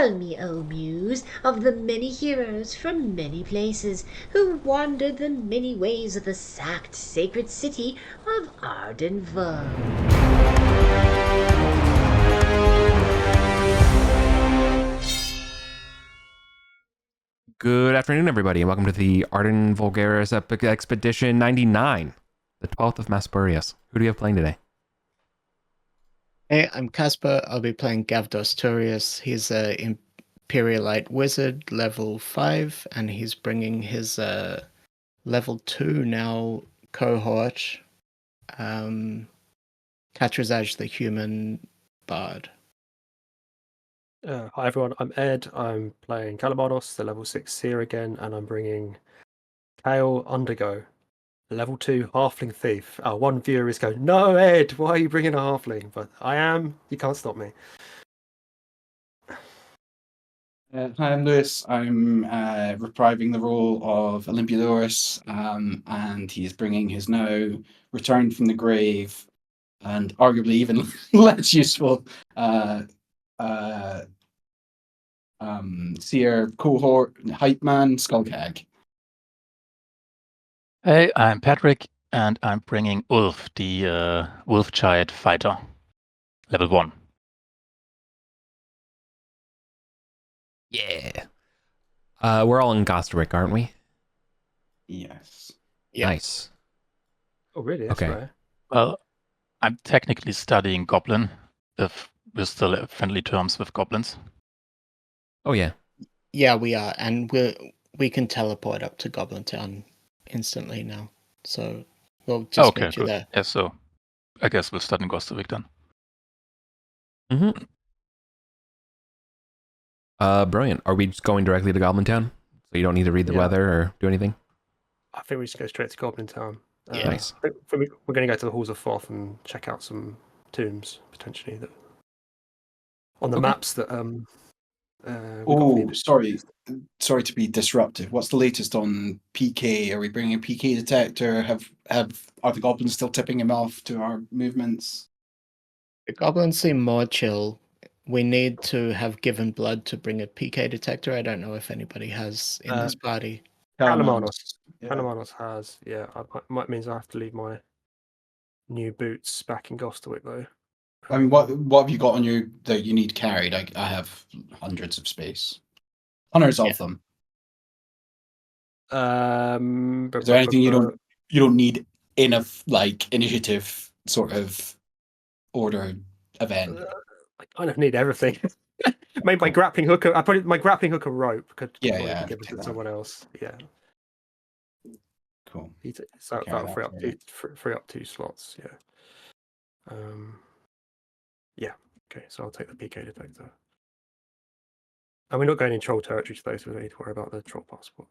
Tell me, O Muse, of the many heroes from many places who wandered the many ways of the sacked sacred city of Arden. Good afternoon, everybody, and welcome to the Arden Vulgaris Epic Expedition 99, the 12th of Masporios. Who do you have playing today? Hey, I'm Casper. I'll be playing Gavdos Turius. He's a Imperialite wizard, level 5, and he's bringing his level 2 now cohort, Katrazaj the human bard. Hi everyone, I'm Ed. I'm playing Calabados, the level 6 seer again, and I'm bringing Kale Undergo, level 2 halfling thief. One viewer is going, "No, Ed, why are you bringing a halfling?" But I am. You can't stop me. Hi, I'm Lewis. I'm reprising the role of Olympiodorus, and he's bringing his now returned from the grave and arguably even less useful seer cohort hype man Skullcag. Hey, I'm Patrick, and I'm bringing Ulf, the wolf giant fighter, level 1. Yeah. We're all in Gostaric, aren't we? Yes. Yeah. Nice. Oh, really? That's Okay. rare. Well, I'm technically studying Goblin, if we're still at friendly terms with goblins. Oh, yeah. Yeah, we are, and we can teleport up to Goblin Town instantly now. So we'll just Okay, meet you good. there. Yeah, so I guess we'll start in Gostavik then. Mm-hmm. Brilliant. Are we just going directly to Goblin Town? So you don't need to read the Yeah. weather or do anything? I think we should go straight to Goblin Town. Yeah. Nice. I think we're going to go to the Halls of Thoth and check out some tombs potentially that on the Okay. maps that we got from the- sorry to be disruptive. What's the latest on PK? Are we bringing a PK detector? Are the goblins still tipping him off to our movements? The goblins seem more chill. We need to have given blood to bring a PK detector. I don't know if anybody has in this party. Kalamanos. Yeah. Kalamanos has, yeah. Might means I have to leave my new boots back in Gostowik though. I mean, what have you got on you that you need carried? I have hundreds of space, hundreds of them. Is there anything you don't need in a initiative sort of order event? I kind of need everything. Maybe my grappling hook. I put my grappling hook and rope could probably be given to someone else. Yeah. Cool. So that'll free up 2 slots. Yeah. Yeah. Okay. So I'll take the PK detector. And we're not going in troll territory today, so we don't need to worry about the troll passport.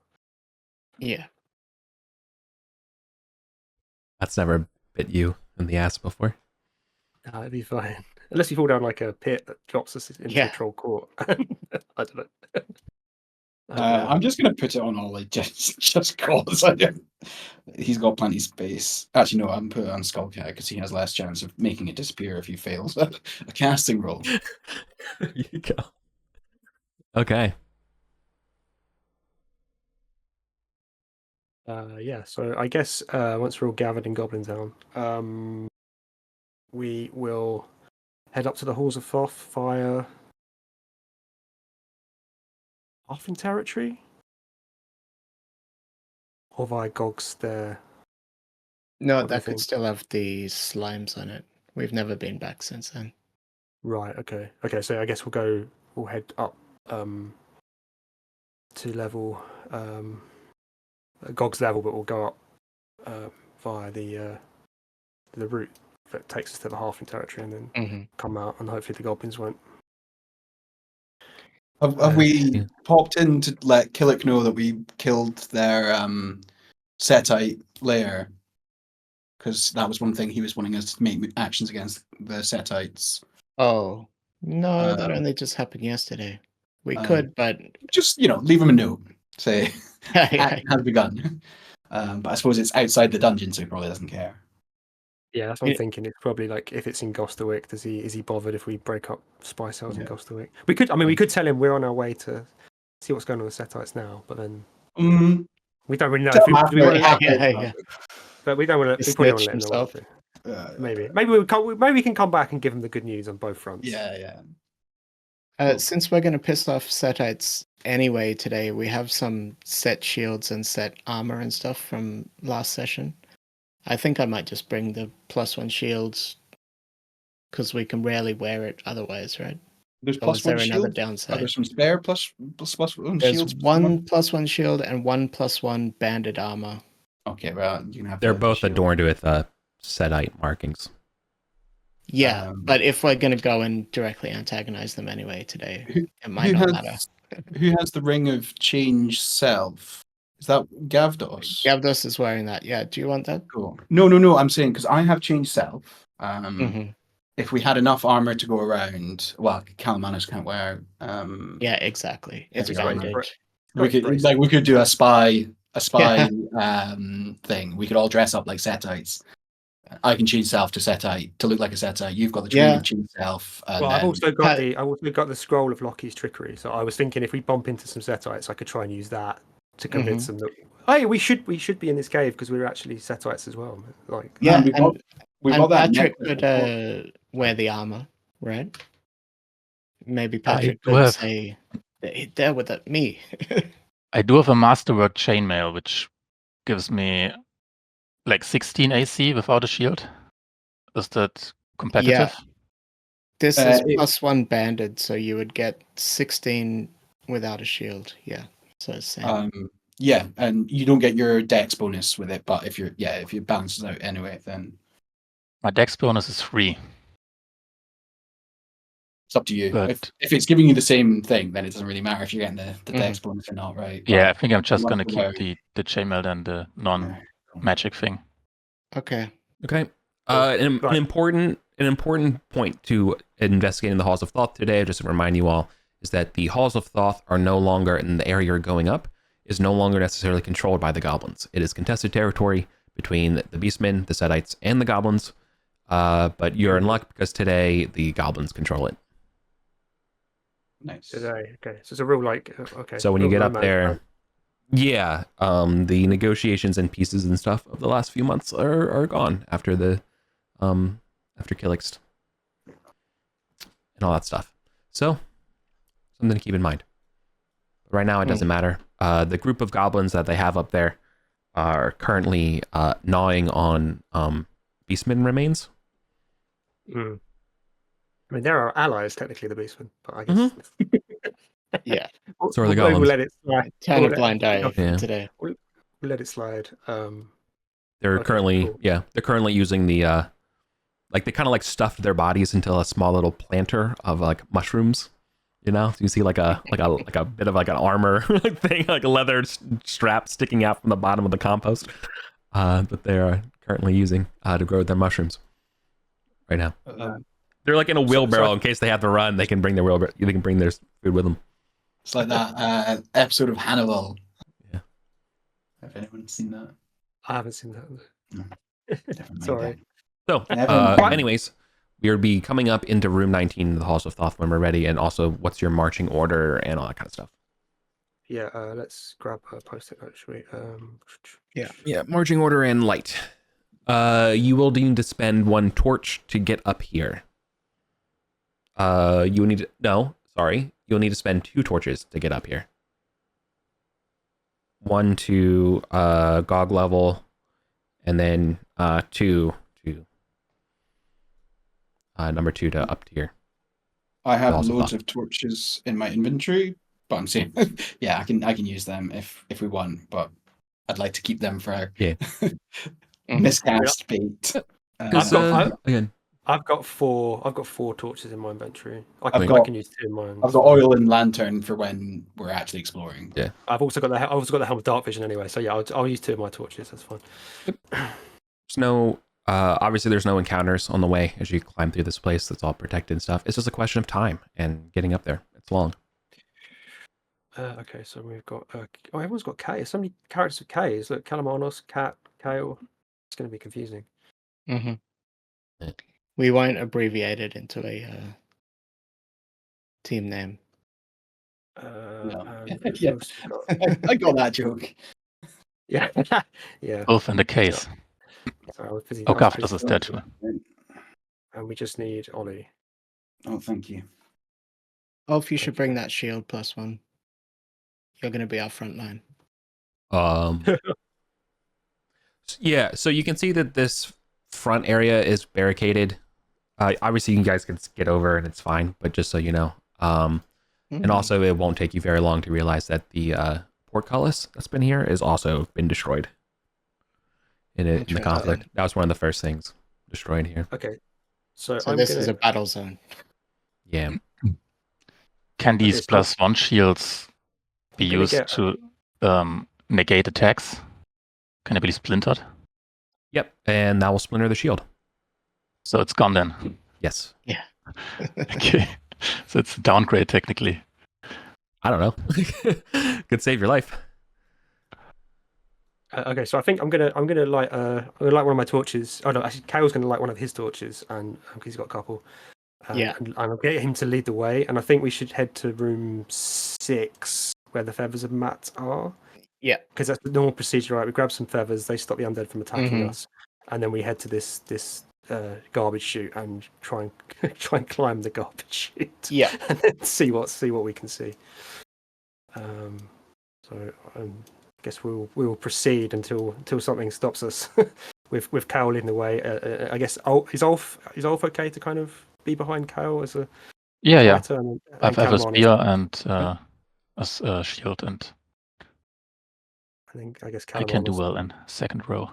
Yeah. That's never bit you in the ass before. It'd be fine. Unless you fall down like a pit that drops us into a troll court. I don't know. I'm just gonna put it on all just cause he's got plenty of space. Actually, no, I'm put it on Skullcat because he has less chance of making it disappear if he fails a casting roll. There you go. Okay. Yeah, so I guess once we're all gathered in Goblin Town, we will head up to the Halls of Thoth via Halfling territory? Or via Gog's there? No, that could still have the slimes on it. We've never been back since then. Right, okay. Okay, so I guess we'll head up to level Gog's level, but we'll go up via the route that takes us to the Halfling territory and then come out, and hopefully the goblins won't. Have we popped in to let Killick know that we killed their Setite lair? Because that was one thing he was wanting us to make actions against the Setites. Oh, no, that only just happened yesterday. We could, but... Just, leave him a note. Say, action has begun. But I suppose it's outside the dungeon, so he probably doesn't care. Yeah, that's what I'm thinking. It's probably like if it's in Gosterwick, is he bothered if we break up spy cells in Gosterwick? We could tell him we're on our way to see what's going on with Setites now, but then we don't really know. Tell him Do we want to? Yeah. But we don't want to. He We probably want to snitched let him know himself. what to do. Maybe we can come back and give him the good news on both fronts. Yeah. Since we're going to piss off Setites anyway today, we have some set shields and set armor and stuff from last session. I think I might just bring the +1 shields because we can rarely wear it otherwise, right? There's Or is +1 there another shield. downside? There's some spare +1 There's shields. one +1 shield and one +1 banded armor. Okay, well, you can have. They're the both shield. adorned with Setite markings. Yeah, but if we're going to go and directly antagonize them anyway today, it might Who not has matter. who has the ring of change self? Is that Gavdos? Gavdos is wearing that. Yeah, do you want that? Cool. No. I'm saying because I have change self. Mhm. If we had enough armor to go around, well, Calamanos can't wear. Yeah, exactly. It's Heavy armor. banded. We could do a spy Yeah. thing. We could all dress up like Setites. I can change self to Setite to look like a Setite. You've got the training of change self. And Well, I've then, also got the scroll of Loki's trickery. So I was thinking if we bump into some Setites, I could try and use that to convince them that hey, we should be in this cave because we're actually Setites as well. Like Yeah, we got that. Patrick could wear the armor, right? Maybe I Patrick do could have- say, "There with me." I do have a Masterwork chainmail, which gives me like 16 AC without a shield. Is that competitive? This is it- +1 banded, so you would get 16 without a shield. Yeah, so it's same. Yeah, and you don't get your dex bonus with it, but if it balances out anyway, then My dex bonus is 3. it's up to you. But- If it's giving you the same thing, then it doesn't really matter if you're getting the dex bonus or not, right? Yeah, I But think I'm just you going to want keep the chainmail and the non-magic thing. Okay. Okay. An important point to investigating the Halls of Thoth today, just to remind you all, is that the Halls of Thoth are no longer in the area you're going up, is no longer necessarily controlled by the goblins. It is contested territory between the Beastmen, the Setites, and the goblins. But you're in luck because today the goblins control it. Nice. today. Okay, so it's a real okay. So when you real get up romance, there, right? yeah, the negotiations and pieces and stuff of the last few months are gone after the after Killixt and all that stuff. So something to keep in mind. Right now, it doesn't matter. The group of goblins that they have up there are currently gnawing on Beastman remains. I mean, they're our allies, technically, the Beastmen, but I guess. Yeah. So are the We'll goblins. let it slide. Turn We'll a blind eye Yeah. today. We'll let it slide. They're Okay, currently cool. they're currently using the like they kind of like stuffed their bodies into a small little planter of like mushrooms. You know, so you see like a bit of like an armor thing, like a leather strap sticking out from the bottom of the compost that they are currently using to grow their mushrooms right now. They're like in a wheelbarrow in case they have to run. They can bring their wheelbarrow. They can bring their food with them. It's like that episode of Hannibal. Yeah. Have anyone seen that? I haven't seen that. Never mind Sorry. So, Never mind. anyways, we'll be coming up into room 19 of the Halls of Thoth when we're ready, and also what's your marching order and all that kind of stuff. Yeah, let's grab a post-it note, shall we? Yeah, marching order and light. You will need to spend 1 torch to get up here. You'll need to spend 2 torches to get up here. 1 to GOG level, and then 2 to number 2 to up tier. I have Also loads thought. of torches in my inventory, but I'm saying, yeah, I can use them if we want, but I'd like to keep them for miscast bait. Again, I've got 4 torches in my inventory. I I've can use 2 in mine. I've got oil and lantern for when we're actually exploring. Yeah. I've also got the helm of dark vision anyway. So yeah, I'll use 2 of my torches. That's fine. there's no obviously there's no encounters on the way as you climb through this place. That's all protected and stuff. It's just a question of time and getting up there. It's long. Okay, so we've got everyone's got K. So many characters with Ks. Look, Calamanos, Cat, Kale. It's going to be confusing. We won't abbreviate it into a team name. No. And Yeah. we've also got- I got that joke. yeah, yeah. Both in the case. So I was busy. Oh, I was Gav does busy a statue. and we just need Ollie. Oh, thank you. Ulf, you should bring that shield +1. You're going to be our front line. Yeah, so you can see that this front area is barricaded. Obviously, you guys can get over and it's fine, but just so you know. And also, it won't take you very long to realize that the portcullis that's been here is also been destroyed in the conflict. That was one of the first things destroyed here. Okay, so this is a battle zone. Yeah. Can these Okay, +1 shields be used to negate attacks? Can it be splintered? Yep, and that will splinter the shield. So it's gone then. Yes. Yeah. Okay. So it's a downgrade technically. I don't know. Could save your life. Okay, so I think I'm gonna light one of my torches. Oh no, actually, Kale's gonna light one of his torches, and he's got a couple. Yeah. And I'll get him to lead the way, and I think we should head to room 6, where the feathers of Matt are. Yeah, because that's the normal procedure, right? We grab some feathers, they stop the undead from attacking us, and then we head to this garbage chute and try and climb the garbage chute. Yeah, and then see what we can see. So I guess we will proceed until something stops us. with Cal leading the way. I guess is Ulf okay to kind of be behind Cal as a fighter? And I have a Cameron spear and a shield, and I guess I can do well in second row.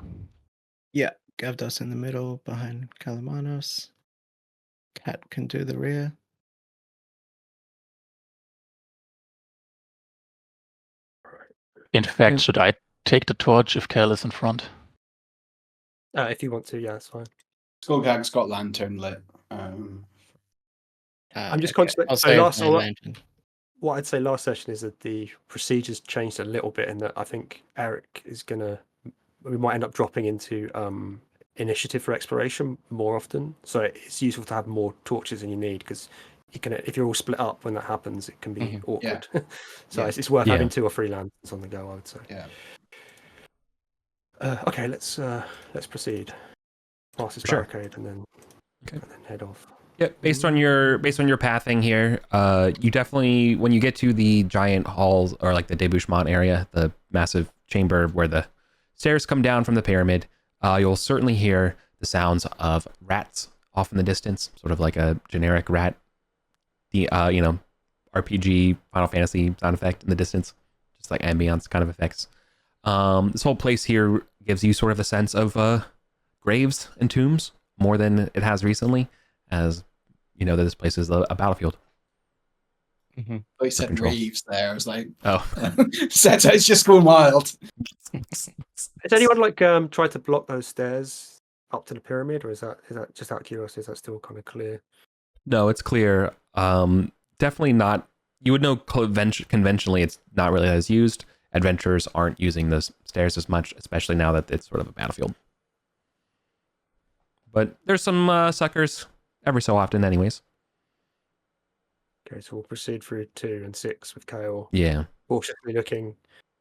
Yeah, Gavdos in the middle behind Kalamanos. Cat can do the rear. In fact, should I take the torch if Cal is in front? If you want to, yeah, that's fine. Skullgag's got lantern lit. I'm just conscious that what I'd say last session is that the procedures changed a little bit, in that I think Eric is we might end up dropping into initiative for exploration more often. So it's useful to have more torches than you need, because if you're all split up when that happens, it can be awkward. Yeah. So it's worth having 2 or 3 lanterns on the go, I would say. Yeah. Okay, let's proceed. Pass this barricade and then head off. Yeah, based on your pathing here, you definitely, when you get to the giant halls, or like the debouchement area, the massive chamber where the stairs come down from the pyramid, you'll certainly hear the sounds of rats off in the distance, sort of like a generic rat, RPG Final Fantasy sound effect in the distance, just like ambience kind of effects. This whole place here gives you sort of a sense of graves and tombs more than it has recently, as you know that this place is a battlefield. Oh, you said Reeves there. I was like, oh, it's just going wild. Has anyone tried to block those stairs up to the pyramid, or is that just out of curiosity? Is that still kind of clear? No, it's clear. Definitely not. You would know conventionally it's not really as used. Adventurers aren't using those stairs as much, especially now that it's sort of a battlefield. But there's some suckers every so often anyways. Okay, so we'll proceed through 2 and 6 with Kale. Yeah. Cautiously looking.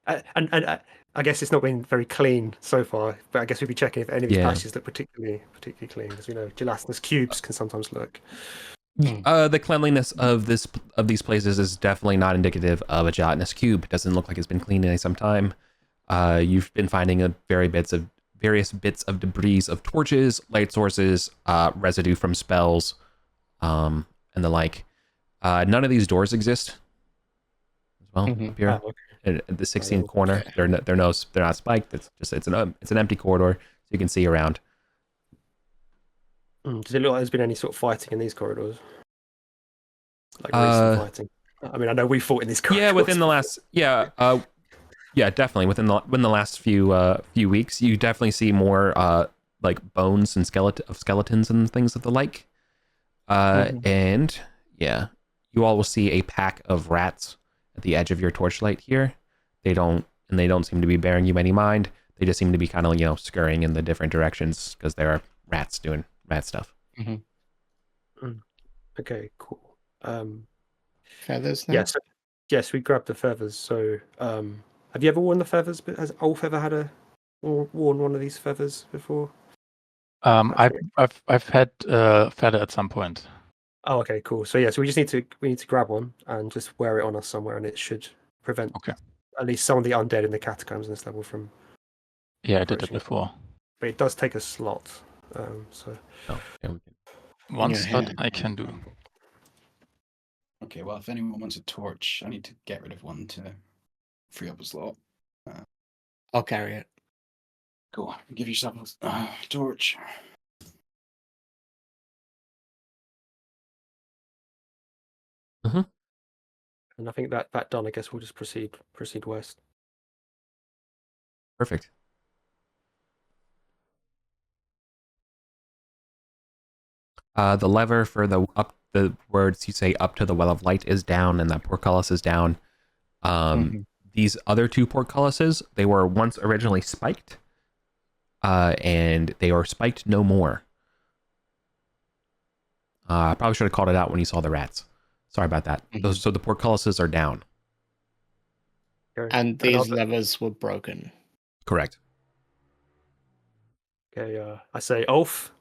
And I guess it's not been very clean so far, but I guess we'll be checking if any of these passages look particularly clean, because gelatinous cubes can sometimes look. The cleanliness of these places is definitely not indicative of a gelatinous cube. It doesn't look like it's been cleaned in some time. You've been finding various bits of debris of torches, light sources, residue from spells, and the like. None of these doors exist as well up here. At the 16th corner, they're not spiked. It's an empty corridor, so you can see around. Does it look like there's been any sort of fighting in these corridors? Like recent fighting? I mean, I know we fought in these corridors. Yeah, within the last definitely within the last few weeks, you definitely see more like bones and skeletons and things of the like. And yeah, you all will see a pack of rats at the edge of your torchlight here. They don't seem to be bearing you any mind. They just seem to be kind of scurrying in the different directions because there are rats doing rat stuff. Okay, cool. Feathers now? Yes, we grabbed the feathers. So, have you ever worn the feathers? But has Ulf ever had worn one of these feathers before? I've had feather at some point. Oh, okay, cool. So yeah, so we need to grab one and just wear it on us somewhere, and it should prevent at least some of the undead in the catacombs in this level from. Yeah, I did it approaching before. But it does take a slot. So. Oh, yeah, we can. One your slot hand. I can do. Okay, well, if anyone wants a torch, I need to get rid of one to free up a slot. I'll carry it. Cool. Give yourself a torch. And I think that done, I guess we'll just proceed west. Perfect. The lever for the words you say up to the Well of Light is down, and that portcullis is down. These other two portcullises, they were once originally spiked, and they are spiked no more. I probably should have called it out when you saw the rats. Sorry about that. So the portcullises are down. Okay. And these levers were broken. Correct. Okay, I say, Ulf,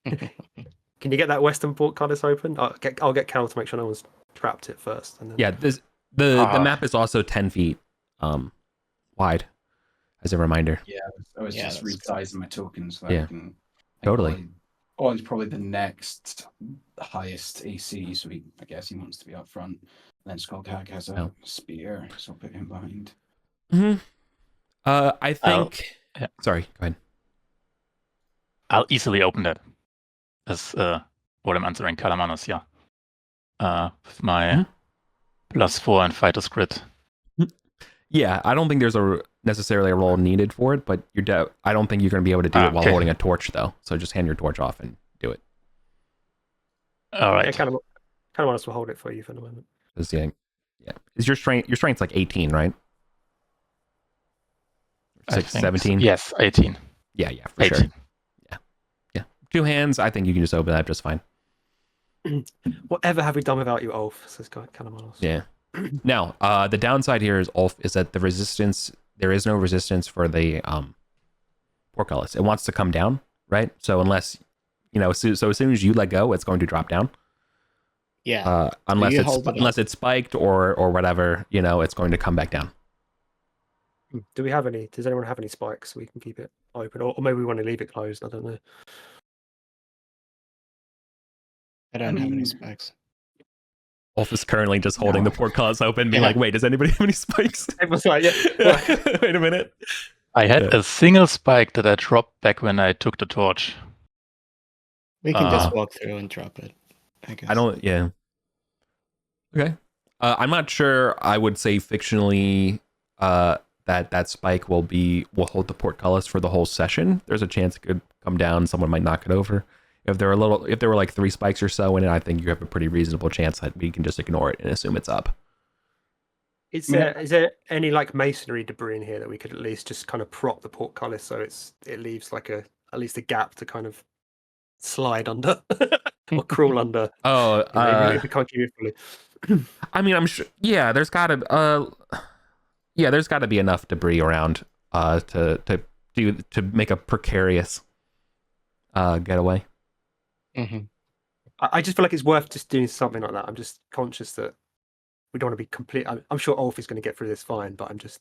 can you get that western portcullis open? I'll get Cal to make sure no one's trapped it first. And then... Yeah, the map is also 10 feet wide, as a reminder. Yeah, I was just resizing my tokens. So Yeah, I can, totally. He's probably the next highest AC, so I guess he wants to be up front. And then Skullcag has a spear, so I'll put him behind. I think... Sorry, go ahead. I'll easily open that. That's what I'm answering Kalamanos, yeah. With my +4 and fighter's crit. Yeah, I don't think there's necessarily a roll needed for it, but I don't think you're going to be able to do it while holding a torch, though. So just hand your torch off and do it. All right. Yeah, Kalamanos will hold it for you for the moment. Yeah. Is your strength's like 18, right? 17? Yes, 18. Yeah, for 18. Sure. Yeah. 2 hands, I think you can just open that just fine. Whatever have we done without you, Ulf? Says Kalamanos. Yeah. Now, the downside here is that there is no resistance for the portcullis. It wants to come down, right? So unless, as soon as you let go, it's going to drop down. Yeah. Unless it's spiked or whatever, it's going to come back down. Do we have any? Does anyone have any spikes so we can keep it open, or maybe we want to leave it closed? I don't know. I don't have any spikes. Ulf is currently just holding the portcullis open, being like, "Wait, does anybody have any spikes?" Everyone's like, "Yeah." Wait a minute. I had a single spike that I dropped back when I took the torch. We can just walk through and drop it, I guess. Yeah. Okay. I'm not sure. I would say fictionally that spike will hold the portcullis for the whole session. There's a chance it could come down. Someone might knock it over. If there were like 3 spikes or so in it, I think you have a pretty reasonable chance that we can just ignore it and assume it's up. Is there any like masonry debris in here that we could at least just kind of prop the portcullis so it leaves like at least a gap to kind of slide under or crawl under? Oh, if we can't keep it fully. I mean, I'm sure. Yeah, there's got to be enough debris around to make a precarious getaway. I just feel like it's worth just doing something like that. I'm just conscious that we don't want to be complete. I'm sure Ulf is going to get through this fine, but I'm just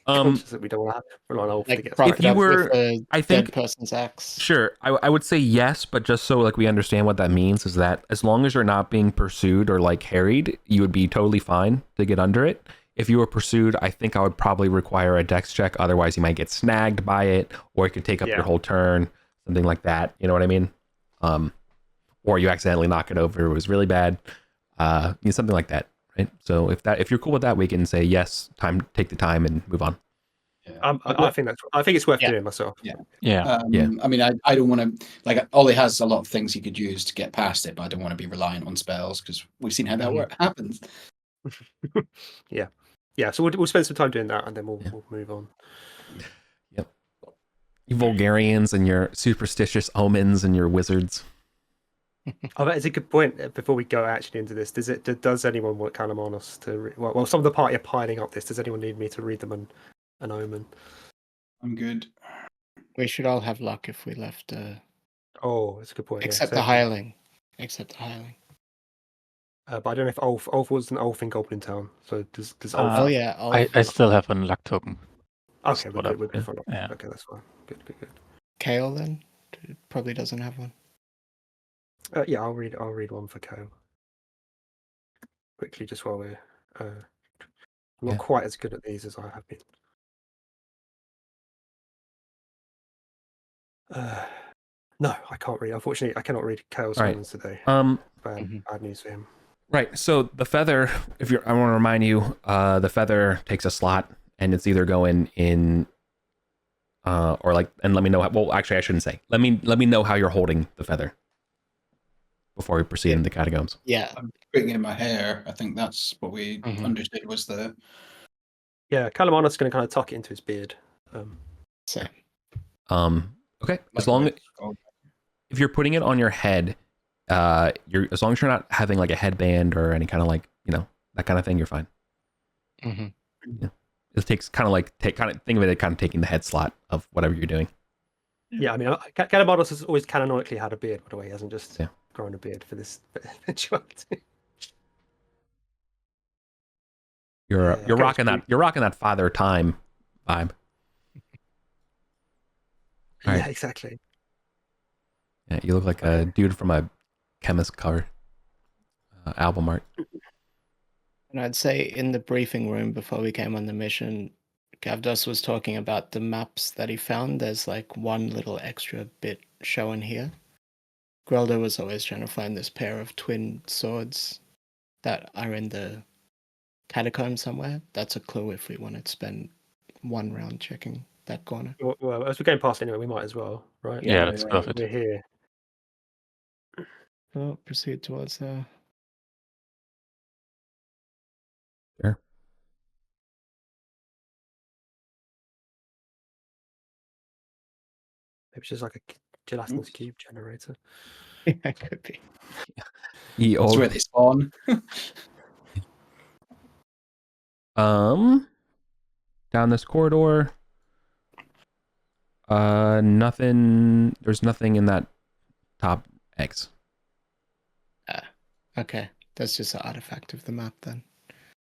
conscious that we don't want to rely on Ulf to get through. If you were, I think, dead person's axe. Sure, I would say yes, but just so like we understand what that means is that as long as you're not being pursued or like harried, you would be totally fine to get under it. If you were pursued, I think I would probably require a dex check. Otherwise, you might get snagged by it, or it could take up your whole turn, something like that. You know what I mean? Or you accidentally knock it over. It was really bad. Something like that, right? So if you're cool with that, we can say yes. Take the time and move on. Yeah. I think it's worth doing myself. Yeah. I mean, I don't want to like. Ollie has a lot of things he could use to get past it, but I don't want to be reliant on spells because we've seen how that happens. Yeah. So we'll spend some time doing that, and then we'll move on. Yep. You Vulgarians and your superstitious omens and your wizards. Oh, that is a good point. Before we go actually into this, does anyone want Kalamanos to? Well, some of the party are piling up this. Does anyone need me to read them an omen? I'm good. We should all have luck if we left. Oh, that's a good point. Except yeah. the hireling. Except the hireling. But I don't know if Ulf was an Ulf in Goblin Town. So does Ulf? Oh yeah. I still have a luck token. Okay, What up? we're good for luck. Yeah. Okay, that's fine. Good. Kale then probably doesn't have one. Yeah, I'll read one for Kale. Quickly, just while we're not quite as good at these as I have been. No, I can't read. Unfortunately, I cannot read Kale's summons today. Bad news for him. Right. So the feather, I want to remind you, the feather takes a slot, and it's either going in, or like, and let me know. Well, actually, I shouldn't say. Let me know how you're holding the feather before we proceed into the catacombs. Yeah. I'm putting it in my hair. I think that's what we understood was the. Yeah, Kalamanos is going to kind of tuck it into his beard. Same. Okay. As long if you're putting it on your head, as long as you're not having like a headband or any kind of like, that kind of thing, you're fine. Mm-hmm. Yeah. It takes think of it kind of taking the head slot of whatever you're doing. Yeah, I mean, Kalamanos has always canonically had a beard, by the way. He hasn't just grown a beard for this eventuality. You're rocking that Father Time vibe. Yeah, right. Exactly. Yeah, you look like a dude from a Chemist cover album art. And I'd say in the briefing room before we came on the mission, Gavdos was talking about the maps that he found. There's like one little extra bit shown here. Grelder was always trying to find this pair of twin swords that are in the catacomb somewhere. That's a clue if we want to spend one round checking that corner. Well, as we're going past anyway, we might as well, right? Yeah, let's go for it. We're here. So proceed towards Sure. Maybe it's just like a gelatinous cube generator. Yeah, it could be. That's where they spawn. Down this corridor. Nothing. There's nothing in that top X. Okay, that's just an artifact of the map then.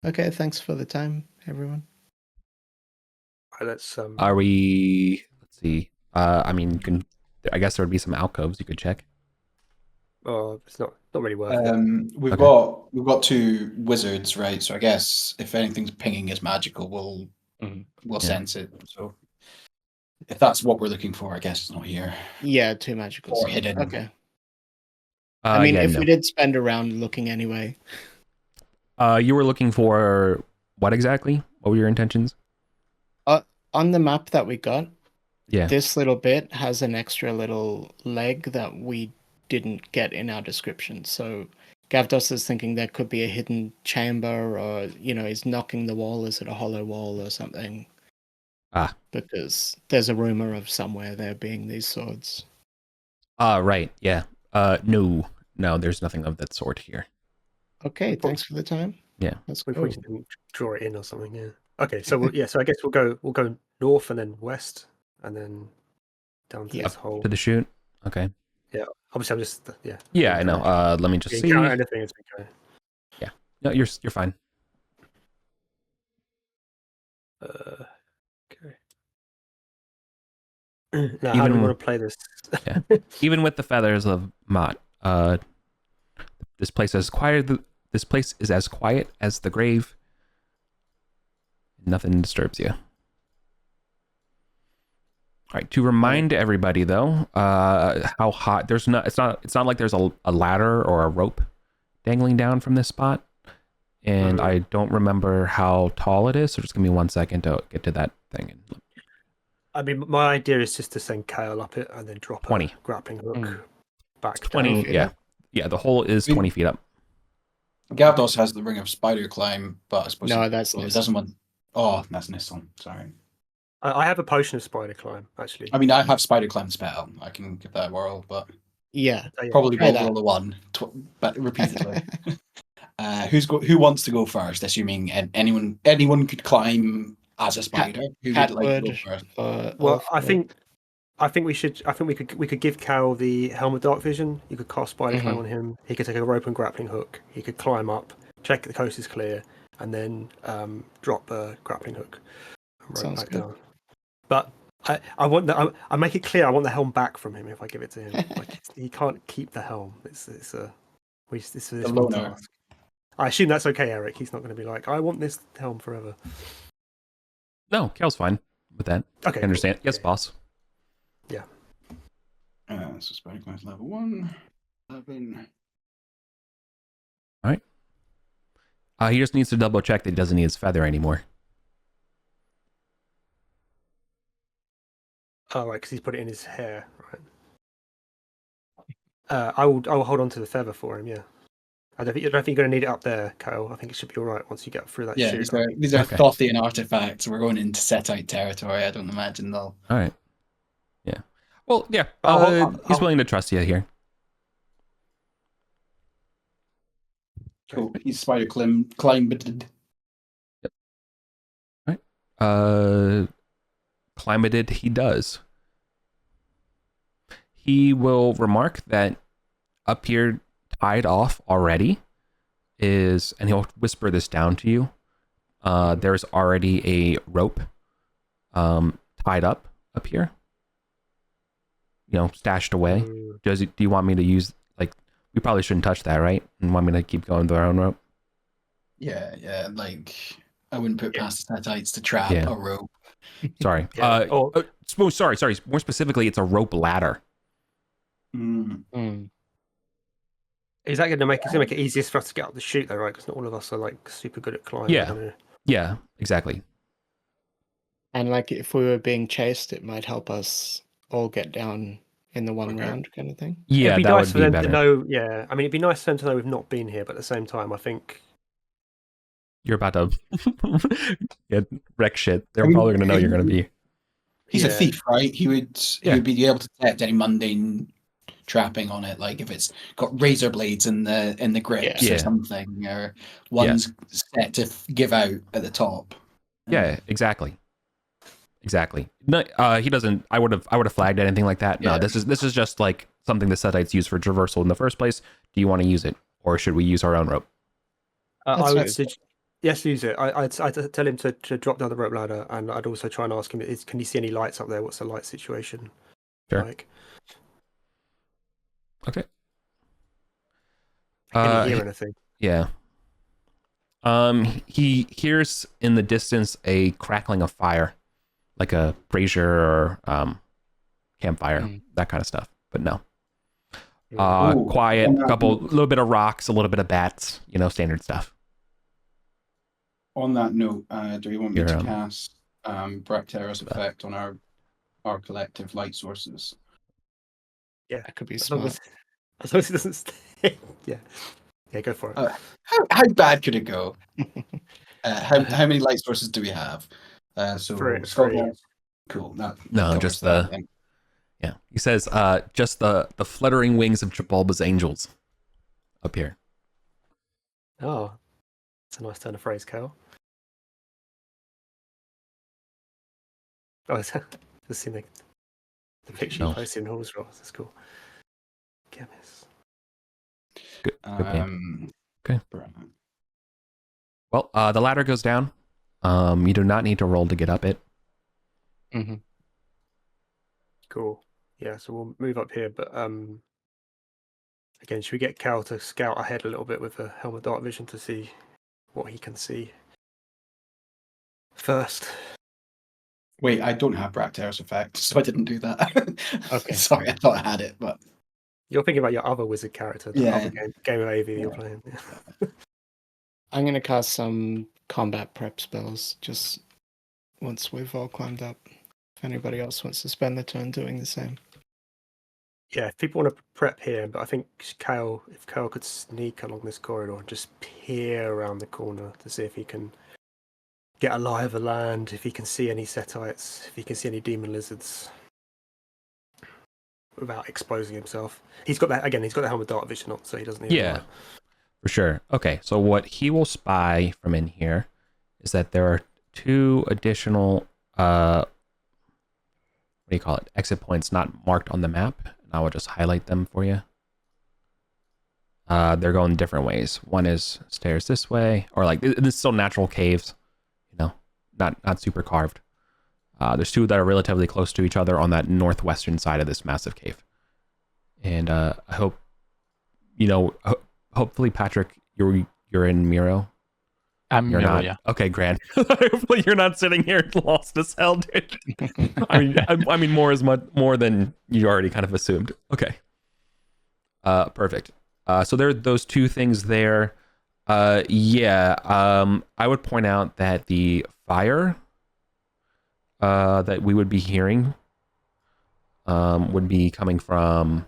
Okay, thanks for the time, everyone. Right, let's. Are we? Let's see. I mean, you can. I guess there would be some alcoves you could check. Oh, it's not really worth it. We've got two wizards, right? So I guess if anything's pinging is magical, we'll sense it. So if that's what we're looking for, I guess it's not here. Yeah, two magical Or swords. hidden. Okay. I mean, if we did spend a round looking anyway. You were looking for what exactly? What were your intentions? On the map that we got, yeah, this little bit has an extra little leg that we didn't get in our description. So Gavdos is thinking there could be a hidden chamber, or he's knocking the wall. Is it a hollow wall or something? Because there's a rumor of somewhere there being these swords. Right. Yeah. No, there's nothing of that sort here. Okay, thanks for the time. Yeah, let's We go. didn't draw it in or something. Yeah. Okay, so so I guess we'll go north and then west and then down to this hole to the chute. Okay. Yeah. Obviously, I'm just Yeah, I know. Let me just see. Anything as we go. Yeah. No, you're fine. Okay. Now, how do we want to play this? Yeah. Even with the feathers of Mott, this place is quiet. This place is as quiet as the grave. Nothing disturbs you. All right. To remind everybody, though, how hot. It's not like there's a ladder or a rope dangling down from this spot, and I don't remember how tall it is. So just give me 1 second to get to that thing. I mean, my idea is just to send Kale up it and then drop 20 a grappling hook back 20. Down. Yeah. The hole is 20 feet up. Gavdos has the ring of spider climb, but I suppose it doesn't want. Oh, that's Nissan. Sorry. I have a potion of spider climb, actually. I mean, I have spider climb spell. I can give that a whirl, but Yeah. So, yeah. Probably Try roll that. a 1, but repeatedly. Who wants to go first? Assuming anyone could climb as a spider. Who would like to go Catwood first? for Well, all four. I think we could give Cal the Helm of Dark Vision. You could cast Spider Climb Mhm. on him. He could take a rope and grappling hook. He could climb up, check the coast is clear, and then drop the grappling hook and rope Sounds back good. down. But I want I make it clear I want the helm back from him if I give it to him. Like he can't keep the helm. It's a this one loner. task. I assume that's okay, Eric. He's not going to be like, I want this helm forever. No, Cal's fine with that. Okay, I understand. cool. Yes, Okay. boss. Yeah. So Spider Climb's level 1. 11. All right. He just needs to double check that he doesn't need his feather anymore. Oh, right, because he's put it in his hair, right? I will hold on to the feather for him. Yeah. I don't think you're going to need it up there, Kyle. I think it should be all right once you get through that Yeah, chute. these are Okay. Thothian artifacts. We're going into Setite territory. I don't imagine they'll. All right. Yeah. Well, yeah. He's willing to trust you here. Cool. He's spider climbed. Climate it he does. He will remark that up here, tied off already, is, and he'll whisper this down to you. There's already a rope tied up here. Stashed away. Do you want me to use, like, we probably shouldn't touch that, right? And want me to keep going with our own rope? Yeah. Like, I wouldn't put past the Setites to trap a rope. Sorry. Yeah. Sorry. More specifically, it's a rope ladder. Is that going to make it easiest for us to get up the chute, though, right? Because not all of us are like super good at climbing. Yeah, exactly. And like if we were being chased, it might help us all get down in the one round kind of thing. Yeah, it'd be that nice would for be them better. to know. Yeah, I mean, it'd be nice for them to know we've not been here, but at the same time, I think you're about to wreck shit. They're probably going to know you're going to be. He's a thief, right? He would be able to detect any mundane trapping on it, like if it's got razor blades in the grips or something, or one's set to give out at the top. Yeah, exactly. No, he doesn't. I would have flagged anything like that. No, this is just like something the Setites use for traversal in the first place. Do you want to use it, or should we use our own rope? I would suggest yes, use it. I'd tell him to drop down the rope ladder, and I'd also try and ask him, can you see any lights up there? What's the light situation like? Okay. Can he hear anything? Yeah. He hears in the distance a crackling of fire, like a brazier or campfire, that kind of stuff. But no. Quiet, little bit of rocks, a little bit of bats, standard stuff. On that note, do you want me to cast Bracteros effect on our collective light sources? Yeah, that could be smart. As long as it doesn't stay. Yeah, go for it. How bad could it go? How many light sources do we have? Three. Cool. No, just the. Yeah, he says, just the fluttering wings of Tribulba's angels up here. Oh, that's a nice turn of phrase, Cal. Oh, it's just seeing the picture you posted in Halls Ross. That's cool. Chemist. Good okay. Well, the ladder goes down. You do not need to roll to get up it. Cool. Yeah, so we'll move up here, but again, should we get Cal to scout ahead a little bit with the Helm of Dark Vision to see what he can see first? Wait, I don't have Bracteros effect, so I didn't do that. Okay. Sorry, I thought I had it, but you're thinking about your other wizard character, the other game of AV you're playing. I'm gonna cast some combat prep spells just once we've all climbed up. If anybody else wants to spend the turn doing the same. Yeah, if people want to prep here, but I think if Kale could sneak along this corridor and just peer around the corner to see if he can get a lie of the land, if he can see any Setites, if he can see any demon lizards. without exposing himself. He's got that again. He's got the helmet dark vision on, so he doesn't need. Yeah, for sure. Okay, so what he will spy from in here is that there are 2 additional what do you call it? Exit points not marked on the map. And I will just highlight them for you. They're going different ways. One is stairs this way, or like it's still natural caves, you know, not super carved. There's 2 that are relatively close to each other on that northwestern side of this massive cave. And I hope, you know, hopefully Patrick, you're in Miro. You're not. Yeah. Okay, Grant. Hopefully you're not sitting here lost as hell, dude. I mean, more than you already kind of assumed. Okay. Perfect. So there are those 2 things there. I would point out that the fire that we would be hearing would be coming from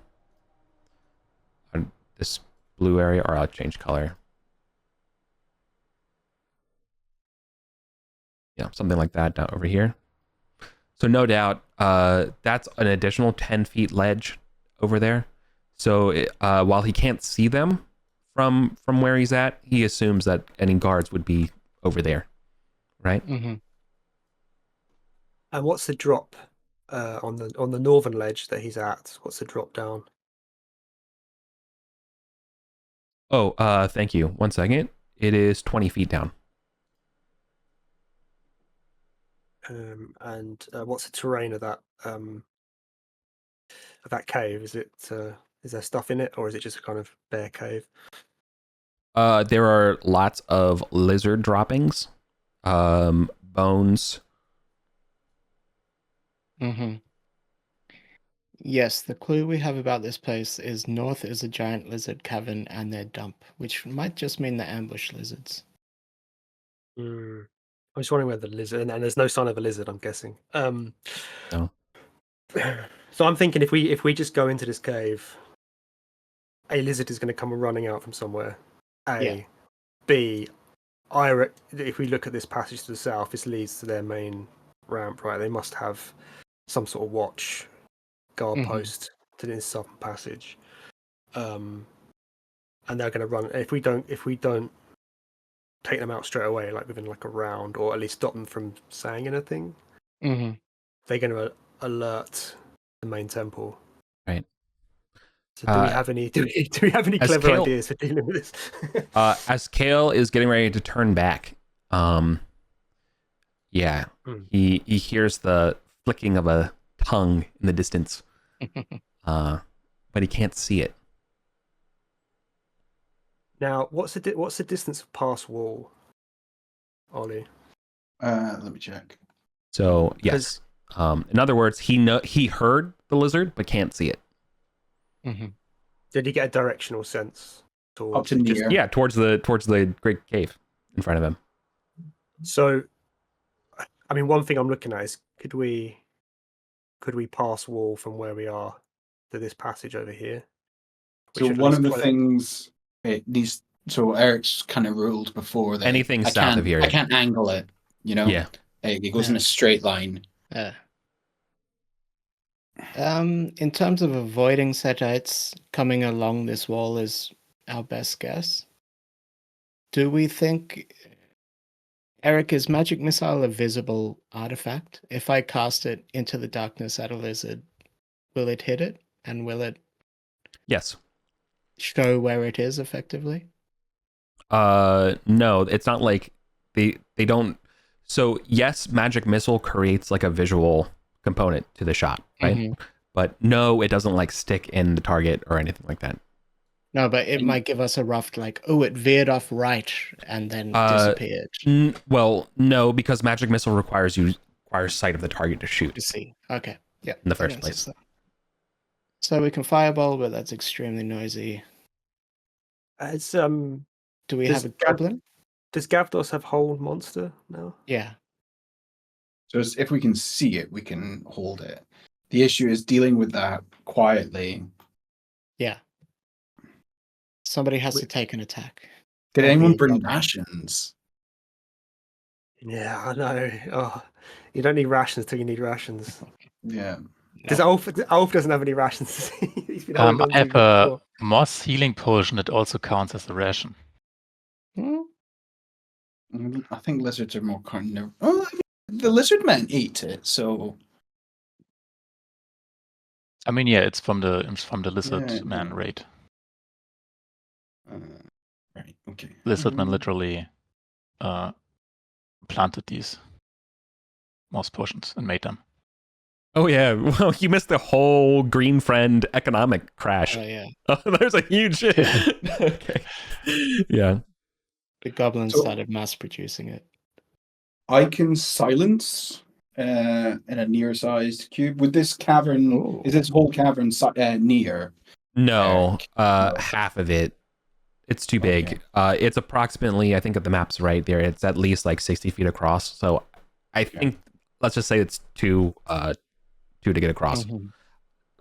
this blue area, or I'll change color. Yeah, something like that down over here. So no doubt, that's an additional 10 feet ledge over there. So while he can't see them from where he's at, he assumes that any guards would be over there, right? Mm-hmm. And what's the drop on the northern ledge that he's at? What's the drop down? Oh, thank you. 1 second. It is 20 feet down. And what's the terrain of that cave? Is it is there stuff in it, or is it just a kind of bare cave? There are lots of lizard droppings, bones. Mm-hmm. Yes, the clue we have about this place is north is a giant lizard cavern and their dump, which might just mean the ambush lizards. I'm just wondering where the lizard, and there's no sign of a lizard, I'm guessing. No. So I'm thinking if we just go into this cave, a lizard is going to come running out from somewhere. Yeah. B, if we look at this passage to the south, this leads to their main ramp, right? They must have some sort of watch guard post to this southern passage, and they're going to run. If we don't take them out straight away, like within like a round, or at least stop them from saying anything, they're going to alert the main temple. Right. So do we have any clever ideas for dealing with this? As Kale is getting ready to turn back, he hears the flicking of a tongue in the distance, but he can't see it. Now, what's the distance past wall, Ollie? Let me check. So yes, in other words, he heard the lizard but can't see it. Did he get a directional sense? Up to near. Yeah, towards the great cave in front of him. So, I mean, one thing I'm looking at is could we pass wall from where we are to this passage over here? So one of the things these. So Eric's kind of ruled before that anything south of here, I can't angle it. You know. Yeah. It goes in a straight line. In terms of avoiding Setites, coming along this wall is our best guess. Do we think, Eric, is magic missile a visible artifact? If I cast it into the darkness at a lizard, will it hit it? And will it Yes. show where it is effectively? No, it's not like they don't. So yes, magic missile creates like a visual component to the shot, right? But no, it doesn't like stick in the target or anything like that. No, but it might give us a rough like, oh, it veered off right and then disappeared. Well, no, because magic missile requires sight of the target to shoot. To see. Okay. Yeah. In the first place. So we can fireball, but that's extremely noisy. Do we have a goblin? Does Gavdos have hold monster now? Yeah. So if we can see it, we can hold it. The issue is dealing with that quietly. Yeah. Somebody has to take an attack. Did anyone bring rations? Yeah, I know. Oh, you don't need rations till you need rations. Yeah. Does Ulf doesn't have any rations? He's been holding on I to have a before. moss healing potion that also counts as a ration. I think lizards are more carnivore. Oh, I mean, the lizard man ate it, so I mean, yeah, it's from the lizard Yeah, man yeah. raid. Right. Okay. Lizard man literally planted these moss potions and made them. Oh yeah, well you missed the whole green friend economic crash. Oh yeah. Oh, there's a huge. Okay. Yeah. The goblins So- started mass producing it. I can silence in a near-sized cube. Would this cavern? Ooh. Is this whole cavern near? No, no. half of it. It's too big. Okay. It's approximately, I think if the map's right there, it's at least like 60 feet across. So I think, let's just say it's two to get across. Mhm.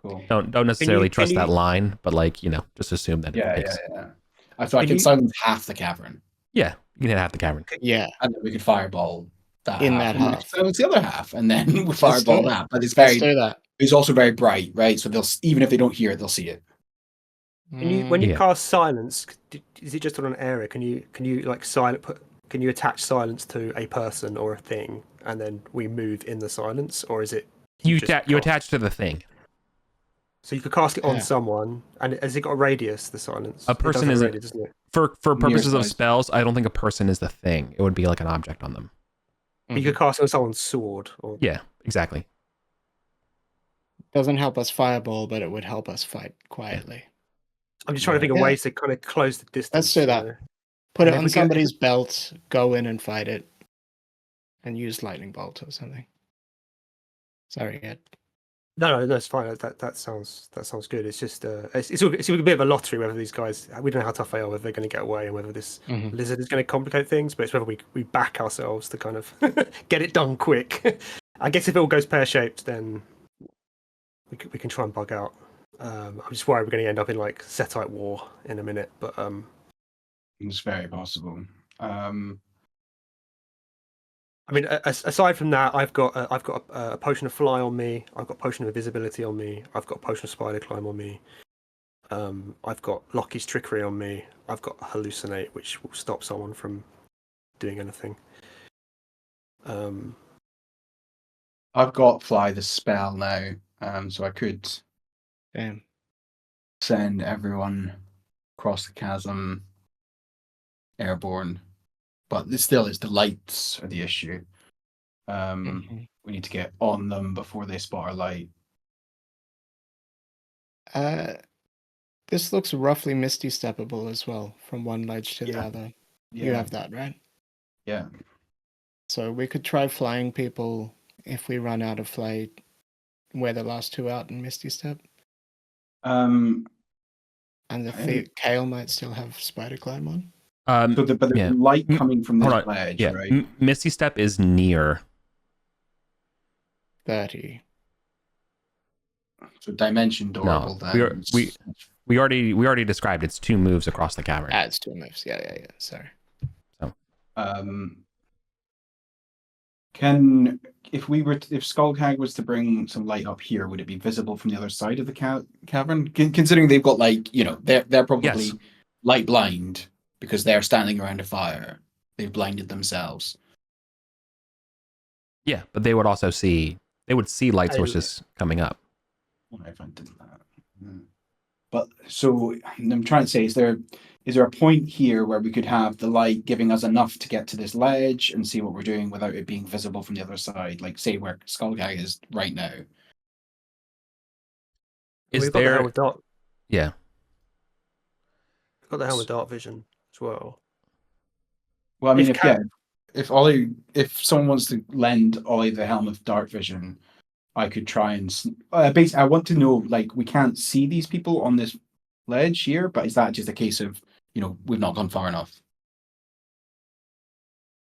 Cool. Don't necessarily Can trust you- that line, but like, just assume that Yeah, it takes. yeah. I thought I Can could you- silence half the cavern, Yeah, you can hit half the cavern. Yeah. and then we could fireball that In half, that and then half. silence the other half, and then we Let's fireball do it. that. But it's Let's very, do that. it's also very bright, right? So they'll even if they don't hear it, they'll see it. When you Yeah. cast silence, is it just on an area? Can you like can you attach silence to a person or a thing, and then we move in the silence, or is it You just cast- attach to the thing. So you could cast it on Yeah. someone, and has it got a radius? The silence. A It does person have a isn't- radius, doesn't it? For purposes of size. spells, I don't think a person is the thing. It would be like an object on them. You could cast it on someone's sword, or Yeah, exactly. Doesn't help us fireball, but it would help us fight quietly. I'm just trying to think of Yeah. ways to kind of close the distance. do that. you know? Put And it if on we go- somebody's belt, go in and fight it, and use lightning bolt or something. Sorry, Ed. No, it's fine. That sounds good. It's just it's a bit of a lottery whether these guys, we don't know how tough they are, whether they're going to get away, and whether this Mhm. lizard is going to complicate things. But it's whether we back ourselves to kind of get it done quick. I guess if it all goes pear shaped, then we can try and bug out. I'm just worried we're going to end up in like Setite war in a minute. But It's very possible. I mean, aside from that, I've got a potion of fly on me. I've got a potion of invisibility on me. I've got a potion of spider climb on me. I've got Loki's trickery on me. I've got hallucinate, which will stop someone from doing anything. I've got fly the spell now, so I could Damn. send everyone across the chasm airborne, but it still is the lights are the issue. Mhm. We need to get on them before they spot our light. This looks roughly misty steppable as well, from one ledge to the Yeah. other. Yeah, You have that, right? yeah. So we could try flying people if we run out of fly. We're the last two out in misty step, Um, and the I- Kale might still have spider climb on. so but there's yeah. light coming from this Hold on. ledge, Yeah, right? Misty Step is near. 30. So dimension door No, will then. we already described it's 2 moves across the cavern. Ah, it's 2 moves. Yeah. Sorry. If Skullcag was to bring some light up here, would it be visible from the other side of the cavern? Considering they've got they're probably Yes. light blind because they're standing around a fire. They've blinded themselves. Yeah, but they would also see light sources coming up. What if I did that? But so I'm trying to say, is there a point here where we could have the light giving us enough to get to this ledge and see what we're doing without it being visible from the other side? Like say where Skullcag is right now. Is we've got the there? helm of dark. Yeah. We've got the helm of dark vision as well. Well, I mean, If if someone wants to lend Ollie the helm of dark vision, I could try and basically. I want to know, like, we can't see these people on this ledge here, but is that just a case of we've not gone far enough?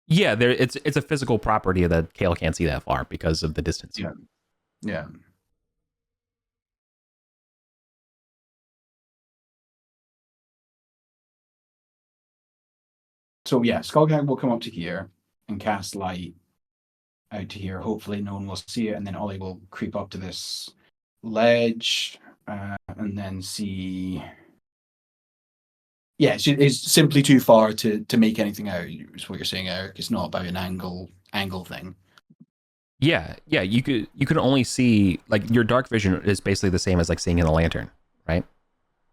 Yeah, it's a physical property that Kale can't see that far because of the distance. Yeah. So yeah, Skullcag will come up to here and cast light out to here. Hopefully no one will see it, and then Ollie will creep up to this ledge, and then see. Yeah, it's simply too far to make anything out. Is what you're saying, Eric? It's not about an angle thing. Yeah. You can only see, like, your dark vision is basically the same as like seeing in a lantern, right?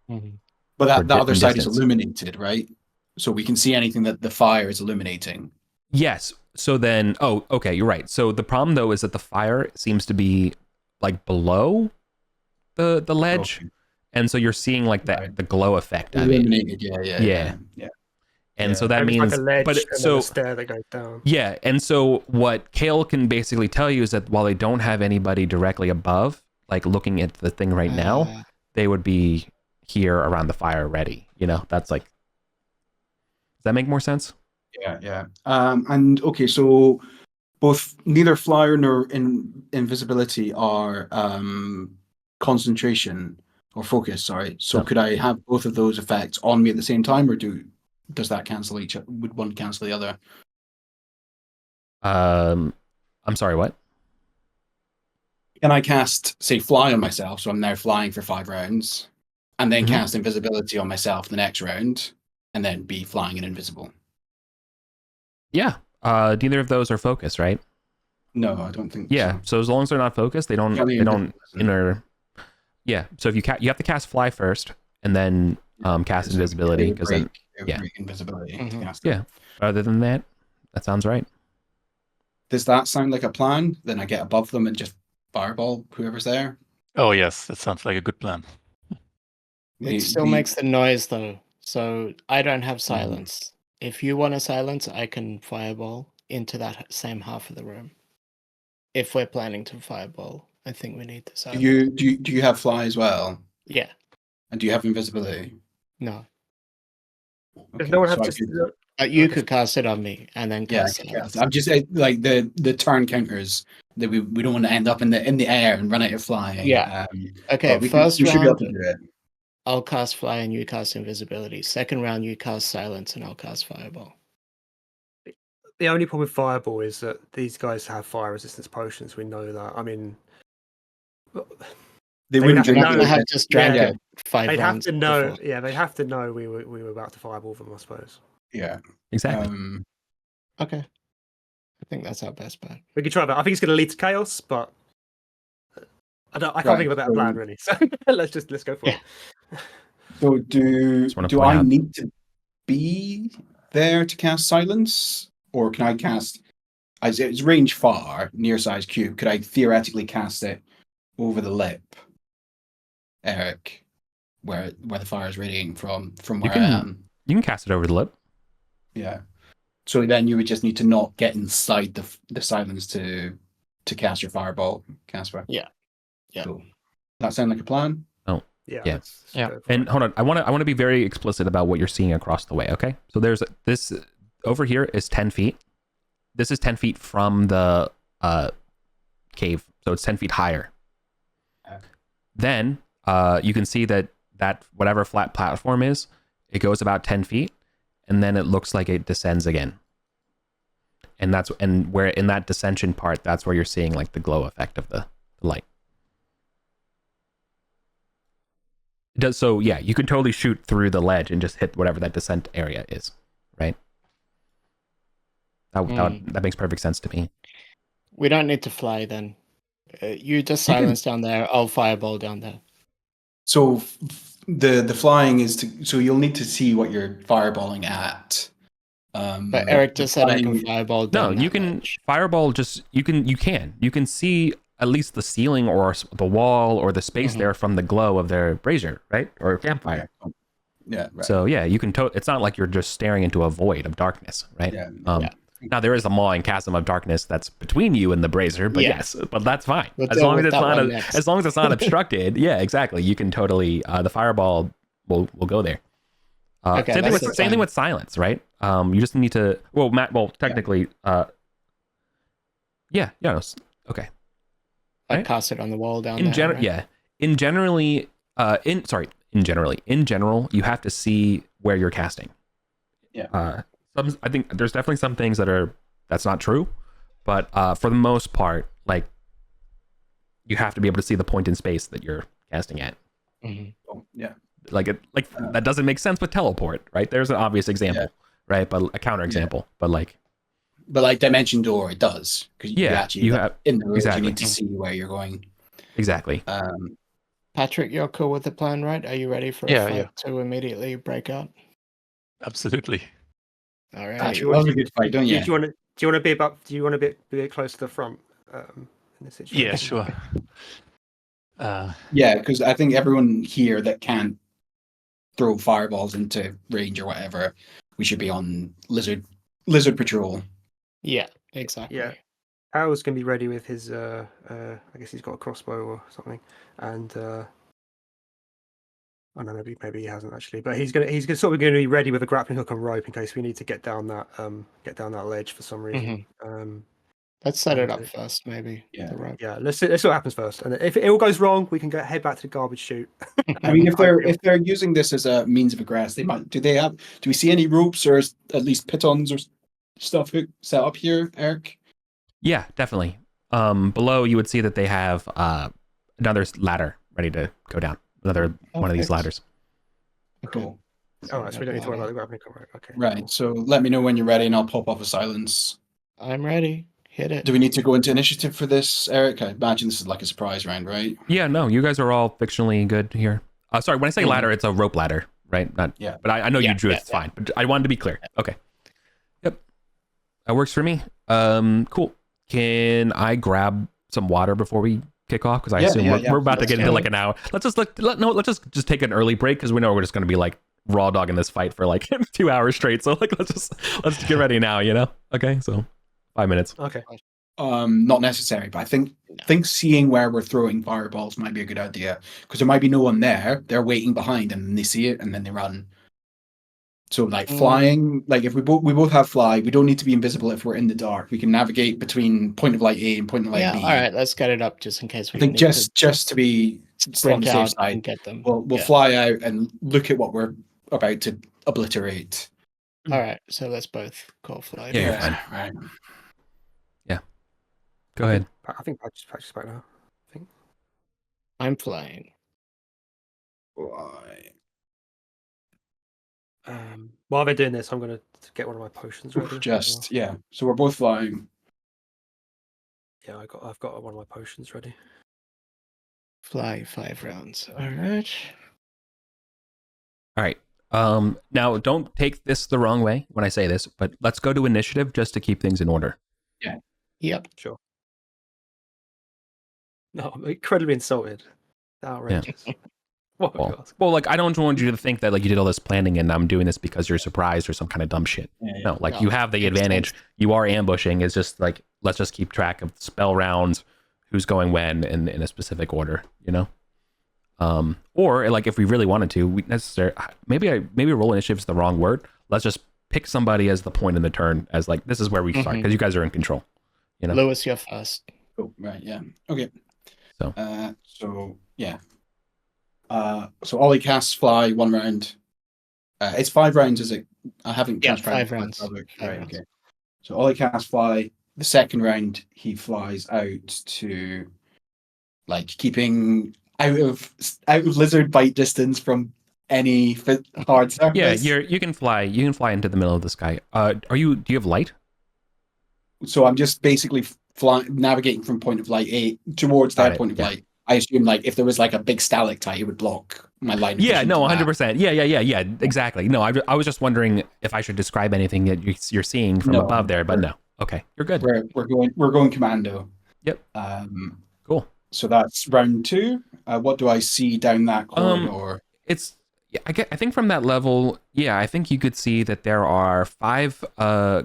Mhm. But that other side is distance. illuminated, right? So we can see anything that the fire is illuminating. Yes. So then, okay, you're right. So the problem though is that the fire seems to be like below the ledge, Okay. and so you're seeing like Right. the glow effect of it. Illuminated, yeah. And so Yeah. that Maybe means, it's like a ledge but and then a stair that goes down. yeah, and so what Kale can basically tell you is that while they don't have anybody directly above, like looking at the thing right now, they would be here around the fire ready. You know, that's like. Does that make more sense? Yeah. And okay, so both neither flyer nor invisibility are concentration or focus. Sorry. So No. could I have both of those effects on me at the same time, or does that cancel each? Would one cancel the other? I'm sorry, what? Can I cast, say, fly on myself? So I'm now flying for 5 rounds, and then Mhm. cast invisibility on myself the next round, and then be flying and invisible. Yeah. Neither of those are focused, right? No, I don't think. Yeah. So as long as they're not focused, they don't Can't be invisible, isn't it? inner. Yeah. So if you have to cast fly first, and then cast So invisibility, it would because then break invisibility to Mhm. cast it. yeah. Other than that, that sounds right. Does that sound like a plan? Then I get above them and just fireball whoever's there. Oh yes, that sounds like a good plan. It still makes the noise though, so I don't have silence. If you want a silence, I can fireball into that same half of the room. If we're planning to fireball, I think we need the Do silence. you have fly as well? Yeah, And do you have invisibility? no. Does no one have so I just could- You Okay. could cast it on me and then yeah, I cast could silence. cast. I'm just like the turn counters that we don't want to end up in the air and run out of flying. Yeah. Okay, but we first should be able round, to do it. I'll cast fly and you cast invisibility. Second round, you cast silence and I'll cast fireball. The only problem with fireball is that these guys have fire resistance potions. We know that. I mean, They would wouldn't have to drink know- it. I have just drank Yeah. it 5 they'd have rounds to know. before. Yeah, they'd have to know we were about to fireball them, I suppose. Yeah. Exactly. Okay. I think that's our best bet. We could try that. I think it's going to lead to chaos, but I can't Right, think of a better so- plan really. So let's go for Yeah. it. So do Just wanna point I out- need to be there to cast silence, or can I cast? As it's range far, near size cube. Could I theoretically cast it over the lip, Eric, where the fire is radiating from where I can- am? You can cast it over the lip. Yeah. So then you would just need to not get inside the silence to cast your fireball, Casper. Yeah. Cool. That sound like a plan? Yeah. Yeah. let's Yeah. go for And it. hold on, I want to be very explicit about what you're seeing across the way. Okay, so there's this over here is 10 feet. This is 10 feet from the cave, so it's 10 feet higher. Okay. Then you can see that whatever flat platform is, it goes about 10 feet, and then it looks like it descends again. And where in that descension part, that's where you're seeing like the glow effect of the light. It does so. Yeah, you can totally shoot through the ledge and just hit whatever that descent area is, right? That makes perfect sense to me. We don't need to fly then. You just You can- silence down there. I'll fireball down there. So the flying is so you'll need to see what you're fireballing at. But Eric just said I can flying- fireball No, down you that can ledge. fireball. Just you can see at least the ceiling or the wall or the space Mhm. there from the glow of their brazier, right, or campfire. Yeah, right. So yeah, you can. It's not like you're just staring into a void of darkness, right? Yeah. Yeah. Now there is a mawing chasm of darkness that's between you and the brazier, but Yeah. yes, but that's fine We'll as deal long as with it's that not one next. as long as it's not obstructed. Yeah, exactly. You can totally the fireball will go there. Okay, same that's thing the with plan. with silence, right? You just need to. Technically, okay. I right. cast it on the wall down In there. general, right? yeah. In general, you have to see where you're casting. Yeah. I think there's definitely some things that's not true, but for the most part, like you have to be able to see the point in space that you're casting at. Oh, yeah. Like that doesn't make sense with teleport, right? There's an obvious example, right? But a counter example, but like Dimension Door, it does, because you actually have in the rules you need to see where you're going. Exactly. Patrick, you're cool with the plan, right? Are you ready for a fight to immediately break out? Absolutely. All right. Patrick loves a good fight, don't you? Do you want to be a bit close to the front in this situation? Yeah, sure. Yeah, because I think everyone here that can't throw fireballs into range or whatever, we should be on lizard patrol. Yeah, exactly. Yeah. Harold's gonna be ready with his I guess he's got a crossbow or something, and I don't know, maybe he hasn't actually, but he's sort of going to be ready with a grappling hook and rope in case we need to get down that ledge for some reason. Let's set it up first, maybe. Yeah. The rope. Yeah, let's see what happens first, and if it all goes wrong, we can head back to the garbage chute. I mean, if they're using this as a means of egress, they might. Do we see any ropes or at least pitons or stuff set up here, Eric? Yeah, definitely. Below you would see that they have another ladder ready to go down. Another one of these ladders. Cool. All right, so we don't need to worry about the grappling hook. Okay. Right. Cool. So let me know when you're ready, and I'll pop off a silence. I'm ready. Hit it. Do we need to go into initiative for this, Eric? I imagine this is like a surprise round, right? Yeah, no, you guys are all fictionally good here. Sorry, when I say ladder, it's a rope ladder, right? Not. Yeah. But I know you drew it. It's fine. But I wanted to be clear. Okay. Yep. That works for me. Cool. Can I grab some water before we kick off? Because I assume we're about to get into like an hour. Let's just take an early break because we know we're just going to be like raw dogging this fight for like 2 hours straight. So like let's get ready now. Okay. So 5 minutes. Okay. Not necessary, but I think seeing where we're throwing fireballs might be a good idea because there might be no one there. They're waiting behind and they see it and then they run. So like flying, like if we both have fly, we don't need to be invisible if we're in the dark. We can navigate between point of light A and point of light B. All right, let's get it up just in case we. I think just to be on the safe side, and get them. We'll fly out and look at what we're about to obliterate. All right, so let's both call fly. Yeah, right. Yeah. Go ahead. I think Pat's back now. I think I'm flying. Why? While they're doing this, I'm going to get one of my potions ready. So we're both flying. Yeah, I've got one of my potions ready. Fly 5 rounds. All right. Now don't take this the wrong way when I say this, but let's go to initiative just to keep things in order. Yeah. Yep. Sure. No, I'm incredibly insulted. Outrageous. Yeah. Well, like I don't want you to think that like you did all this planning and I'm doing this because you're surprised or some kind of dumb shit. No, like you have the advantage. You are ambushing. It's just like let's just keep track of spell rounds, who's going when in a specific order, Or like if we really wanted to, maybe roll initiative is the wrong word. Let's just pick somebody as the point in the turn as like this is where we start because you guys are in control. Lewis, you're first. Oh, right, yeah. Okay. So yeah. So Ollie casts fly 1 round. It's 5 rounds, is it? I haven't. Yeah, 5 rounds. Right. Okay. So Ollie casts fly. The second round, he flies out to, like, keeping out of lizard bite distance from any hard surface. Yeah, you can fly. You can fly into the middle of the sky. Do you have light? So I'm just basically navigating from point of light A towards that point of light. I assume like if there was like a big stalactite, it would block my line. Yeah, no, 100%. Yeah, exactly. No, I was just wondering if I should describe anything that you're seeing from above there, but no. Okay, you're good. We're going commando. Yep. Cool. So that's round 2. What do I see down that corridor? I think from that level, I think you could see that there are 5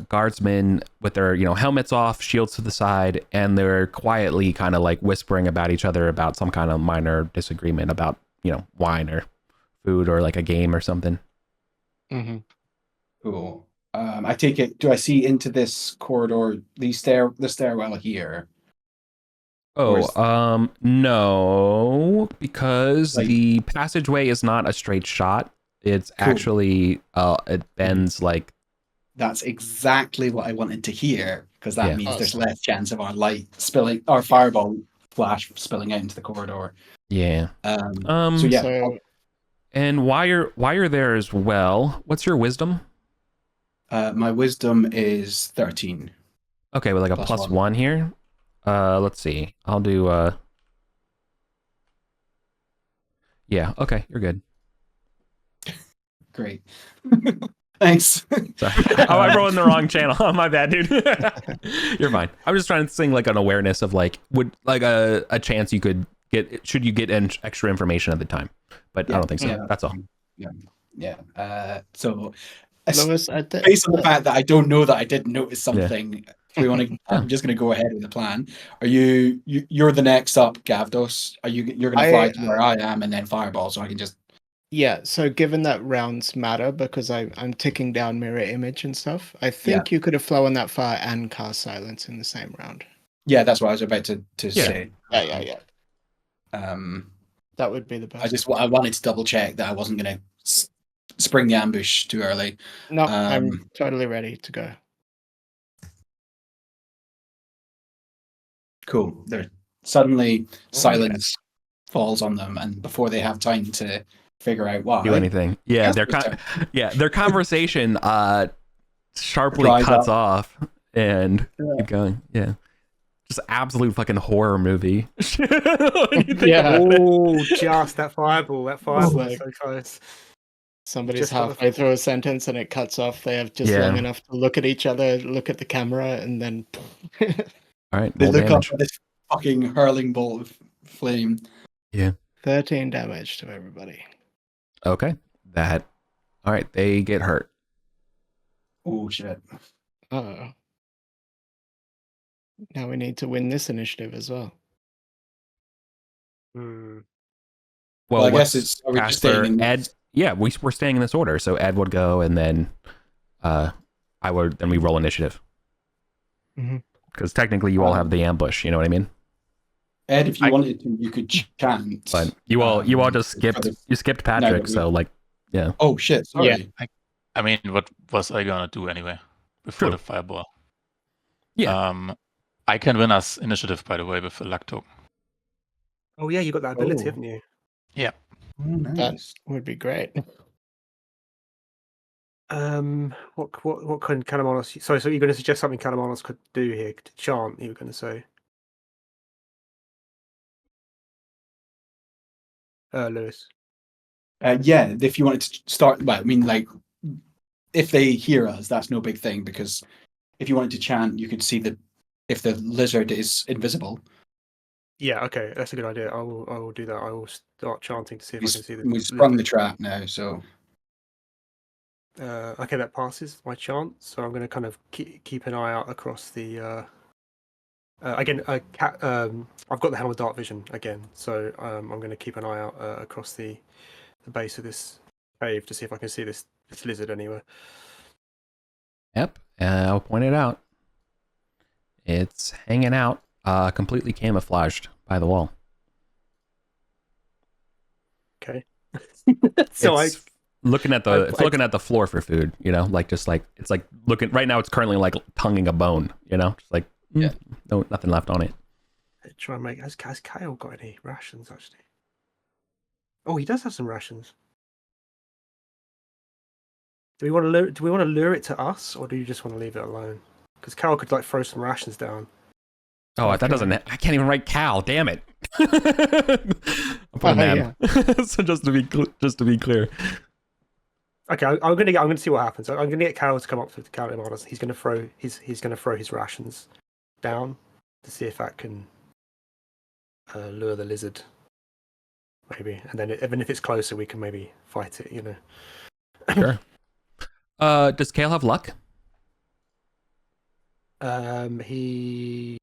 guardsmen with their helmets off, shields to the side, and they're quietly kind of like whispering about each other about some kind of minor disagreement about wine or food or like a game or something. Cool. I take it. Do I see into this corridor the stairwell here? No, because the passageway is not a straight shot. It's actually it bends like. That's exactly what I wanted to hear because that means there's less chance of our light spilling, our fireball flash spilling out into the corridor. Yeah. So yeah, So And while you're there as well, what's your wisdom? my wisdom is 13. Okay, with like a Plus plus one. one here. Let's see. I'll do yeah, okay, you're good. Great. Thanks. Sorry. Oh, I'm rolling the wrong channel. Oh, my bad, dude. You're fine. I'm just trying to sing like an awareness of like would like a chance you could get should you get extra information at the time. But I don't think so. Yeah, That's all. Yeah. So Lewis, based on the fact that I don't know that I did notice something, we want to. I'm just going to go ahead with the plan. Are you're the next up, Gavdos? You're going to fly to where I am and then fireball, so I can just. Yeah, so given that rounds matter because I'm ticking down mirror image and stuff, I think you could have flown that far and cast silence in the same round. Yeah, that's what I was about to say. Yeah. Um, That would be the best. I wanted to double check that I wasn't going to spring the ambush too early. No, I'm totally ready to go. Cool. There suddenly silence falls on them, and before they have time to figure out why Do anything. Yeah, their conversation sharply cuts off and keep going. Yeah. Just absolute fucking horror movie. Oh, just that fireball. That fireball is so close. Somebody's Just halfway through a sentence and it cuts off. They have just long enough to look at each other, look at the camera, and then. All right. They look damage. up at this fucking hurling bolt of flame. Yeah. 13 damage to everybody. Okay. All right. They get hurt. Oh shit. Uh-oh. Now we need to win this initiative as well. Hmm. Well, I guess it's. Are we just staying in Ed? Yeah, we're staying in this order. So Ed would go, and then then we roll initiative. Because technically, you all have the ambush. You know what I mean? Ed, if you wanted to, you could chant. But you all just skipped. You skipped Patrick, so like, yeah. Oh shit! Sorry. Yeah. I mean, what was I gonna do anyway before the fireball? Yeah. I can win us initiative, by the way, with a luck token. Oh yeah, you got that ability, haven't you? Yeah. Oh, nice. That would be great. What can Kalamanos? So you're going to suggest something Kalamanos could do here to chant? You were going to say, Lewis. Yeah, if you wanted to start, well, I mean, like, if they hear us, that's no big thing because if you wanted to chant, you could see if the lizard is invisible. Yeah, okay, that's a good idea. I will do that. I will start chanting to see if I can see the. We sprung the trap now, so. Okay, that passes my chant. So I'm going to kind of keep an eye out across the. Again, I've got the helm of dark vision again, so I'm going to keep an eye out across the base of this cave to see if I can see this lizard anywhere. Yep. I'll point it out. It's hanging out, completely camouflaged by the wall. Okay. So it's looking at the floor for food, you know, like just like it's like looking right now. It's currently like tonguing a bone, you know, just like no, nothing left on it. Try and make. Has Kyle got any rations actually? Oh, he does have some rations. Do we want to lure it to us, or do you just want to leave it alone? Because Cal could like throw some rations down. Oh, that doesn't. I can't even write Cal. Damn it. I'll put an M. So just to be clear. Okay, I'm gonna see what happens. I'm gonna get Cal to come up to the counter on us. He's gonna throw his rations down to see if that can lure the lizard. Maybe, and then even if it's closer, we can maybe fight it. You know. Sure. Does Kale have luck? He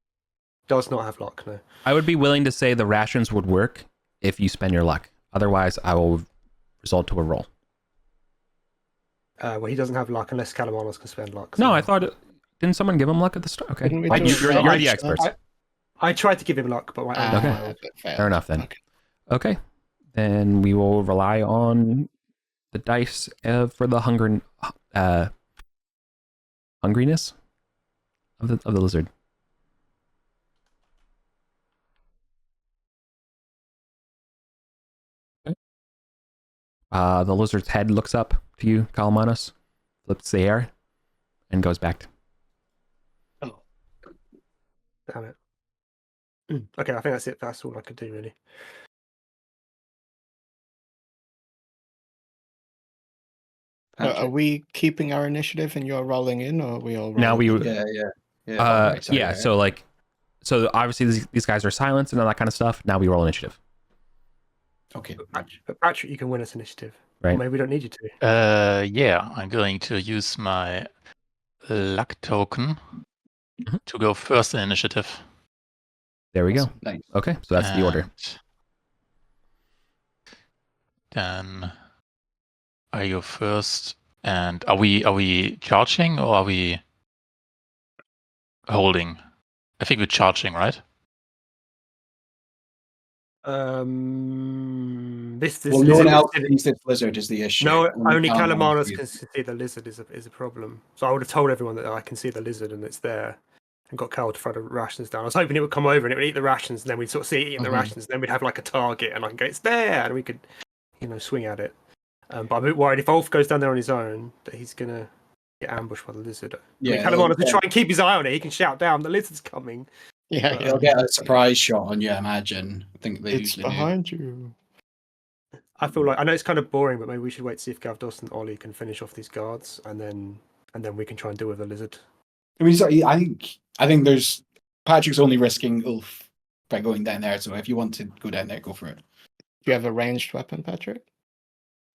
does not have luck, no. I would be willing to say the rations would work if you spend your luck. Otherwise, I will result to a roll. Well, he doesn't have luck unless Calamanos can spend luck. So. No, I thought... Didn't someone give him luck at the start? Okay. You're the experts. I tried to give him luck, but... okay. Fair enough, then. Okay. Then we will rely on the dice for the hungriness of the lizard. The lizard's head looks up to you, Kalamanos, flips the air, and goes back. Oh, damn it. Okay, I think that's it. That's all I could do, really. Are we keeping our initiative and you're rolling in, or are we all rolling Now we, in? Yeah. Alright, sorry, yeah. right. So obviously these guys are silenced and all that kind of stuff. Now we roll initiative, Okay. But Patrick, you can win us initiative. right? Or maybe we don't need you to. Yeah, I'm going to use my luck token to go first in initiative. There we go. Awesome. Nice. Okay, so that's the order. Then I go first. And are we charging or are we holding? I think we're charging, right? This Well, no lizard one else is- sees this lizard is the issue. No, only Calamanos Calamanos can see the lizard is a problem. So I would have told everyone that I can see the lizard and it's there, and got Cal to throw the rations down. I was hoping it would come over and it would eat the rations, and then we'd sort of see it eating the rations, and then we'd have like a target, and I can go, it's there, and we could, swing at it. But I'm a bit worried if Ulf goes down there on his own that he's gonna get ambushed by the lizard. Yeah, Calamanos to try and keep his eye on it. He can shout down, the lizard's coming. Yeah, He'll get a surprise shot on you, I imagine. I think they it's usually behind you. I feel like I know it's kind of boring, but maybe we should wait to see if Gavdos and Ollie can finish off these guards, and then we can try and deal with the lizard. do. I mean, sorry, I think there's Patrick's only risking Ulf by going down there. So if you want to go down there, go for it. Do you have a ranged weapon, Patrick?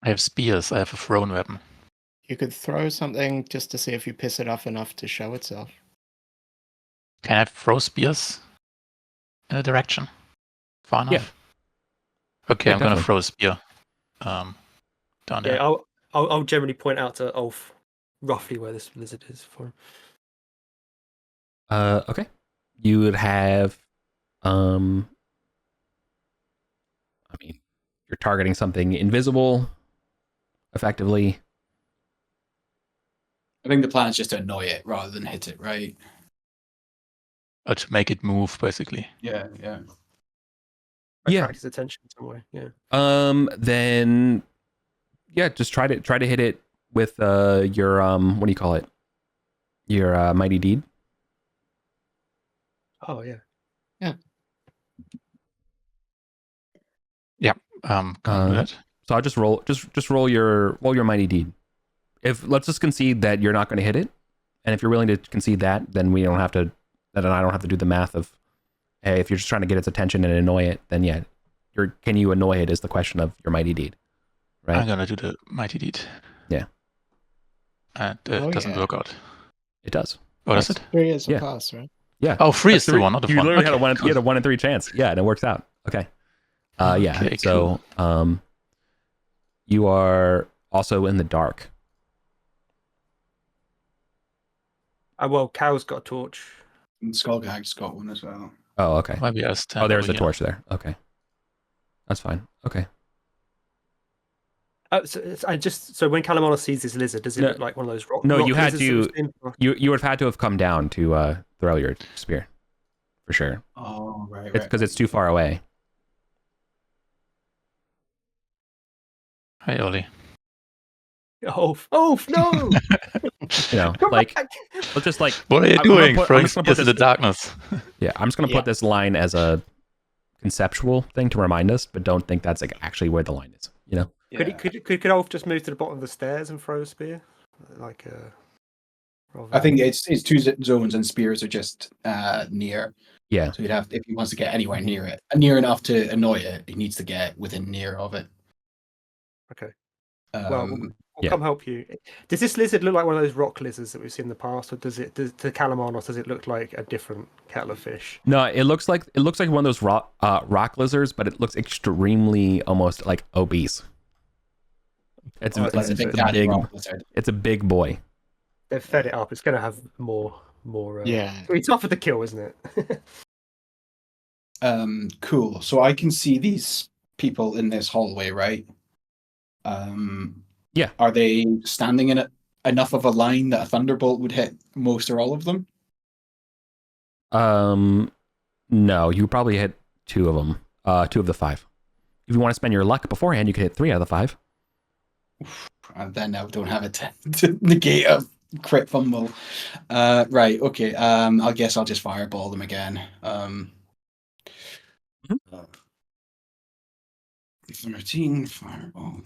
I have spears. I have a thrown weapon. You could throw something just to see if you piss it off enough to show itself. Can I throw spears in a direction? Far enough? Yeah. Okay, Yeah, I'm going to definitely. throw a spear down there. Yeah, I'll generally point out to Ulf roughly where this lizard is for him. Okay. You would have, I mean, you're targeting something invisible, effectively. I think the plan is just to annoy it rather than hit it, right? To make it move, basically. Yeah. Yeah. Attract his attention some way. Yeah. Then, yeah, just try to hit it with your what do you call it? Your mighty deed. Oh yeah. Can I do that? So I'll just roll your mighty deed. Let's just concede that you're not going to hit it, and if you're willing to concede that, then we don't have to. Then I don't have to do the math of, hey, if you're just trying to get its attention and annoy it, then yeah, can you annoy it is the question of your mighty deed, right? I'm going to do the mighty deed. Yeah. And it doesn't work out. It does. Oh, does it? 3 is a Yeah. pass, right? Yeah. Oh, 3 is the Three- one, not the you 1. literally Okay, you had a 1 in 3 chance. Yeah, and it works out. Okay. Yeah. Okay, So, you are also in the dark. Well, Cal's got a torch. And Skullgag's got one as well. Oh, okay. Maybe I'll stand Oh, there's over a here. torch there. Okay. That's fine. Okay. So when Calamanos sees this lizard, does it No. look like one of those rock? No, rock you had lizards that we've seen? You would have had to have come down to throw your spear, for sure. Oh, right. It's because it's too far away. Hey, Ollie. Oh no! You know, Come like back! let's just like What are you I'm gonna doing? put- I'm Throwing just gonna put spears in the this- darkness. yeah. I'm just gonna Yeah. put this line as a conceptual thing to remind us, but don't think that's like actually where the line is. You know. Yeah. Could Ulf just move to the bottom of the stairs and throw a spear? Like I think it's 2 zones and spears are just near. Yeah. So if he wants to get anywhere near it, near enough to annoy it, he needs to get within near of it. Okay. Um, Well, we'll yeah. come help you. Does this lizard look like one of those rock lizards that we've seen in the past, or to Calamanos, does it look like a different kettle of fish? No, it looks like one of those rock lizards, but it looks extremely almost like obese. It's Oh, it's like a it's big a daddy big. rock lizard. It's a big boy. They've fed it up. It's going to have more. Yeah. It's tougher to kill, isn't it? Cool. So I can see these people in this hallway, right? Yeah. Are they standing in enough of a line that a thunderbolt would hit most or all of them? No, you probably hit 2 of them. 2 of the 5. If you want to spend your luck beforehand, you could hit 3 out of the 5. And then I don't have it to negate a crit fumble. Right, okay. I guess I'll just fireball them again. 13 fireball.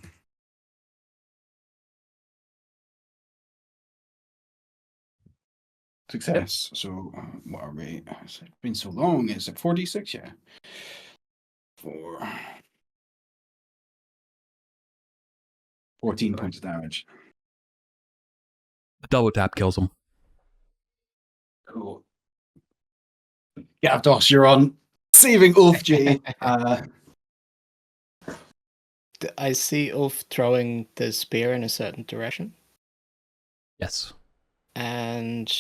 Success. So what are we? It's been so long. Is it 4d6? Yeah. 14 points of damage. The double tap kills him. Cool. Gavdos, you're on. Saving Ulf J. I see Ulf throwing the spear in a certain direction. Yes. And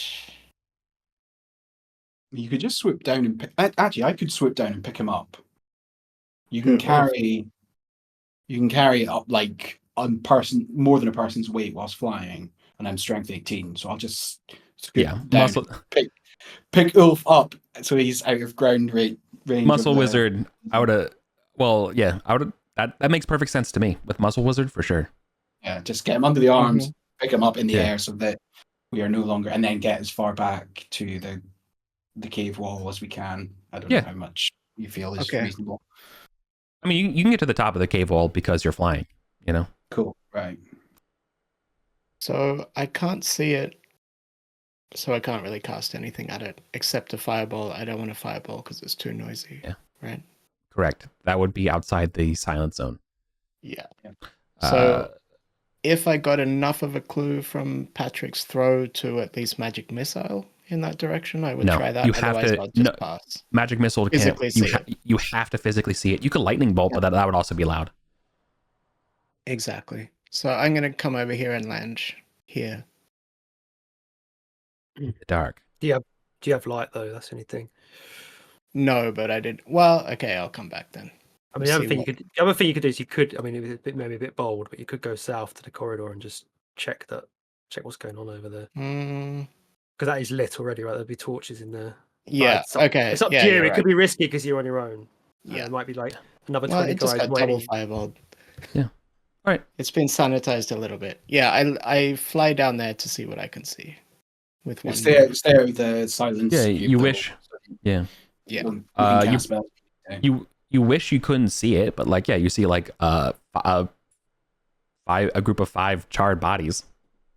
you could just swoop down and pick. Actually, I could swoop down and pick him up. You can carry. You can carry up like more than a person's weight whilst flying, and I'm strength 18, so I'll just scoot down muscle. Pick Ulf up so he's out of ground range. Muscle Wizard. I would have. Well, yeah, I would. That makes perfect sense to me with Muscle Wizard for sure. Yeah, just get him under the arms, pick him up in the air so that we are no longer, and then get as far back to the cave wall as we can. I don't know how much you feel is reasonable. I mean, you can get to the top of the cave wall because you're flying, you know? Cool, right. So I can't see it, so I can't really cast anything at it except a fireball. I don't want a fireball because it's too noisy. Yeah. Right? Correct. That would be outside the silent zone. Yeah. So if I got enough of a clue from Patrick's throw to at least magic missile in that direction, I would try that. You have Otherwise, I'll just pass. Magic missile can't. You have to physically see it. You could lightning bolt, but that would also be loud. Exactly. So I'm going to come over here and land here. Dark. Do you have light though? That's anything. No, but I did. Well, okay, I'll come back then. I mean, the other thing you could do is you could. I mean, it was maybe a bit bold, but you could go south to the corridor and just check what's going on over there. Because that is lit already, right? There'll be torches in there. Yeah. It's up to you. It could be risky because you're on your own. Yeah. It might be like another 20 it just guys got waiting. double fireballed. Yeah. All right. It's been sanitized a little bit. Yeah, I fly down there to see what I can see. With one. Stay out of the silence. Yeah, you wish. Yeah. Yeah. You wish you couldn't see it, but like, yeah, you see like a group of 5 charred bodies.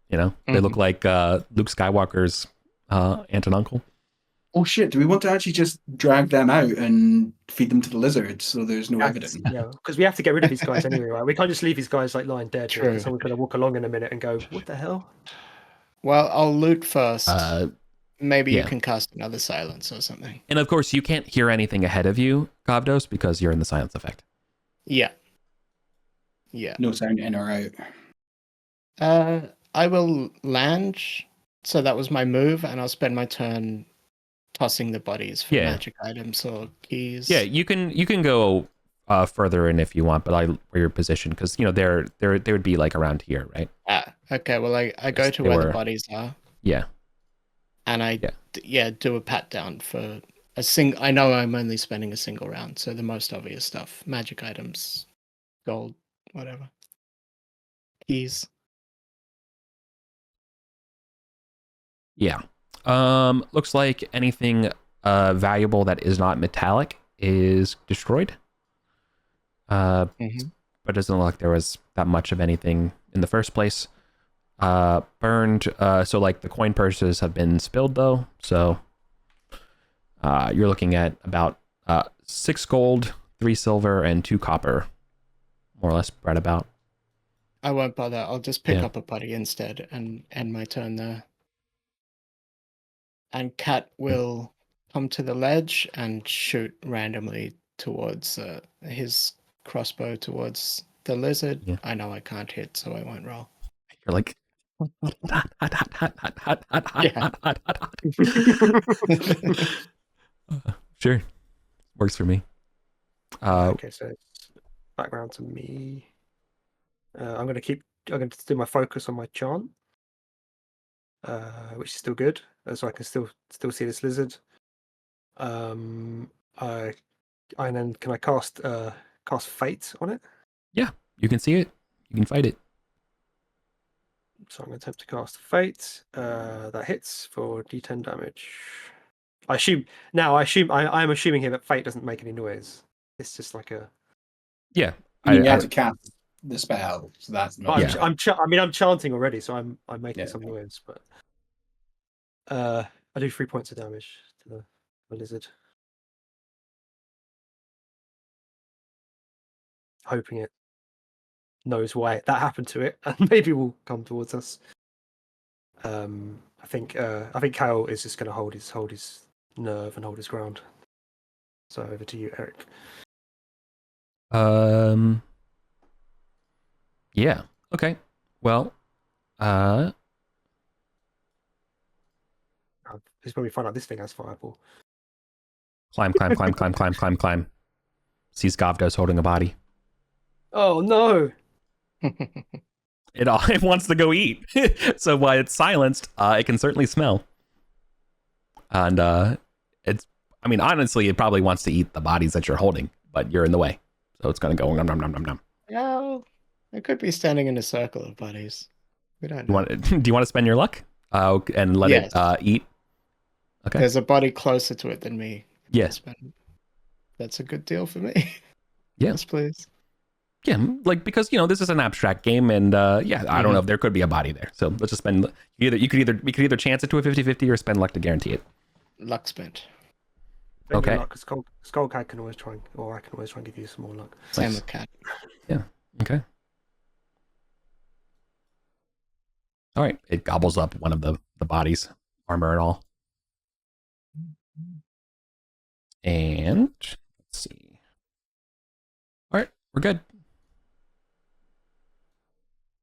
You know, they look like Luke Skywalker's aunt and uncle. Oh shit! Do we want to actually just drag them out and feed them to the lizards so there's no evidence? Yeah, because we have to get rid of these guys anyway, right? We can't just leave these guys like lying dead. True. Someone's going to walk along in a minute and go, "What the hell?" Well, I'll loot first. Maybe you can cast another silence or something. And of course, you can't hear anything ahead of you, Gavdos, because you're in the silence effect. Yeah. Yeah. No sound in or out. I will land. So that was my move, and I'll spend my turn tossing the bodies for magic items or keys. Yeah, you can go further in if you want, but where you're positioned, because you know they would be like around here, right? Okay. Well, I go to where the bodies are. Yeah. And I do a pat down for a single. I know I'm only spending a single round, so the most obvious stuff: magic items, gold, whatever, keys. Yeah. Looks like anything valuable that is not metallic is destroyed. But it doesn't look like there was that much of anything in the first place. Burned. So like the coin purses have been spilled though. So you're looking at about 6 gold, 3 silver, and 2 copper, more or less spread about. I won't bother. I'll just pick up a putty instead and end my turn there. And Cat will come to the ledge and shoot randomly towards his crossbow towards the lizard. Yeah. I know I can't hit, so I won't roll. You're like, sure, works for me. Okay, so it's back around to me. I'm going to do my focus on my chant, which is still good, so I can still see this lizard. And then can I cast fate on it? Yeah, you can see it. You can fight it. So I'm going to attempt to cast Fate. That hits for D10 damage. I'm assuming here that Fate doesn't make any noise. It's just like a. Yeah. I mean, you have to cast the spell, so that's not. I'm chanting already, so I'm making some noise, but I do 3 points of damage to the lizard, hoping it knows why that happened to it, and maybe will come towards us. I think Kyle is just going to hold his nerve and hold his ground. So over to you, Eric. Yeah. Okay. Well. This is when we find out this thing has fireball. Climb. Sees Gavdos holding a body. Oh no! It wants to go eat. So while it's silenced, it can certainly smell. And honestly, it probably wants to eat the bodies that you're holding, but you're in the way. So it's going to go nom nom nom nom nom. Well, it could be standing in a circle of bodies. We don't know. Do you want to spend your luck and let it eat? Okay. There's a body closer to it than me. Yes. That's a good deal for me. Yeah. Yes, please. Yeah, because this is an abstract game, and I don't know if there could be a body there. So let's just spend we could either chance it to a 50-50 or spend luck to guarantee it. Luck spent. Okay. Skullcat can always try, or I can always try and give you some more luck. Same with cat. Yeah. Okay. All right. It gobbles up one of the bodies, armor and all. And let's see. All right, we're good.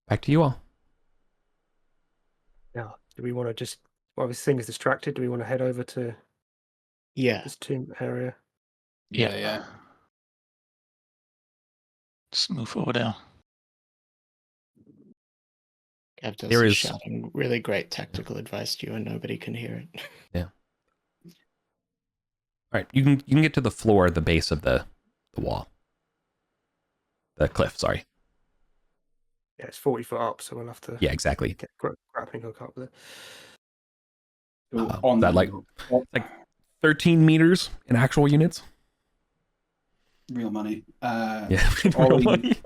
Back to you all. Now, do we want to just, while this thing is distracted, do we want to head over to this tomb area? Yeah. Just move over there. Gavdos is shouting really great tactical advice to you, and nobody can hear it. Yeah. All right, you can get to the floor at the base of the wall. The cliff, sorry. Yeah, it's 40 foot up, so we'll have to. Yeah, exactly. Get grappling hook up there. On that like 13 meters in actual units. Real money. Yeah, Ollie, money.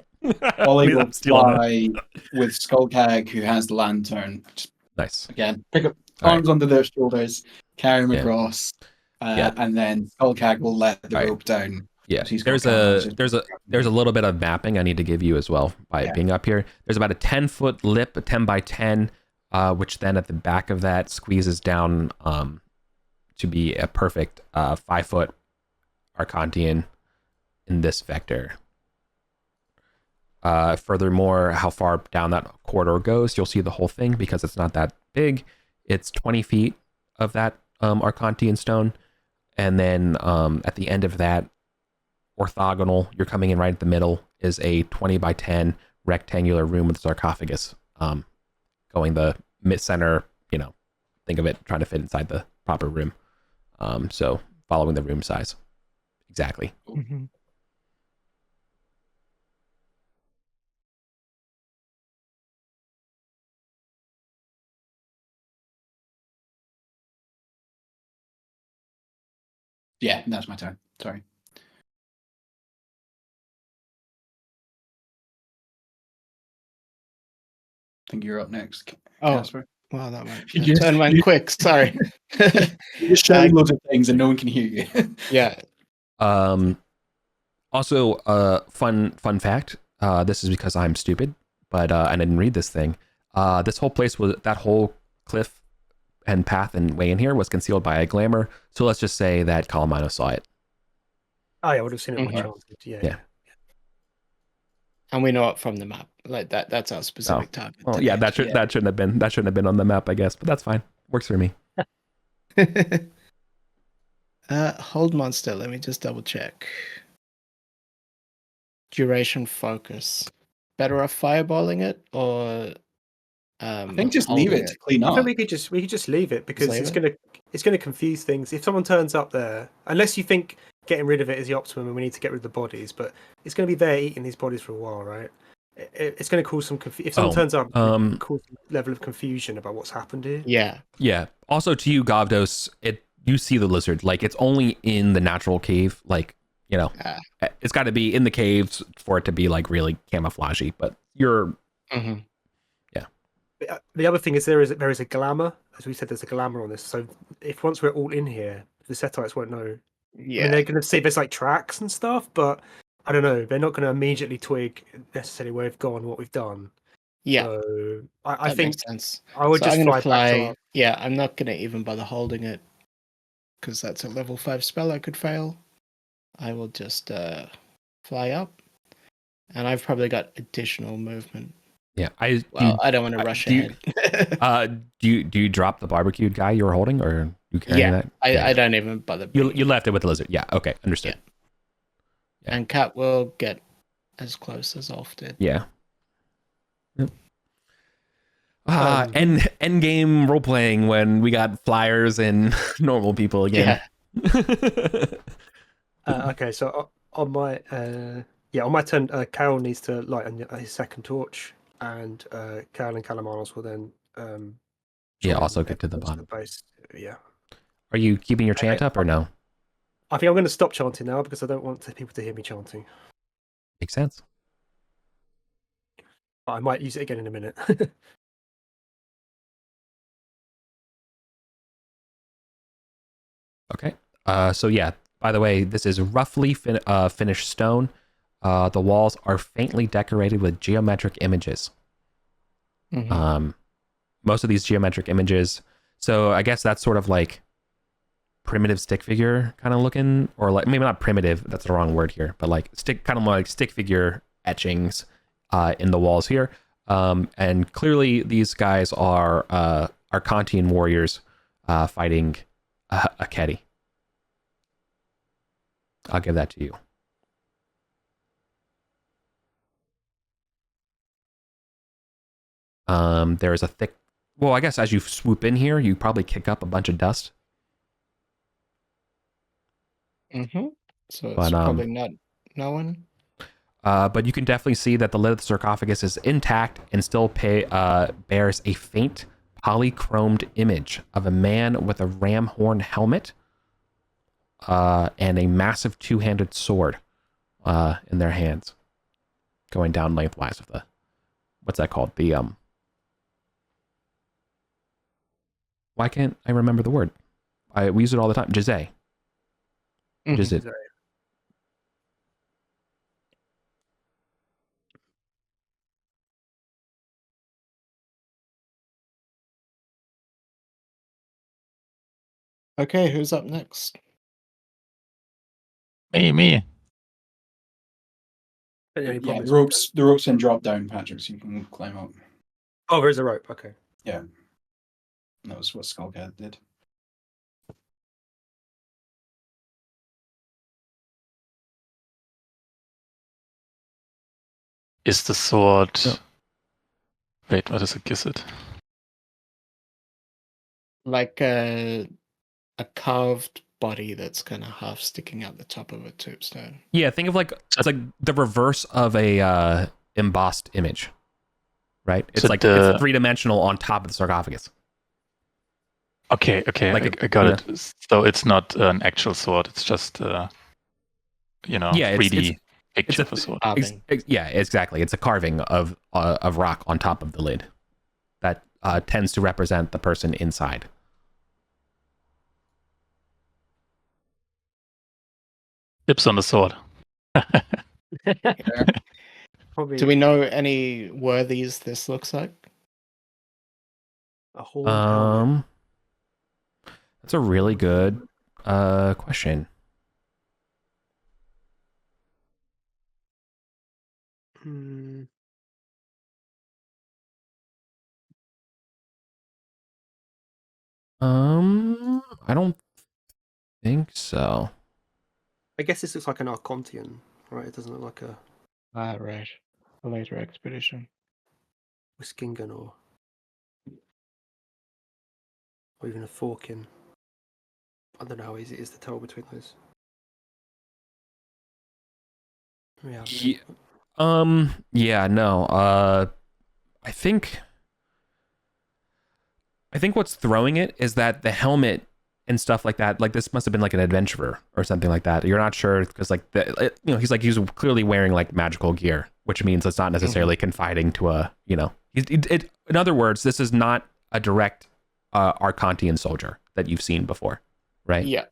Ollie will fly with Skullcag, who has the lantern. Just, nice. Again, pick up arms under their shoulders, carry him across, and then Skullcag will let the rope down. Yeah, there's a little bit of mapping I need to give you as well by it being up here. There's about a 10-foot lip, a 10 by 10, which then at the back of that squeezes down to be a perfect 5-foot Archontian in this vector. Furthermore, how far down that corridor goes, you'll see the whole thing because it's not that big. It's 20 feet of that Archontian stone, and then at the end of that orthogonal, you're coming in right at the middle, is a 20 by 10 rectangular room with a sarcophagus going the mid-center, think of it trying to fit inside the proper room. So following the room size. Exactly. Mm-hmm. Yeah, that's my turn. Sorry. I think you're up next, Casper. Wow, that turn went quick. Sorry. You're just shouting loads of things and no one can hear you. Yeah. Also, fun fact. This is because I'm stupid, but I didn't read this thing. This whole place that whole cliff and path and way in here was concealed by a glamour. So let's just say that Calamino saw it. Oh, yeah, I would have seen it much faster. Yeah. And we know it from the map. Like that's our specific target. Well, yeah, that shouldn't have been on the map, I guess, but that's fine. Works for me. Hold monster. Let me just double check. Duration focus. Better off fireballing it or I think just leave it to clean up. I think we could just leave it because it's gonna confuse things. If someone turns up there, unless you think getting rid of it is the optimum and we need to get rid of the bodies, but it's gonna be there eating these bodies for a while, right? it's going to cause some if someone turns up, cause a level of confusion about what's happened here. Yeah. Also, to you, Gavdos, you see the lizard. Like, it's only in the natural cave. Like, you know, it's got to be in the caves for it to be like really camouflagey. But you're, yeah. The other thing is there is a glamour, as we said. There's a glamour on this. So if once we're all in here, the Setites won't know. Yeah. I mean, they're going to see there's like tracks and stuff, but I don't know. They're not going to immediately twig necessarily where we've gone, what we've done. Yeah. So I think makes sense. I would just fly back to our... Yeah, I'm not going to even bother holding it because that's a level 5 spell I could fail. I will just fly up, and I've probably got additional movement. Yeah, I don't want to rush ahead. Do you drop the barbecued guy you were holding, or you carry that? I don't even bother. You left it with the lizard. Yeah. Okay. Understood. Yeah. And Cat will get as close as Ulf did. Yeah. Yep. End game role playing when we got flyers and normal people again. Yeah. Okay, so on my turn, Carol needs to light his second torch, and Carol and Calamanos will then also get to the bottom. Base. Yeah. Are you keeping your chant up or no? I think I'm going to stop chanting now because I don't want people to hear me chanting. Makes sense. But I might use it again in a minute. Okay. So yeah. By the way, this is roughly finished stone. The walls are faintly decorated with geometric images. Most of these geometric images. So I guess that's sort of like primitive stick figure kind of looking, or like maybe not primitive. That's the wrong word here, but like kind of more like stick figure etchings in the walls here. And clearly these guys are Kantian warriors fighting a Kedi. I'll give that to you. There is a thick... Well, I guess as you swoop in here, you probably kick up a bunch of dust. So it's probably not no one. But you can definitely see that the lid of the sarcophagus is intact and still bears a faint polychromed image of a man with a ram horn helmet and a massive two-handed sword in their hands, going down lengthwise of the... What's that called? The Why can't I remember the word? We use it all the time. Jizé. Jizé. Okay, who's up next? Me. Yeah, the ropes in drop down, Patrick, so you can climb up. Oh, there's a rope. Okay. Yeah. That was what Skullcat did. Is the sword... Oh. Wait, what is a gisset? Like a carved body that's kind of half sticking out the top of a tombstone. Yeah, think of it's like the reverse of a embossed image, right? It's it's 3-dimensional on top of the sarcophagus. Okay, I got it. So it's not an actual sword; it's just 3D picture of a sword. Yeah, exactly. It's a carving of rock on top of the lid that tends to represent the person inside. Tips on the sword. Do we know any worthies this looks like? A whole that's a really good question. I don't think so. I guess this looks like an Archontian, right? It doesn't look like a... right. A later expedition. Wiskingan or even a Forkin. I don't know how easy it is to tell between those. Yeah, no. I think what's throwing it is that the helmet and stuff like that, like this must have been like an adventurer or something like that. You're not sure because like he's clearly wearing like magical gear, which means it's not necessarily confiding to a, in other words, this is not a direct Arcantian soldier that you've seen before, right? Yeah.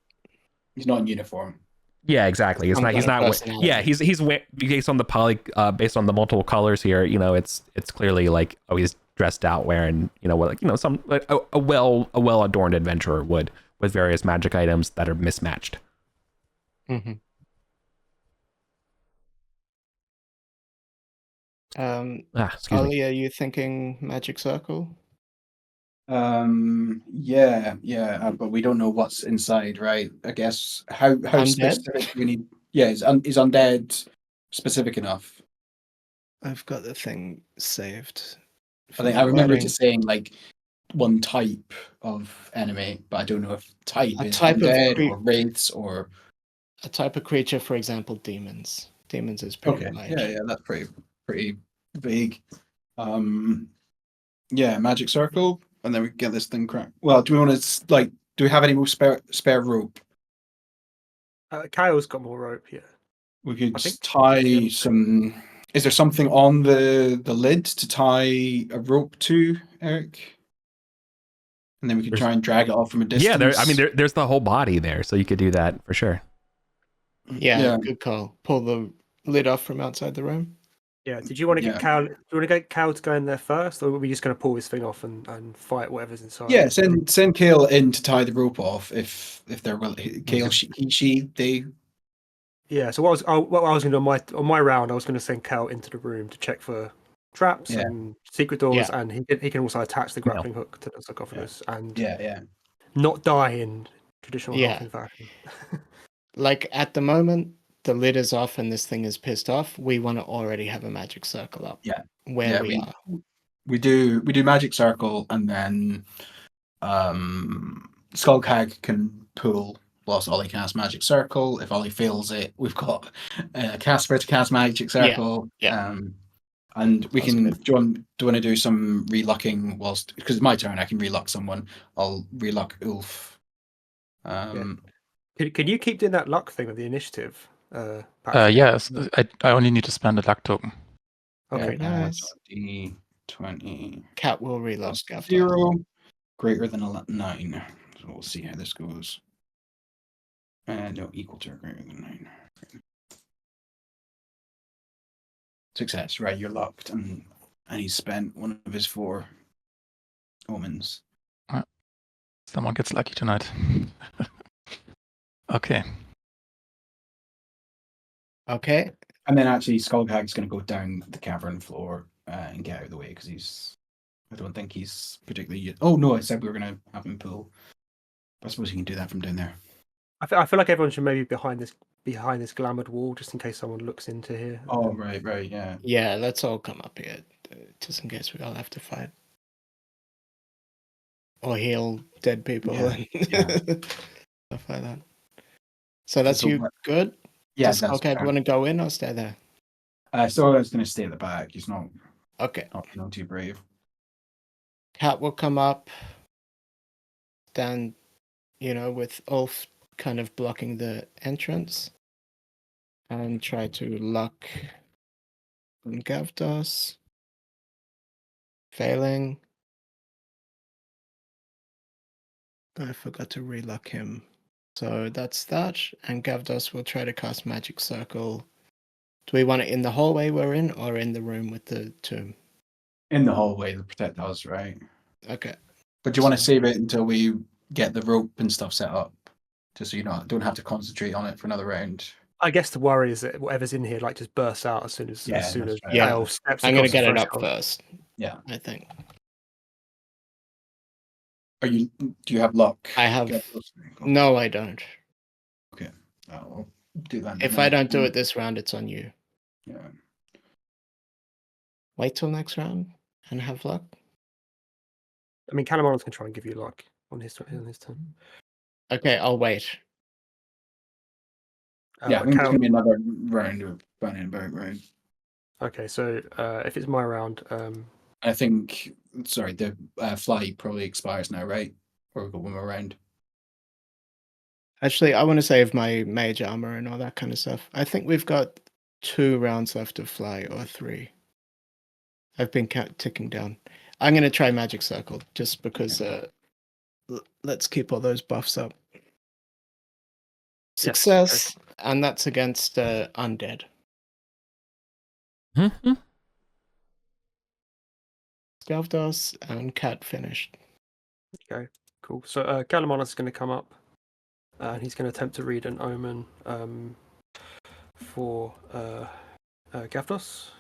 He's not in uniform. Yeah, exactly. It's Some not. He's kind of not. personality. Yeah, he's based on the based on the multiple colors here. It's clearly like, oh, he's dressed out wearing some like a well adorned adventurer would, with various magic items that are mismatched. Ollie, Excuse me. are you thinking magic circle? Yeah, but we don't know what's inside, right? I guess how Undead? specific we need. Yeah, is undead specific enough? I've got the thing saved. I remember just saying like one type of enemy, but I don't know if type A is type of undead or wraiths or a type of creature, for example, demons. Demons is pretty okay. wide. Yeah, that's pretty vague. Yeah, magic circle, and then we can get this thing cracked. Well, do we want to do we have any more spare rope? Kyle's got more rope, yeah. We could I think- tie some. Is there something on the lid to tie a rope to, Eric? And then we could try and drag it off from a distance. Yeah, there's the whole body there, so you could do that for sure. Yeah, good call. Pull the lid off from outside the room. Yeah. Did you want to get Cal? Do you want to get Cal to go in there first, or are we just going to pull this thing off and fight whatever's inside? Yeah, send Kale in to tie the rope off if they're willing. Kale, they. Yeah. So what I was going to do on my round, I was going to send Cal into the room to check for traps and secret doors, and he can also attach the grappling hook to the sarcophagus and not die in traditional halfling fashion. Like at the moment, the lid is off and this thing is pissed off. We want to already have a magic circle up. Yeah. Where we are. We do magic circle, and then Skullcag can pull whilst Ollie casts magic circle. If Ollie fails it, we've got Casper to cast magic circle. And we can. Do you want to do some relucking whilst, because it's my turn? I can reluck someone. I'll reluck Ulf. Can you keep doing that luck thing with the initiative? Yes, I only need to spend a luck token. Okay, nice. 20. Cat will reload. 0 greater than 9. So we'll see how this goes. No, equal to or greater than 9. Success, right? You're locked, and he's spent one of his 4 omens. Someone gets lucky tonight. Okay. And then actually, Skullcag's going to go down the cavern floor and get out of the way because I don't think he's particularly. Oh no! I said we were going to have him pull. I suppose he can do that from down there. I feel like everyone should maybe be behind this glamoured wall, just in case someone looks into here. Oh right, yeah. Yeah, let's all come up here, just in case we all have to fight or heal dead people and stuff like that. So that's you good? Yeah. Okay, do you want to go in or stay there? So I was going to stay at the back. He's not. Okay. Not too brave. Cat will come up, stand, with Ulf kind of blocking the entrance, and try to lock Gavdos. Failing. I forgot to relock him. So that's that, and Gavdos will try to cast Magic Circle. Do we want it in the hallway we're in, or in the room with the tomb? In the hallway to protect us, right? Okay. But do you want to save it until we get the rope and stuff set up, just so you don't have to concentrate on it for another round? I guess the worry is that whatever's in here just bursts out as soon as Kyle steps. I'm going to get it up first. Yeah, I think. Do you have luck? I have. No, I don't. Okay, I'll do that. If I don't do it this round, it's on you. Yeah. Wait till next round and have luck. I mean, Calamonos can try and give you luck on his turn. Okay, I'll wait. Yeah, I think it's going to be another round of running about, right? Okay, so if it's my round, I think, sorry, the fly probably expires now, right? Or we've got one more round. Actually, I want to save my mage armor and all that kind of stuff. I think we've got 2 rounds left of fly, or 3. I've been ticking down. I'm going to try magic circle just because. Let's keep all those buffs up. Yes, Success, and that's against undead. Mm-hmm. Gavdos and Cat finished. okay, cool. So Galamonos is going to come up, and he's going to attempt to read an omen for Gavdos.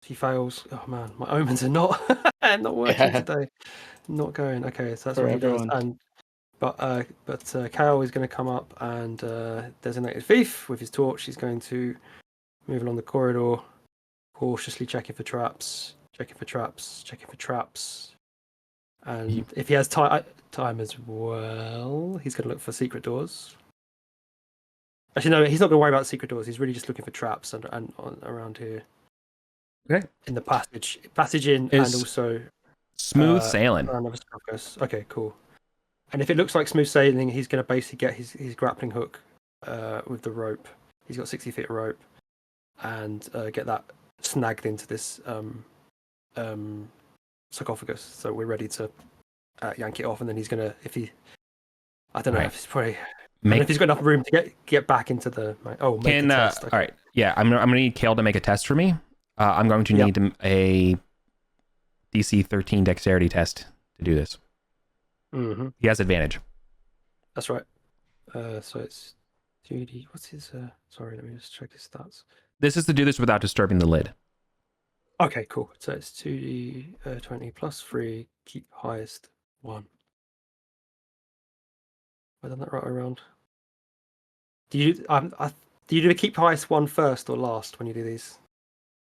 He fails. Oh man, my omens are not not working today. Not going. Okay, so that's For what he everyone. does. And but Kale is going to come up and designate a thief with his torch. He's going to move along the corridor, cautiously checking for traps, and if he has time as well, he's going to look for secret doors. Actually, no, he's not going to worry about secret doors. He's really just looking for traps and around here. Okay. In the passage in, and also smooth sailing. Okay, cool. And if it looks like smooth sailing, he's going to basically get his grappling hook with the rope. He's got 60 feet of rope, and get that snagged into this sarcophagus. So we're ready to yank it off, and then he's going to, I don't know, if he's probably. I don't know if he's got enough room to get back into the. Make a test. Okay. All right, yeah, I'm gonna need Kale to make a test for me. I'm going to need a DC 13 dexterity test to do this. Mm-hmm. He has advantage. That's right. So it's 2D. What's his? Sorry, let me just check his stats. This is to do this without disturbing the lid. Okay, cool. So it's 2D 20 plus 3. Keep highest 1. Have I done that right around? Do you do the keep highest 1 first or last when you do these?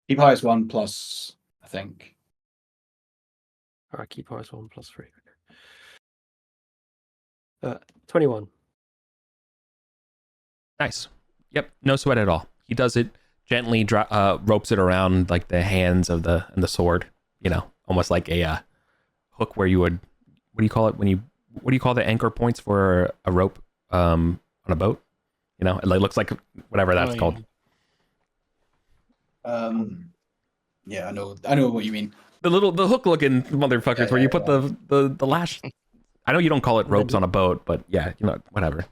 Keep highest 1 plus, I think. All right, keep highest 1 plus 3. Okay. 21. Nice. Yep, no sweat at all. He does it gently, ropes it around like the hands of the sword. You know, almost like a hook where you would. What do you call it when you? What do you call the anchor points for a rope on a boat? You know, it looks like whatever that's called. Yeah, I know what you mean. The hook looking motherfuckers where you put the lash. I know you don't call it ropes on a boat, but yeah, you know, whatever.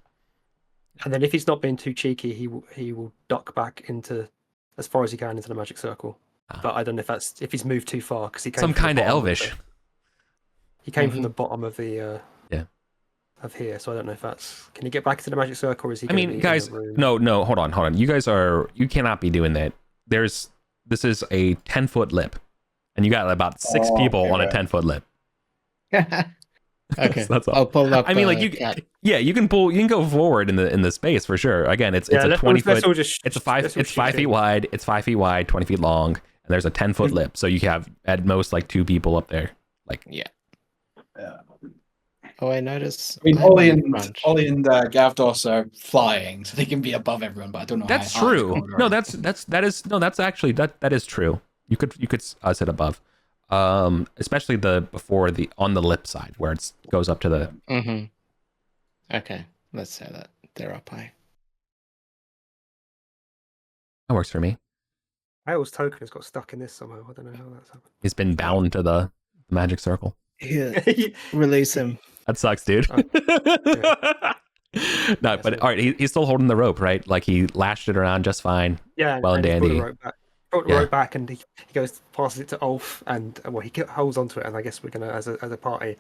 And then if he's not being too cheeky, he will duck back into as far as he can into the magic circle. But I don't know if he's moved too far because he came some kind of elvish. He came from the bottom of the of here, so I don't know if that's. Can he get back into the magic circle? Or is he? I mean, guys, no, hold on. You cannot be doing that. This is a 10-foot lip, and you got about 6 people on a 10-foot lip. Okay, so that's all. I'll pull up. I mean, like you can go forward in the space for sure. Again, it's a 20 foot. It's 5 feet wide. It's 5 feet wide, 20 feet long, and there's a 10-foot lip. So you have at most like 2 people up there. Like yeah. Oh, I noticed. I mean, Ollie and Gavdos are flying, so they can be above everyone. But I don't know. That's true. No, that's actually that is true. You could sit above, especially on the lip side where it goes up to the. Mm-hmm. Okay, let's say that they're up high. That works for me. Kyle's token has got stuck in this somehow. I don't know how that's happened. He's been bound to the magic circle. Yeah, release him. That sucks, dude. No, but all right, he's still holding the rope, right? Like he lashed it around just fine. Yeah, well and dandy. Brought the rope back, and he goes passes it to Ulf, and he holds onto it. And I guess we're gonna, as a party,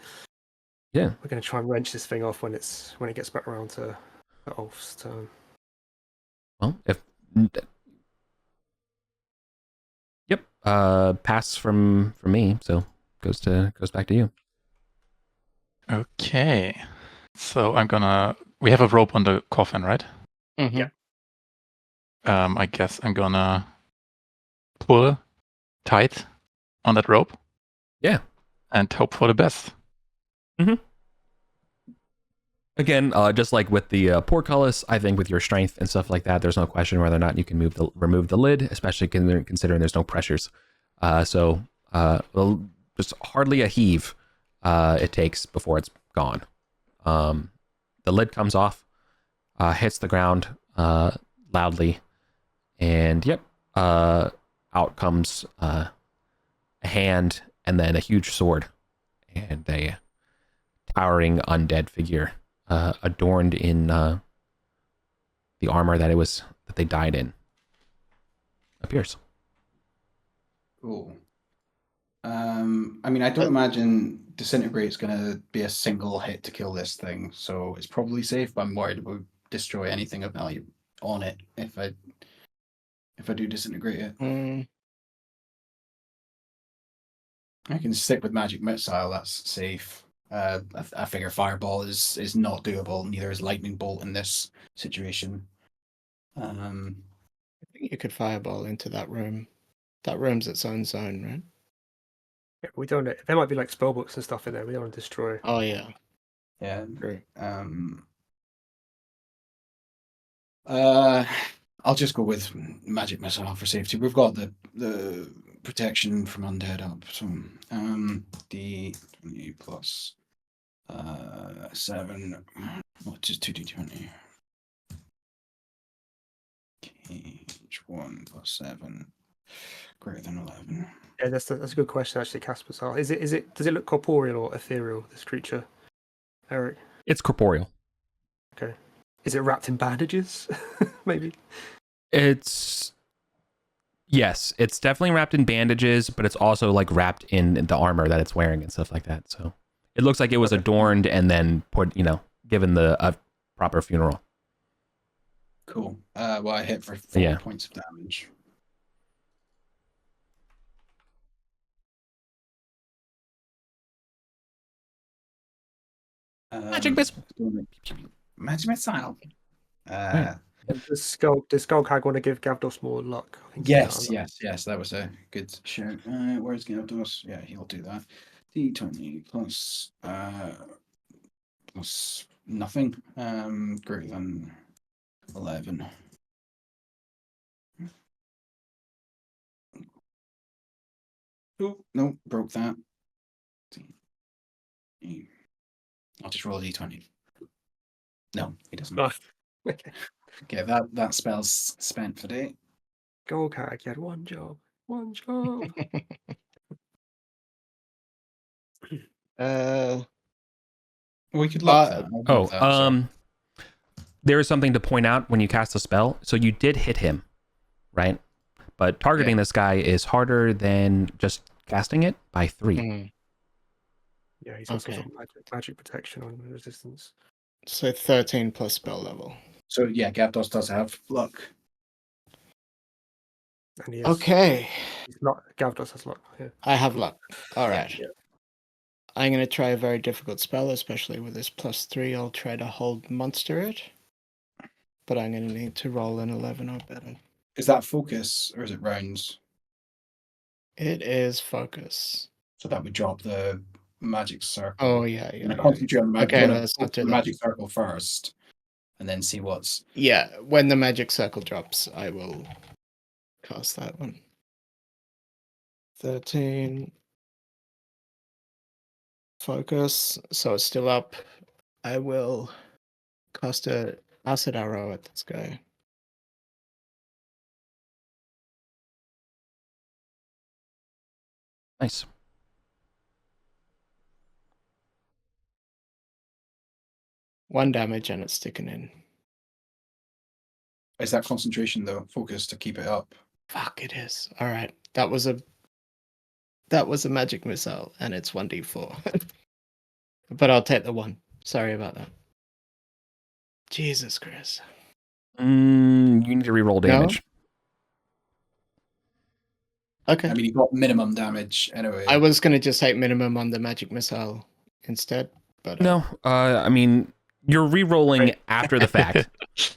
we're gonna try and wrench this thing off when it gets back around to Ulf's turn. Well, pass from me, so goes back to you. Okay, so we have a rope on the coffin, right? Mm-hmm. Yeah. I guess I'm gonna pull tight on that rope. Yeah. And hope for the best. Mm-hmm. Again, just like with the portcullis, I think with your strength and stuff like that, there's no question whether or not you can remove the lid, especially considering there's no pressures. Well, just hardly a heave it takes before it's gone. The lid comes off, hits the ground loudly, and yep, out comes a hand and then a huge sword and a towering undead figure adorned in the armor that they died in appears. Cool. I mean, I don't imagine Disintegrate's going to be a single hit to kill this thing, so it's probably safe, but I'm worried it will destroy anything of value on it if I do Disintegrate it. I can stick with Magic Missile, that's safe. I figure Fireball is not doable, neither is Lightning Bolt in this situation. I think you could Fireball into that room. That room's its own zone, right? Yeah, we don't. There might be like spellbooks and stuff in there. We don't want to destroy. Oh yeah. Yeah. Great. I'll just go with Magic Missile for safety. We've got the protection from undead up. So D20 plus 7. What is 2D20? H1 plus 7 greater than 11. Yeah, that's a good question actually, Casper. Does it look corporeal or ethereal, this creature, Eric? It's corporeal. Okay. Is it wrapped in bandages? Maybe. Yes, it's definitely wrapped in bandages, but it's also like wrapped in the armor that it's wearing and stuff like that. So it looks like it was adorned and then given the proper funeral. Cool. Well, I hit for 4 points of damage. Magic missile. Magic missile. Does Skull Hag want to give Gavdos more luck? I think Yes. That was a good shout. Where's Gavdos? Yeah, he'll do that. D20 plus nothing. Greater than 11. Oh no, broke that. I'll just roll a D20. No, he doesn't. Oh, okay. Okay, that spell's spent for day. Skull Hag, you had one job. One job. We could lock that. There is something to point out when you cast a spell. So you did hit him, right? But targeting this guy is harder than just casting it by 3. Yeah, he's also got magic protection on resistance. So 13 plus spell level. So yeah, Gavdos does have luck. And he has, Okay. Gavdos has luck. Yeah. I have luck. All right. Yeah. I'm going to try a very difficult spell, especially with this +3. I'll try to hold Monster it. But I'm going to need to roll an 11 or better. Is that focus or is it rounds? It is focus. So that would drop the magic circle. Oh, yeah. And concentrate on the magic that. circle first. And then see what's... Yeah, when the magic circle drops, I will cast that one. 13. Focus. So it's still up. I will cast a acid arrow at this guy. Nice. One damage and it's sticking in. Is that concentration though? Focus to keep it up. Fuck, it is. All right. That was a magic missile and it's 1d4. But I'll take the 1. Sorry about that. Jesus Christ. You need to reroll damage. No? Okay. I mean, you got minimum damage anyway. I was going to just take minimum on the magic missile instead, but... No, I mean, you're re-rolling after the fact.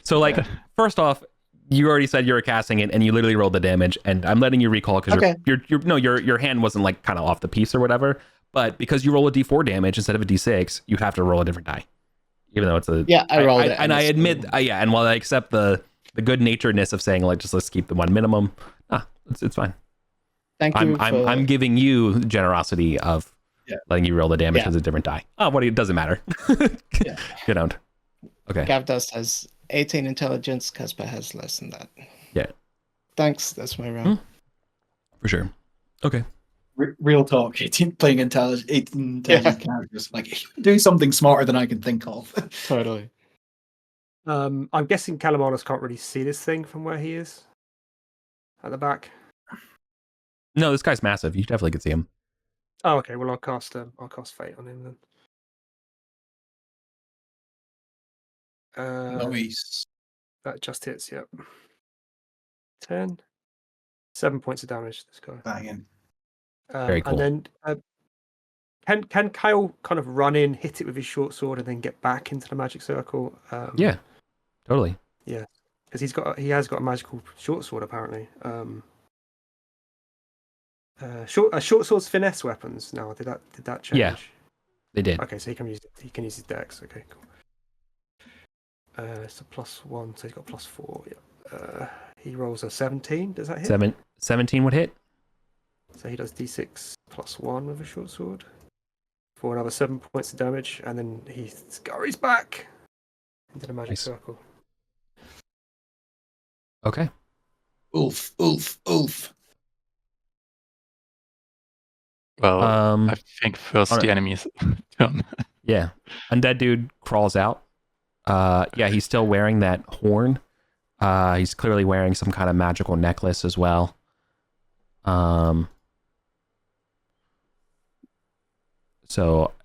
So, like, first off, you already said you were casting it, and you literally rolled the damage, and I'm letting you recall because your hand wasn't like kind of off the piece or whatever. But because you roll a d4 damage instead of a d6, you have to roll a different die. even though it's a Yeah, I rolled it. and I admit, and while I accept the good naturedness of saying like just let's keep the one minimum, it's fine. Thank you. I'm giving you generosity of letting you roll the damage as a different die. Oh, it doesn't matter. You don't. Okay. Gavdos has 18 intelligence. Casper has less than that. Yeah. Thanks. That's my round. For sure. Okay. Real talk. 18 playing intelligent characters. Like, do something smarter than I can think of. Totally. I'm guessing Calamanos can't really see this thing from where he is at the back. No, this guy's massive. You definitely could see him. Oh, okay. Well, I'll cast Fate on him then. Nice. That just hits. Yep. 10. 7 points of damage. This guy. Banging. Very cool. And then, can Kyle kind of run in, hit it with his short sword, and then get back into the magic circle? Yeah, totally. Yeah, because he has got a magical short sword apparently. Short swords finesse weapons now. Did that change? Yeah, they did. Okay, so he can use his dex. Okay, cool. It's a +1, so he's got +4. Yeah. He rolls a 17. Does that hit? 17 would hit. So he does d6 +1 with a short sword for another 7 points of damage, and then he scurries back into the magic circle. Okay. Oof. Well, I think first the enemy's turn. Yeah. Undead dude crawls out. He's still wearing that horn. He's clearly wearing some kind of magical necklace as well.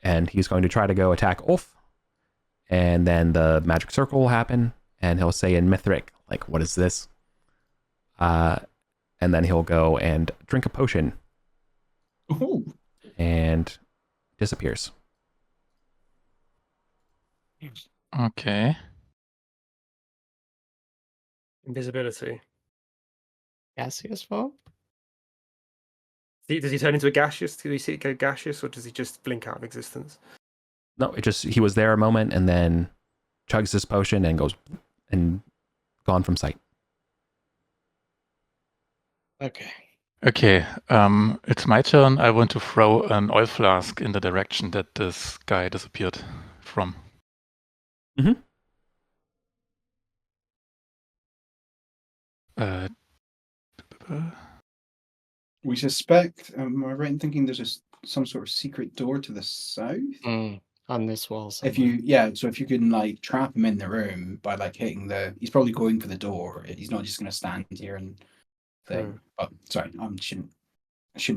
And he's going to try to go attack Ulf. And then the magic circle will happen. And he'll say in Mithric, like, what is this? And then he'll go and drink a potion. Ooh. And disappears. Okay. Invisibility. Gaseous form? Does he turn into a gaseous? Do we see it go gaseous, or does he just blink out of existence? No, he was there a moment and then chugs this potion and goes and gone from sight. Okay. Okay, it's my turn. I want to throw an oil flask in the direction that this guy disappeared from. Mm-hmm. We suspect, am I right in thinking there's some sort of secret door to the south? On this wall somewhere. If you can like trap him in the room by like hitting he's probably going for the door. He's not just going to stand here and thing. But sorry, I shouldn't.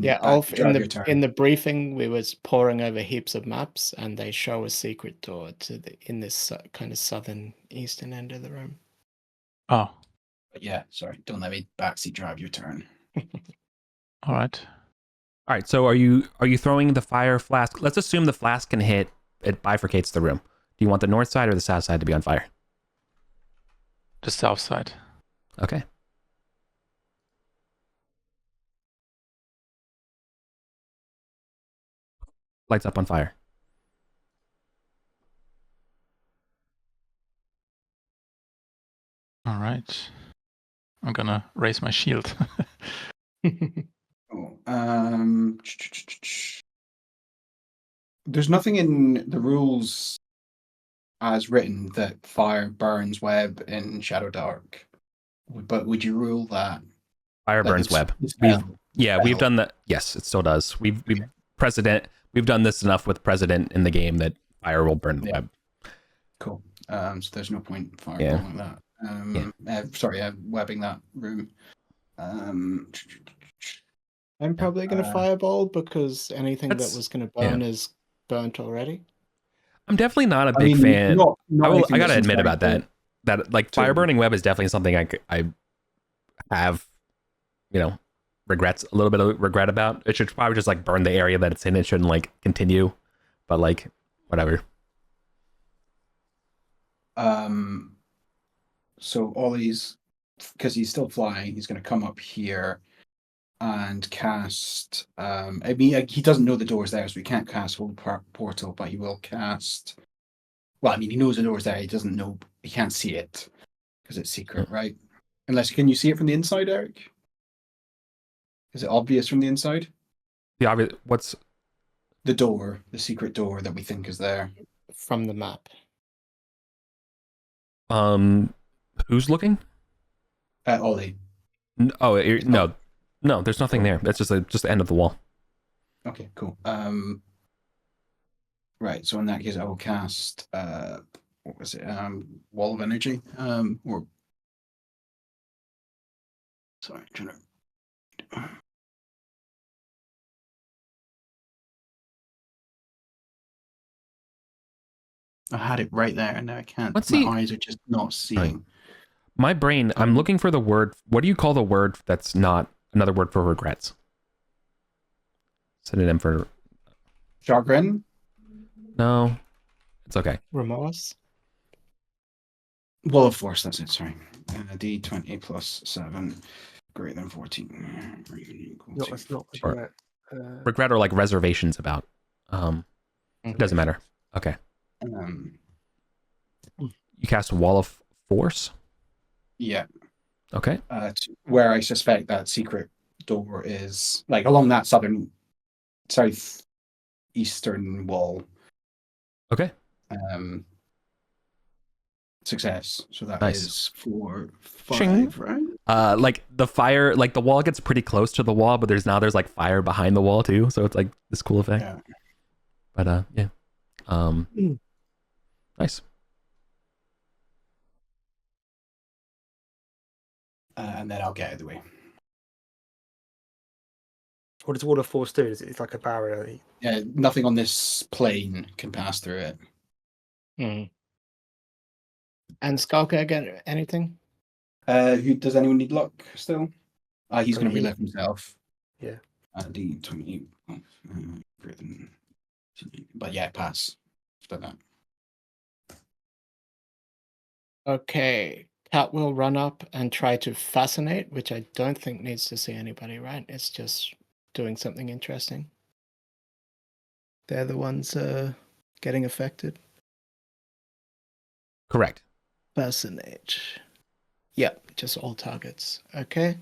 Yeah, Ulf, in the briefing, we was poring over heaps of maps, and they show a secret door in this kind of southern eastern end of the room. Oh. But yeah, sorry, don't let me backseat drive your turn. All right. All right. So are you throwing the fire flask? Let's assume the flask can hit. It bifurcates the room. Do you want the north side or the south side to be on fire? The south side. Okay. Lights up on fire. All right. I'm gonna raise my shield. There's nothing in the rules as written that fire burns web in Shadow Dark. But would you rule that? Fire burns web. We've done that. Yes, it still does. We've done this enough with President in the game that fire will burn the web. Cool. So there's no point fireballing that. Webbing that room. I'm probably going to fireball because anything that was going to burn is burnt already. I'm definitely not a big fan. I gotta admit about that. That like fire burning web is definitely something I have, a little bit of regret about. It should probably just like burn the area that it's in. It shouldn't like continue, but like whatever. So Ollie's, because he's still flying, he's going to come up here and cast. He doesn't know the door's there, so he can't cast Hold Portal, but he will cast Well, I mean, he knows the door's there. He doesn't know. He can't see it because it's secret, Yeah. right? Unless, can you see it from the inside, Eric? Is it obvious from the inside? The obvious. What's The door, the secret door that we think is there. From the map. who's looking? Ollie. No, there's nothing there. That's just the end of the wall. Okay, cool. Right. So in that case, I will cast. What was it? Wall of energy. Or. Sorry, I'm trying to. I had it right there, and now I can't. Let's My see. eyes are just not seeing. My brain. I'm looking for the word. What do you call the word that's not another word for regrets? Synonym for. Chagrin. No, it's okay. Remorse? Wall of force. That's it. Sorry. D20 plus 7 greater than 14. No, that's not Or- regret. Regret or like reservations about. It doesn't matter. Okay. You cast Wall of Force. Yeah. Okay. Where I suspect that secret door is, like along that southeastern wall. Okay. Success. So that Nice. is 4, 5, Ching. right? Like the fire, like the wall gets pretty close to the wall, but there's like fire behind the wall too, so it's like this cool effect. Yeah. But yeah. Nice. And then I'll get out of the way. What does Wall of Force do? It's like a barrier. Yeah, nothing on this plane can pass through it. Hmm. And Skalka get anything? Who does anyone need luck still? He's going to He- relive himself. Yeah. D20. But yeah, pass. But that. Okay. Cat will run up and try to fascinate, which I don't think needs to see anybody, right? It's just doing something interesting. They're the ones getting affected. Correct. Fascinate. Yep, just all targets. Okay.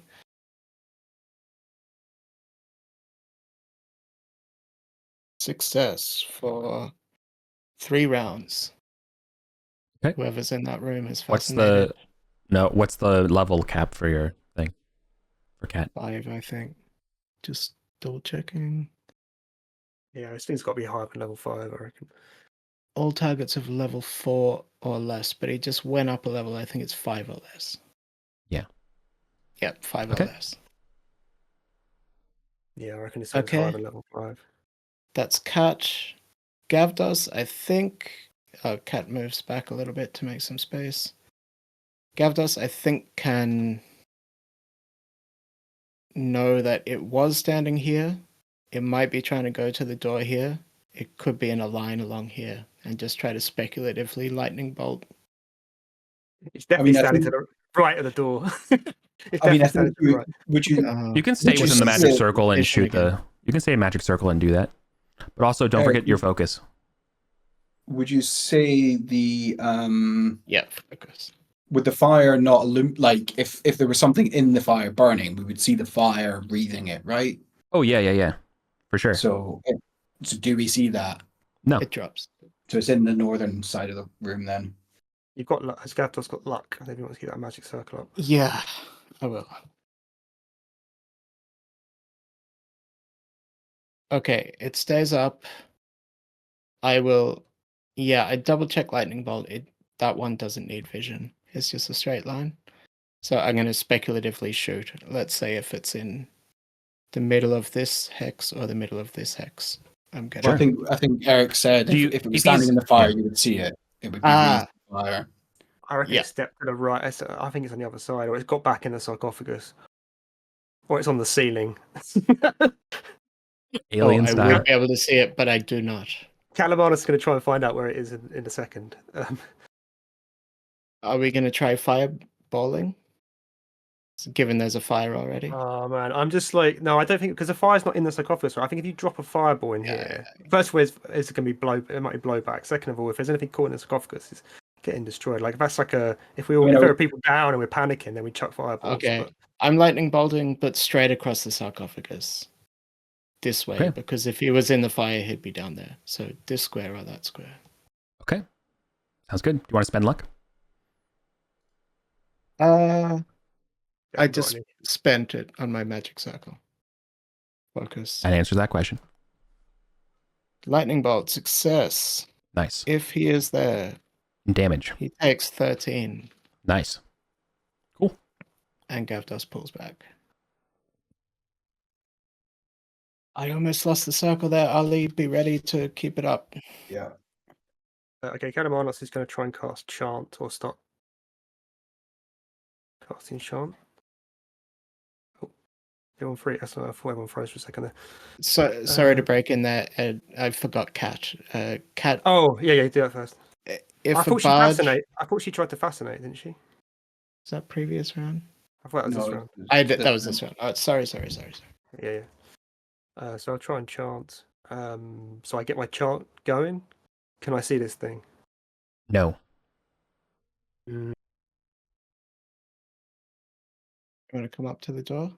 Success for 3 rounds. Okay. Whoever's in that room is What's fascinated. what's the level cap for your thing? For cat. 5, I think. Just double checking. Yeah, this thing's got to be higher than level 5, I reckon. All targets of level 4 or less, but he just went up a level. I think it's 5 or less. Yeah. Yep, 5 Okay. or less. Yeah, I reckon this thing's Okay. higher than level 5. That's Cat. Gavdos, I think. Cat moves back a little bit to make some space. Gavdos, I think, can know that it was standing here. It might be trying to go to the door here. It could be in a line along here and just try to speculatively lightning bolt. It's definitely I standing think- to the right of the door. It's I mean, definitely I standing think to the right. would you? You can stay Which within is the magic the circle and vision shoot the. You can stay in magic circle and do that. But also don't forget your focus. Would you say the Yeah, focus. would the fire not like if there was something in the fire burning, we would see the fire breathing it, right? Oh yeah. For sure. So do we see that? No. It drops. So it's in the northern side of the room then. You've got luck. Has Gavdos got luck? I think he wants to keep that magic circle up. Yeah, I will. Okay, it stays up. I will. Yeah, I double check lightning bolt. That one doesn't need vision. It's just a straight line. So I'm going to speculatively shoot. Let's say if it's in the middle of this hex or the middle of this hex. I'm going Well, to. I think Eric said Do you- if it was if standing he's- in the fire, yeah. you would see it. It would be Ah. breathing fire. I reckon Yeah. it's stepped to the right. I think it's on the other side, or it's got back in the sarcophagus, or it's on the ceiling. Alien I style. will be able to see it, but I do not. Calamar's going to try and find out where it is in a second. Are we going to try fireballing? given there's a fire already. Oh man, I'm just like, no, I don't think, because the fire's not in the sarcophagus. Right? I think if you drop a fireball in here, first of all, it's going to be it might be blowback. Second of all, if there's anything caught in the sarcophagus, it's getting destroyed. Like if that's like if there are people down and we're panicking, then we chuck fireballs. Okay, But... I'm lightning bolting, but straight across the sarcophagus. This way, Okay. because if he was in the fire, he'd be down there. So this square or that square. Okay. Sounds good. Do you want to spend luck? I just spent it on my magic circle. Focus. That answers that question. Lightning bolt, success. Nice. If he is there, Damage. he takes 13. Nice. Cool. And Gavdos pulls back. I almost lost the circle there, Ali. Be ready to keep it up. Yeah. Okay, Kalamanos is going to try and cast Chant or stop casting Chant. Oh, everyone free. That's not, I thought everyone froze for a second there. So sorry to break in there, Ed. I forgot Cat. Cat. Oh, yeah, do that first. If I thought I thought she tried to fascinate, didn't she? Is that previous round? I thought that was this round. That was this round. Oh, sorry. Yeah. So I'll try and chant. So I get my chant going. Can I see this thing? No. You want to come up to the door?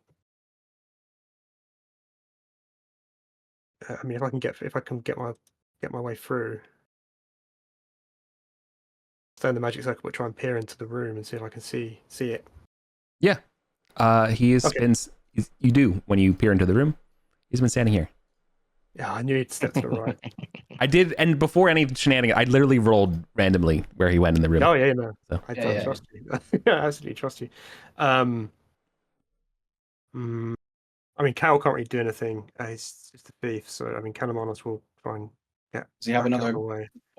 I mean, if I can get my way through, stay in the magic circle, but try and peer into the room and see if I can see it. Yeah. He has been. You do when you peer into the room. He's been standing here. Yeah, I knew he'd step to the right. I did, and before any shenanigans, I literally rolled randomly where he went in the room. Oh yeah, no, So. I trust you. Yeah, I absolutely trust you. I mean, Cal can't really do anything. He's just a thief, so I mean, Kalamanos will try and get. Does he have another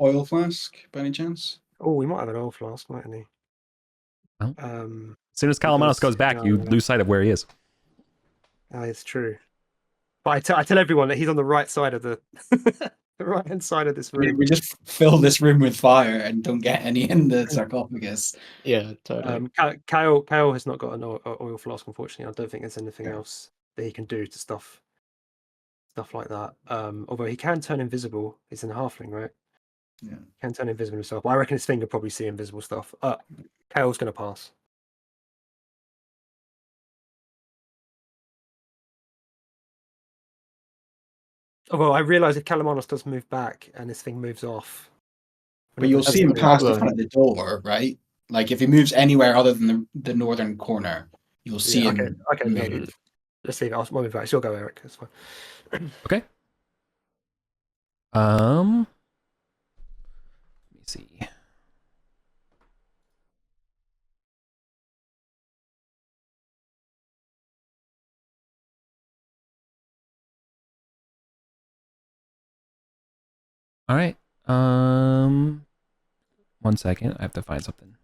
oil flask by any chance? Oh, we might have an oil flask, mightn't he? Oh. As soon as Kalamanos goes back, you lose sight of where he is. It's true. But I tell everyone that he's on the right side of the the right hand side of this room. We just fill this room with fire and don't get any in the sarcophagus. Yeah, totally. Kyle has not got an oil flask, unfortunately. I don't think there's anything else that he can do to stuff like that. Although he can turn invisible. He's in a halfling, right? Yeah. He can turn invisible himself. But I reckon his finger probably see invisible stuff. Kyle's going to pass. Although I realise if Kalamanos does move back and this thing moves off. But you'll see him past the front of the door, right? Like if he moves anywhere other than the northern corner, you'll see him move. Let's see. I'll move back. Still go, Eric. That's fine. Okay. Let me see. All right. 1 second. I have to find something.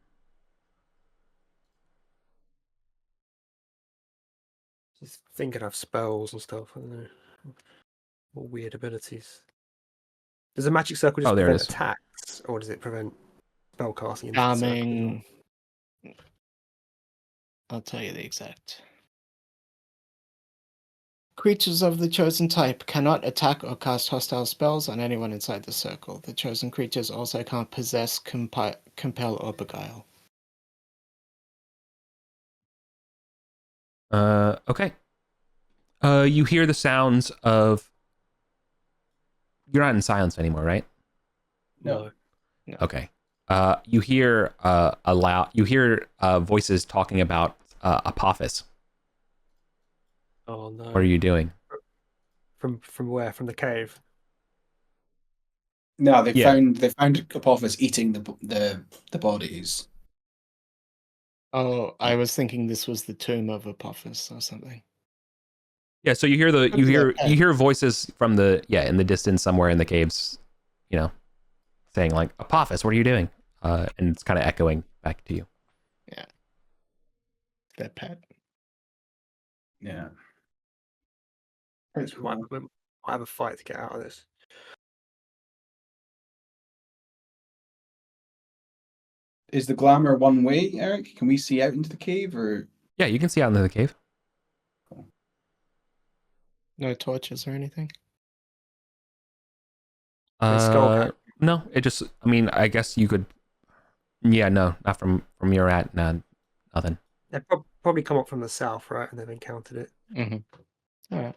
Just thinking of spells and stuff. I don't know. What weird abilities. Does a magic circle just prevent attacks, or does it prevent spell casting? Charming. I'll tell you the exact. Creatures of the chosen type cannot attack or cast hostile spells on anyone inside the circle. The chosen creatures also can't possess, compel, or beguile. Okay. You hear the sounds of. You're not in silence anymore, right? No. Okay. You hear voices talking about Apophis. Oh no! What are you doing? From where? From the cave? No, they found Apophis eating the bodies. Oh, I was thinking this was the tomb of Apophis or something. Yeah, so you hear voices from in the distance somewhere in the caves, saying like, Apophis, what are you doing? And it's kind of echoing back to you. Yeah. That pet. Yeah. We might have a fight to get out of this. Is the glamour one way, Eric? Can we see out into the cave, or? Yeah, you can see out into the cave. No torches or anything? No, it just. I mean, I guess you could. Yeah, no, not from where you're at. No, nothing. They've probably come up from the south, right? And they've encountered it. Mm-hmm. All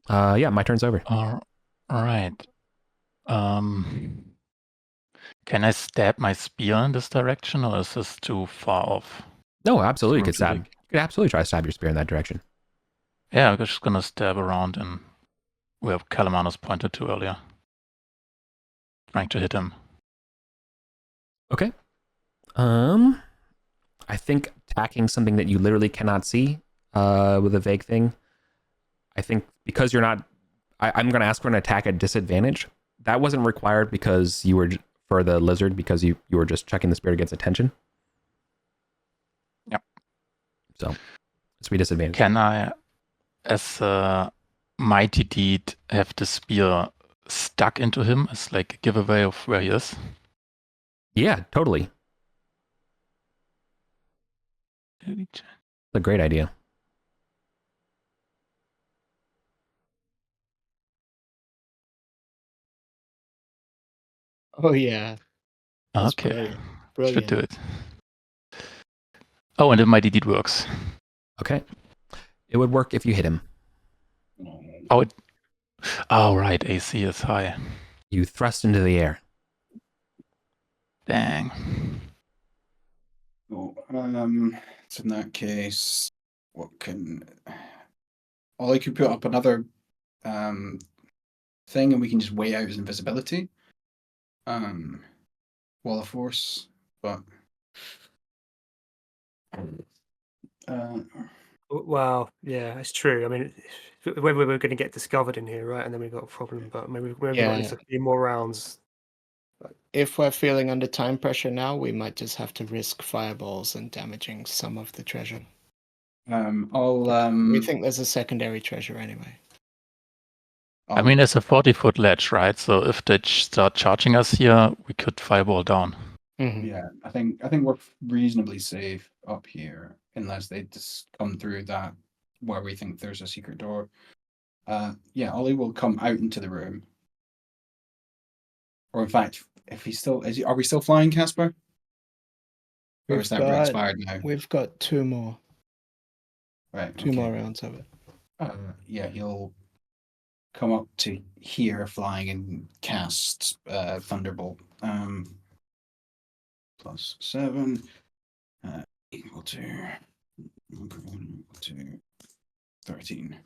right. Yeah, my turn's over. All right. Can I stab my spear in this direction, or is this too far off? No, absolutely, you could Room too stab. big. You could absolutely try to stab your spear in that direction. Yeah, I'm just gonna stab around and where Calamanos pointed to earlier. Trying to hit him. Okay. I think attacking something that you literally cannot see, with a vague thing. I think because you're not, I'm going to ask for an attack at disadvantage. That wasn't required because you were for the lizard because you were just checking the spirit against attention. Yep. So it's be disadvantage. Can I, as a mighty deed, have the spear stuck into him as like a giveaway of where he is? Yeah, totally. It's a great idea. Oh yeah. That's Okay, brilliant. should Brilliant. do it. Oh, and the mighty deed works. Okay. It would work if you hit him. Oh, right, AC is high. You thrust into the air. Dang. Oh, so in that case, what can... Ollie could put up another thing and we can just weigh out his invisibility. Wall of Force, but... Well, yeah, it's true. I mean, whether we're going to get discovered in here, right? And then we've got a problem, but maybe we've got at least a few more rounds. If we're feeling under time pressure now, we might just have to risk fireballs and damaging some of the treasure. We think there's a secondary treasure anyway. I mean, there's a 40-foot ledge, right? So if they start charging us here, we could fireball down. Mm-hmm. Yeah, I think we're reasonably safe up here, unless they just come through that where we think there's a secret door. Yeah, Ollie will come out into the room. Or in fact, if he's still are we still flying, Casper? Or is that expired now? We've got two more. Right. Two more rounds of it. Yeah, he'll come up to here flying and cast Thunderbolt. +7 equal to 13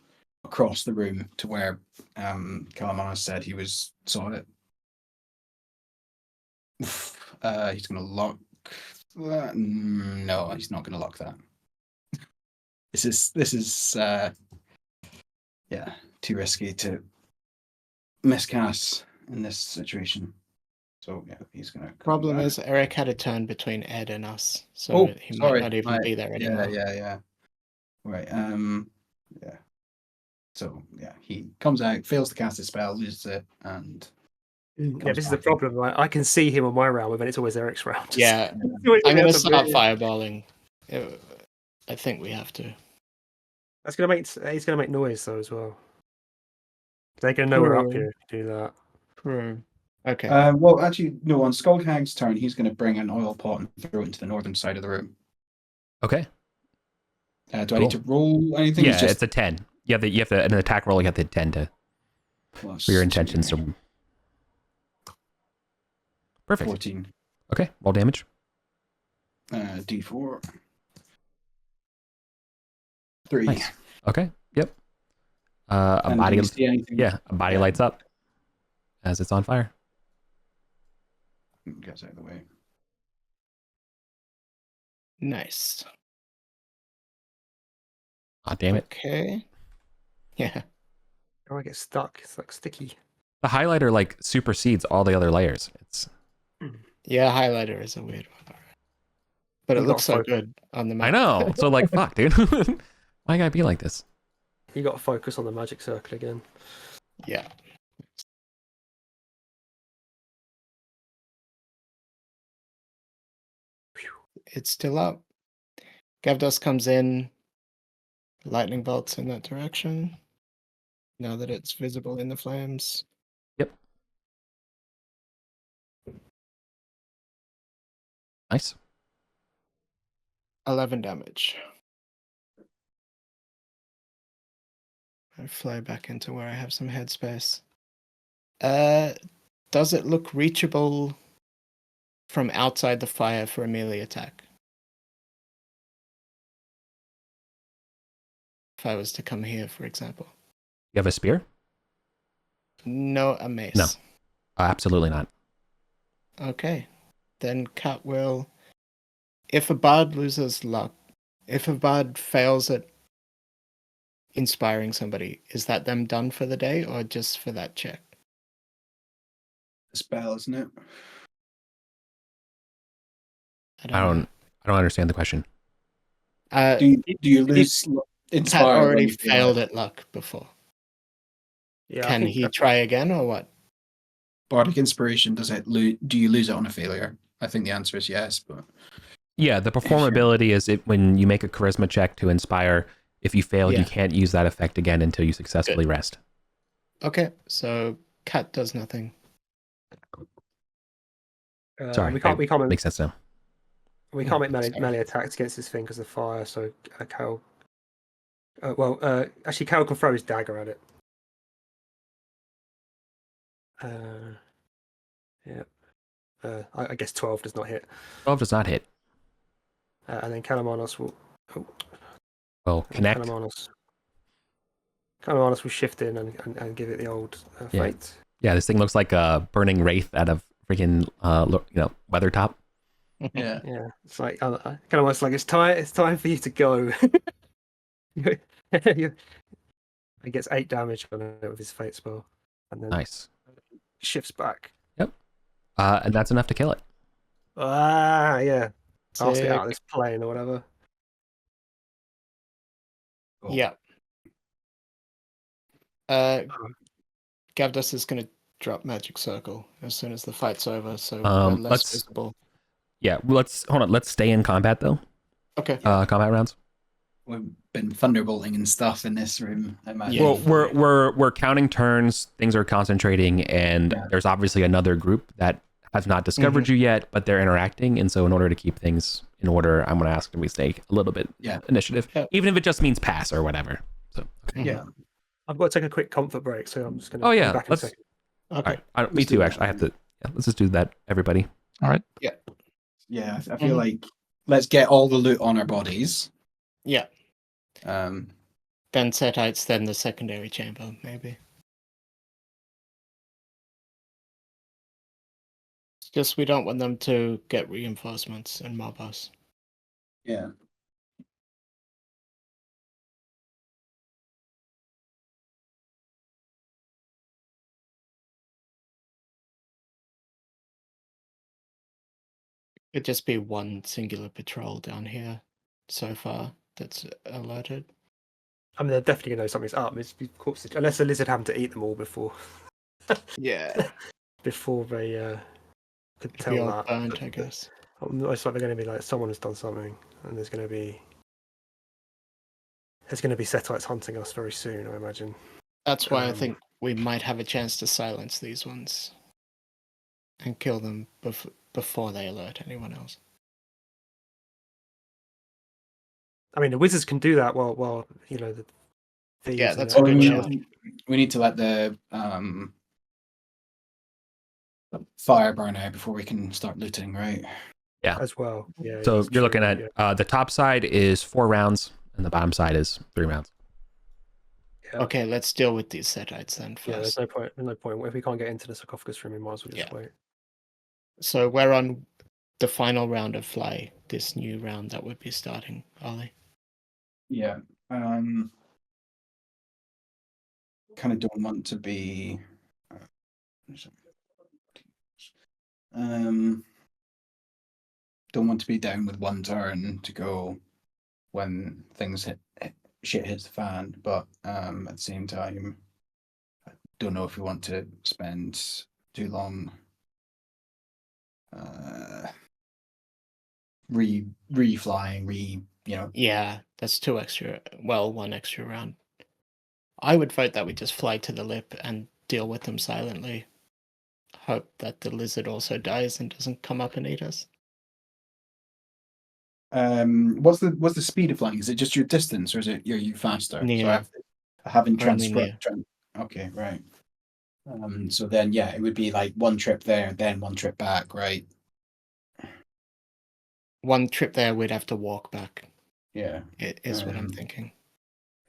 across the room to where Kalamana said he saw it. He's gonna lock that. No, he's not gonna lock that. This is yeah, too risky to miscast in this situation. So yeah, he's gonna. Problem is, Eric had a turn between Ed and us, so he might not even be there anymore. Yeah. Right. Yeah. So yeah, he comes out, fails to cast his spell, loses it, and. Yeah, this is the problem, right? I can see him on my round, but it's always Eric's round. Yeah, I'm going to start fireballing. I think we have to. He's going to make noise though as well. They're going to know we're up here if you do that. True. Okay. Well, actually, no. On Skullhag's turn, he's going to bring an oil pot and throw it into the northern side of the room. Okay. Do I need to roll anything? Yeah, it's a 10. You have to an attack roll. You have to 10 to for your intentions. So perfect. 14. Okay, roll damage. D4. 3. Nice. Okay. Yep. A body. Yeah, a body lights up as it's on fire. Gets out of the way. Nice. Ah, damn it. Okay. Yeah. Oh, I get stuck. It's like sticky. The highlighter like supersedes all the other layers. It's Yeah, highlighter is a weird one. But it looks so good on the map. I know. So like, fuck, dude. Why gotta be like this? You got to focus on the magic circle again. Yeah. it's still up. Gavdos comes in, lightning bolts in that direction. Now that it's visible in the flames. Yep. Nice. 11 damage. I fly back into where I have some headspace. Does it look reachable from outside the fire for a melee attack? If I was to come here, for example. You have a spear? No, a mace. No. Absolutely not. Okay. Then Cat will... If a bard loses luck, if a bard fails at inspiring somebody, is that them done for the day or just for that check? A spell, isn't it? I don't understand the question. know. Do you lose Cat inspire when already you fail failed it? at luck before. Yeah, I Can think he that- try again or what? Bardic inspiration, does it do you lose it on a failure? I think the answer is yes, but Yeah, the performability is it when you make a charisma check to inspire. If you failed, Yeah. you can't use that effect again until you successfully rest. Okay, so Cat does nothing. Sorry, we can't makes sense now. we can't make Sorry. melee attacks against this thing because of fire. So Cal. Actually, Cal can throw his dagger at it. Yeah. I guess 12 does not hit. 12 does not hit. And then Kalamanos will. Oh, connect. Kalamanos will shift in and give it the old Yeah. fate. Yeah, this thing looks like a burning wraith out of freaking Weathertop. yeah. Yeah, it's like Kalamanos like it's time for you to go. He gets 8 damage on it with his fate spell, and then Nice. shifts back. And that's enough to kill it. Yeah. Cast it out of Sick. this plane or whatever. Cool. Yeah. Gavdos is going to drop Magic Circle as soon as the fight's over, so we're less let's- visible. Yeah, let's stay in combat though. Okay. Combat rounds. We've been thunderbolting and stuff in this room. I imagine. Yeah. Well, we're counting turns. Things are concentrating, and Yeah. there's obviously another group that has not discovered you yet, but they're interacting. And so, in order to keep things in order, I'm going to ask them we stay a little bit initiative, Yeah. even if it just means pass or whatever. So, okay. Yeah. I've got to take a quick comfort break, so I'm just going to Oh, yeah, be back in a let's- second. Okay. All right, me Let's do too. that. Actually, I have to. Yeah, let's just do that, everybody. All right. Yeah, I feel like let's get all the loot on our bodies. Yeah. Um, Then Setites, then the secondary chamber, maybe. It's just we don't want them to get reinforcements and mob us. yeah. It'd just be one singular patrol down here so far that's alerted. I mean, they're definitely going to know something's up. It's, of course, unless the lizard happened to eat them all before Yeah. before they could It'd be tell all that. burnt, I guess. It's like they're going to be like someone has done something, and there's going to be Setites hunting us very soon, I imagine. That's why I think we might have a chance to silence these ones and kill them before they alert anyone else. I mean, the wizards can do that while the thieves. Yeah, and that's the- a good we, shout. we need to let the fire burn out before we can start looting, right? as well. Yeah. So it's you're true, looking at the top side is 4 rounds, and the bottom side is 3 rounds. Yeah. Okay, let's deal with these Setites then Yeah, there's first. no point. There's no point. If we can't get into the sarcophagus room, we might as well just Yeah. wait. So we're on the final round of Fly, this new round that would be starting, Ollie. Yeah. Kind of don't want to be. Don't want to be down with one turn to go when things shit hits the fan, but at the same time, I don't know if we want to spend too long re-flying, Yeah, that's 2 extra. Well, 1 extra round. I would vote that we just fly to the lip and deal with them silently. Hope that the lizard also dies and doesn't come up and eat us. What's the speed of flying? Is it just your distance, or are you faster? Near. So I haven't Only transcribed. Okay, right. So then, yeah, it would be like 1 trip there, then 1 trip back, right? 1 trip there, we'd have to walk back. Yeah, It is what I'm thinking.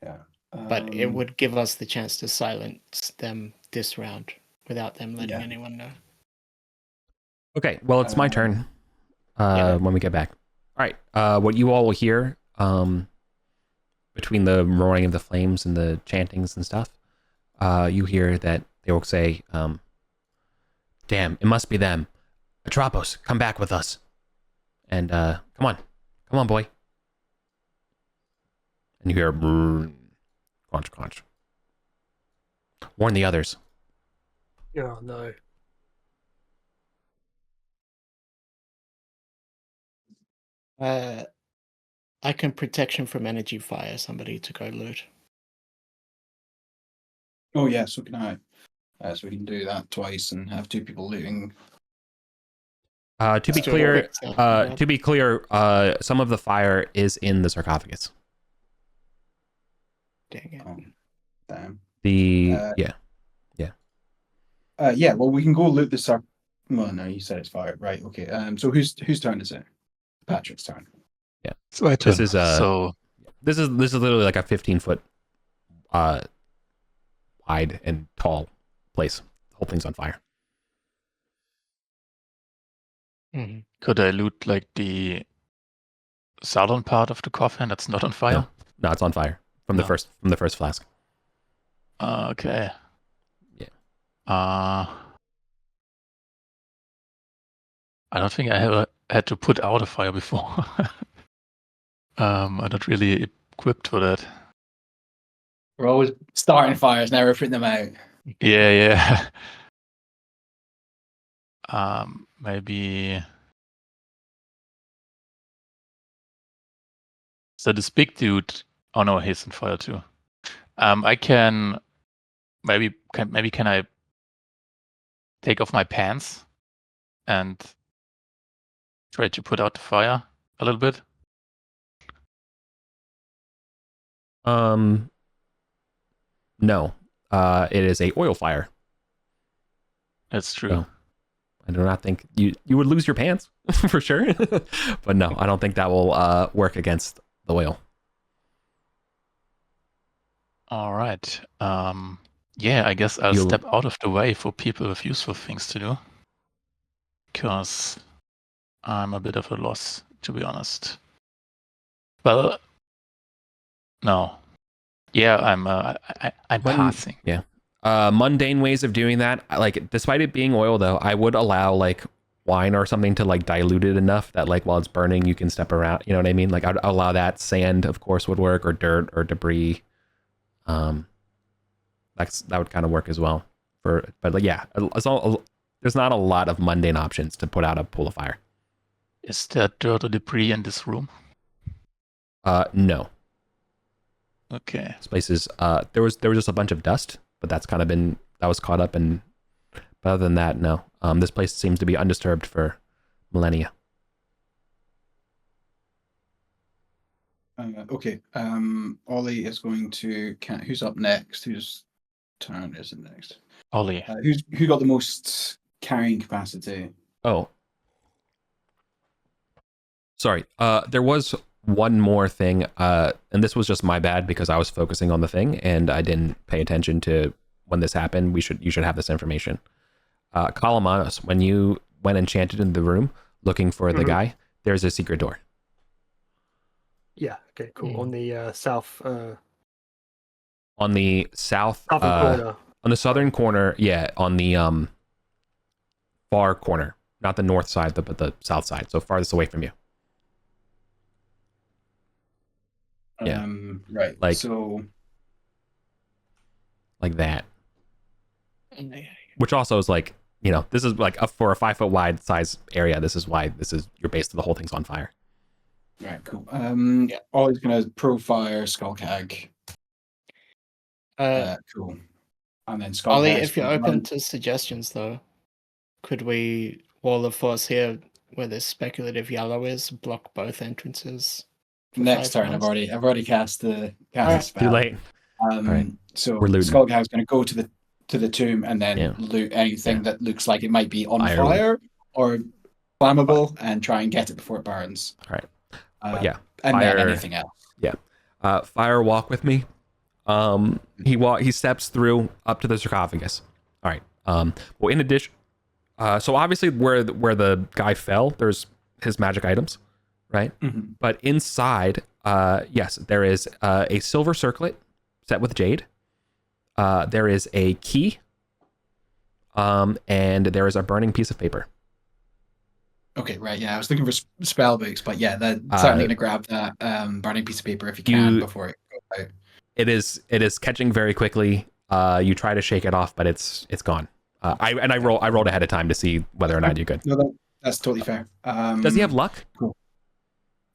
yeah. But it would give us the chance to silence them this round without them letting Yeah. anyone know. Okay, well, it's my turn Yeah. when we get back. All right, what you all will hear between the roaring of the flames and the chantings and stuff, you hear that they will say, damn, it must be them. Atropos, come back with us. And come on, boy. And you hear crunch, crunch. Warn the others. Oh no. I can protection from energy fire somebody to go loot. Oh yeah, so can I. So we can do that twice and have 2 people looting. To be Let's do clear, it. some of the fire is in the sarcophagus. Dang it. Oh, damn. Yeah. Yeah. Well, we can go loot the Well, no, you said it's fire, right? Okay. So whose turn is it? Patrick's turn. Yeah. It's my turn. This is this is literally like a 15-foot wide and tall place. The whole thing's on fire. Mm-hmm. Could I loot like the southern part of the coffin that's not on fire? No, it's on fire from the first flask. Okay. Yeah. I don't think I ever had to put out a fire before. I'm not really equipped for that. We're always starting fires, never putting them out. Yeah. Maybe. So this big dude. Oh no, he's on fire too. I can. Maybe can I take off my pants and try to put out the fire a little bit? No. It is a oil fire. That's true. So, I do not think you would lose your pants for sure. But no, I don't think that will work against the oil. All right. Yeah, I guess I'll step out of the way for people with useful things to do. Because I'm a bit of a loss, to be honest. Well, no. Yeah, I'm passing. Yeah. Mundane ways of doing that, like despite it being oil though, I would allow like wine or something to like dilute it enough that like while it's burning you can step around, you know what I mean? Like I'd allow that. Sand of course would work, or dirt or debris. That would kind of work as well. But like yeah, there's not a lot of mundane options to put out a pool of fire. Is there dirt or debris in this room? No. Okay. This place is there was just a bunch of dust, but that was caught up, and but other than that, no. This place seems to be undisturbed for millennia. Okay. Ollie is going to. Who's up next? Whose turn is it next? Ollie. Who got the most carrying capacity? Oh, sorry. There was one more thing, and this was just my bad because I was focusing on the thing and I didn't pay attention to when this happened. You should have this information. Kalamanos, when you went and chanted in the room looking for the guy, there's a secret door. Yeah. Okay. Cool. On the south. On the south. Corner. On the southern corner. Yeah. On the far corner, not the north side, but the south side. So farthest away from you. Yeah. Right. Like so. Like that. Which also is like, you know, this is like for a 5 foot wide size area. This is why your base of the whole thing's on fire. Right, cool. Ollie's gonna pro-fire Skullcag. Cool. And then Ollie, Skullcag's if you're gonna open run. to suggestions, though, could we wall of force here where this speculative yellow is, block both entrances? for Next 5 turn, I've rounds? already cast the Alright. spell. Too late. Right. So We're looting. Skullcag's going to go to the tomb and then Yeah. loot anything that looks like it might be on Firewood. fire or flammable, and try and get it before it burns. All right. Yeah. And Fire. then anything else. Fire walk with me. He steps through up to the sarcophagus. All right. Well, in addition, so obviously where the guy fell, there's his magic items, right? Mm-hmm. But inside, yes, there is a silver circlet set with jade. There is a key, and there is a burning piece of paper. Okay, right. Yeah, I was looking for spell books, but yeah, that's certainly going to grab that burning piece of paper if you can before it goes out. It is catching very quickly. You try to shake it off, but it's gone. I rolled ahead of time to see whether or not you could. No, that's totally fair. Does he have luck? Cool.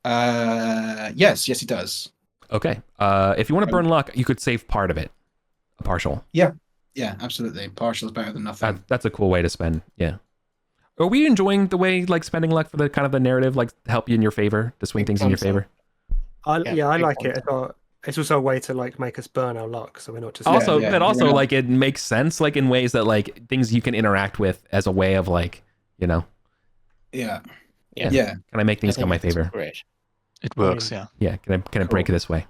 Yes, he does. Okay. If you want to burn luck, you could save part of it, a partial. Yeah, absolutely. Partial is better than nothing. That's a cool way to spend. Yeah. Are we enjoying the way like spending luck for the kind of the narrative, like to help you in your favor, to swing things in your favor? I like it. It's also a way to like make us burn our luck, so we're not just Like it makes sense, like in ways that like things you can interact with as a way of like, you know. Yeah. Can I make things go in my favor? Great. It works, yeah. Yeah. Can I break it this way?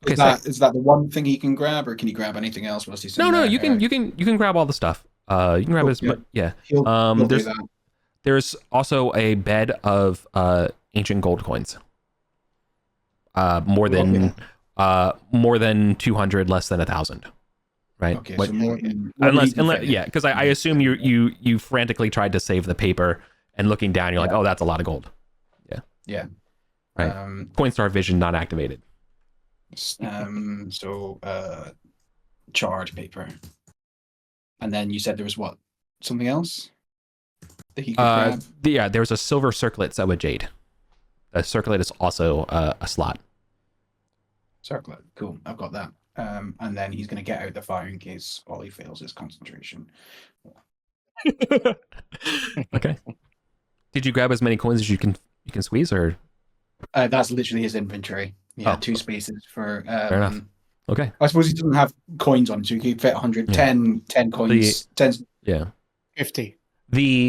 Okay. Is that the one thing he can grab, or can he grab anything else whilst he's No. You can grab all the stuff. You can grab He'll do that. There's also a bed of ancient gold coins. More than 200, less than 1,000. Right. Okay. What, So more than unless because I assume you frantically tried to save the paper, and looking down, you're like, oh, that's a lot of gold. Yeah. Right. Coinstar vision not activated. So charred paper, and then you said there was something else that he could grab. There's a silver circlet set with jade. A circlet is also a slot. Circlet. Cool. I've got that. And then he's going to get out the fire in case Ollie fails his concentration. Okay. Did you grab as many coins as you can squeeze, or? That's literally his inventory. Yeah, 2 spaces for. Fair enough. Okay. I suppose he doesn't have coins on, so he could fit 110 10 coins. 10. 50. 50.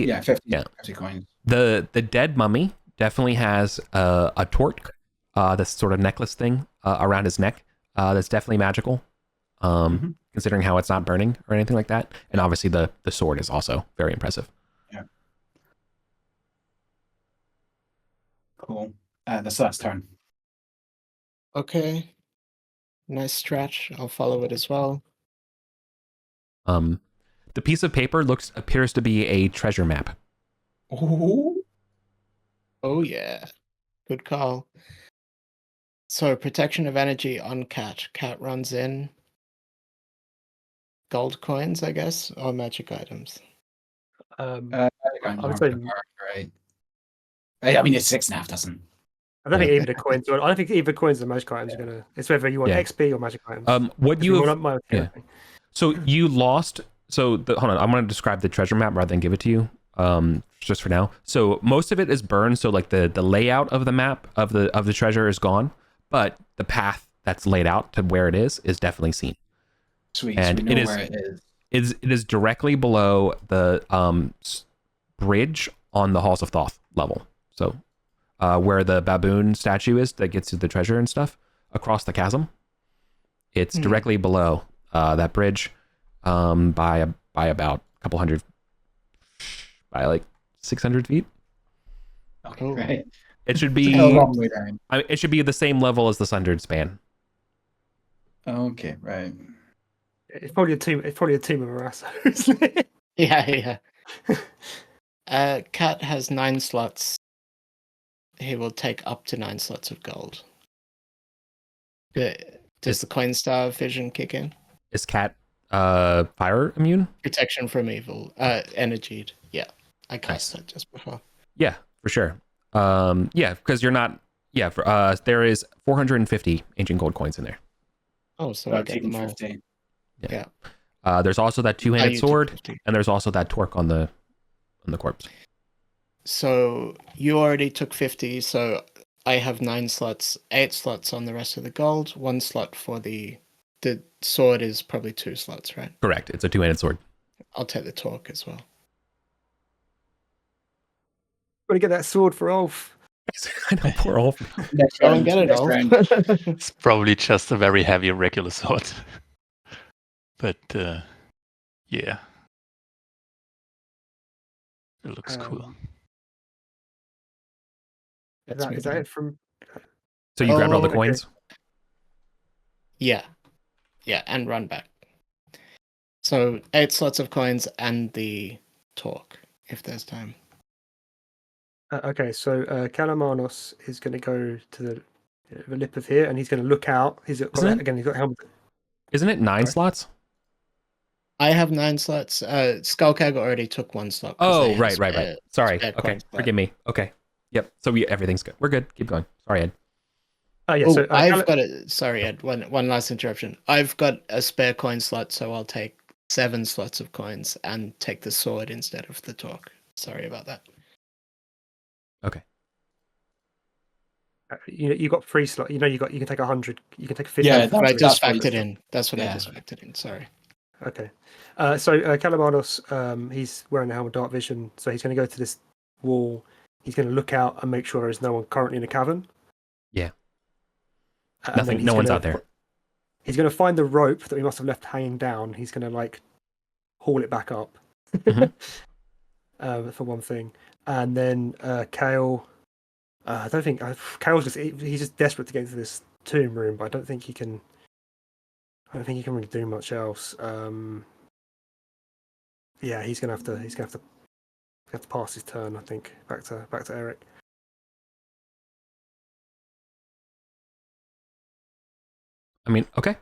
Yeah. 50 coins. The dead mummy definitely has a torque, this sort of necklace thing around his neck. That's definitely magical. Considering how it's not burning or anything like that, and obviously the sword is also very impressive. Yeah. Cool. That's the last turn. Okay. Nice stretch. I'll follow it as well. The piece of paper appears to be a treasure map. Oh yeah. Good call. So protection of energy on Cat. Cat runs in. Gold coins, I guess, or magic items. I would say right. I mean, it's 6.5 dozen. I don't think either coins. I don't think either coins or magic items are gonna. It's whether you want XP or magic items. What you have? So you lost. So hold on, I'm going to describe the treasure map rather than give it to you. Just for now. So most of it is burned. So like the layout of the map of the treasure is gone, but the path that's laid out to where it is definitely seen. Sweet. And so we know where it is. It is directly below the bridge on the Halls of Thoth level. So where the baboon statue is that gets to the treasure and stuff across the chasm, it's directly below that bridge by about a couple hundred, by like 600 feet. Okay, right. It should be a long way down. It should be the same level as the Sundered Span. Okay, right. It's probably a team. It's probably a team of Arasso. Yeah. Cat has 9 slots. He will take up to 9 slots of gold. Does the Coinstar vision kick in? Is Cat fire immune? Protection from evil. Energied. Yeah. I cast that just before. Yeah, for sure. Yeah, because you're not Yeah, there is 450 ancient gold coins in there. Oh, so I get them all. 15. Yeah. There's also that two-handed you took sword, 50. and there's also that torque on the corpse. So you already took 50, so I have 8 slots on the rest of the gold. 1 slot for the sword is probably 2 slots, right? Correct. It's a two-handed sword. I'll take the torque as well. Got to get that sword for Ulf. I know, poor Ulf. Next Go round. and get it, next all. round. It's probably just a very heavy regular sword. But yeah. It looks cool. Is that it from? So you grabbed all the Oh, coins? Yeah, and run back. So 8 slots of coins and the torque, if there's time. Okay, so Kalamanos is going to go to the lip of here, and he's going to look out. He's got helmet. Isn't it 9 slots? I have 9 slots. Skullcag already took 1 slot. Oh, right. Sorry. Okay, coins, forgive me. Okay. Yep. So everything's good. We're good. Keep going. Sorry, Ed. Oh yeah. Oh, So I've got it. Sorry, Ed. One last interruption. I've got a spare coin slot, so I'll take 7 slots of coins and take the sword instead of the torque. Sorry about that. Okay. You got 3 slots. You can take 100. You can take 50. Yeah, But I just that's factored in. That's what I Yeah. just factored in. Sorry. Okay. So Kalamanos, he's wearing the helmet dark vision, so he's going to go to this wall. He's going to look out and make sure there's no one currently in the cavern. Yeah. And then No one's out there. He's going to find the rope that we must have left hanging down. He's going to haul it back up. Mhm. For one thing, and then Kale. I don't think Kale's he's just desperate to get into this tomb room, but I don't think he can really do much else. Yeah, he's gonna have to pass his turn. I think back to Eric. I mean, okay.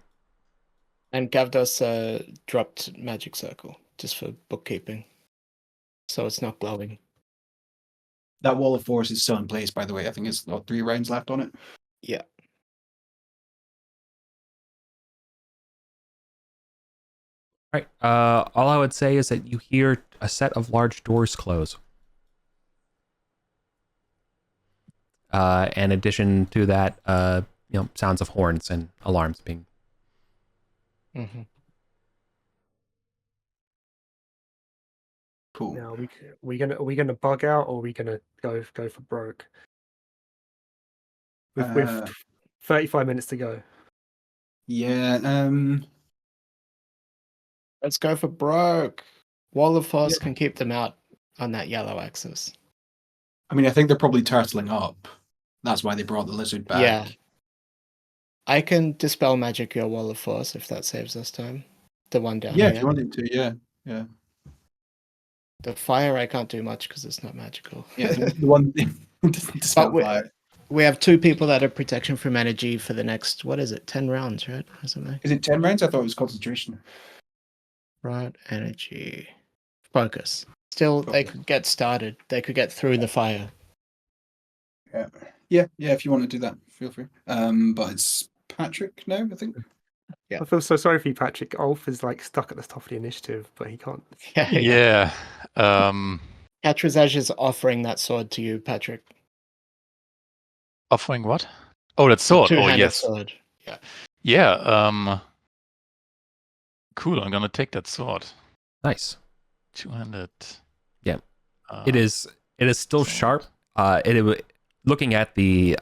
And Gavdos dropped Magic Circle just for bookkeeping. So it's not glowing. That wall of force is still in place, by the way. I think it's 3 rounds left on it. Yeah. All right. All I would say is that you hear a set of large doors close. In addition to that, sounds of horns and alarms being. Mm-hmm. Cool. Now, are we gonna bug out, or are we gonna go for broke? With 35 minutes to go. Yeah. Let's go for broke. Wall of Force can keep them out on that yellow axis. I mean, I think they're probably turtling up. That's why they brought the lizard back. Yeah. I can dispel magic your Wall of Force if that saves us time. The one down Yeah, here. if you wanted to, yeah. The fire I can't do much because it's not magical. Yeah, the one dispel fire. We have 2 people that have protection from energy for the next, 10 rounds, right? Or something. Is it 10 rounds? I thought it was concentration. Right, energy. Focus. Still, they could get started. They could get through the fire. Yeah, if you want to do that, feel free. But it's Patrick now, I think. Yeah. I feel so sorry for you, Patrick. Ulf is stuck at the top of the initiative, but he can't. Yeah. Katrazaj is offering that sword to you, Patrick. Offering what? Oh, that sword. Oh, Two-handed yes. sword. Yeah. Yeah. Cool. I'm gonna take that sword. Nice. 200. Yeah. It is still sharp. Looking at the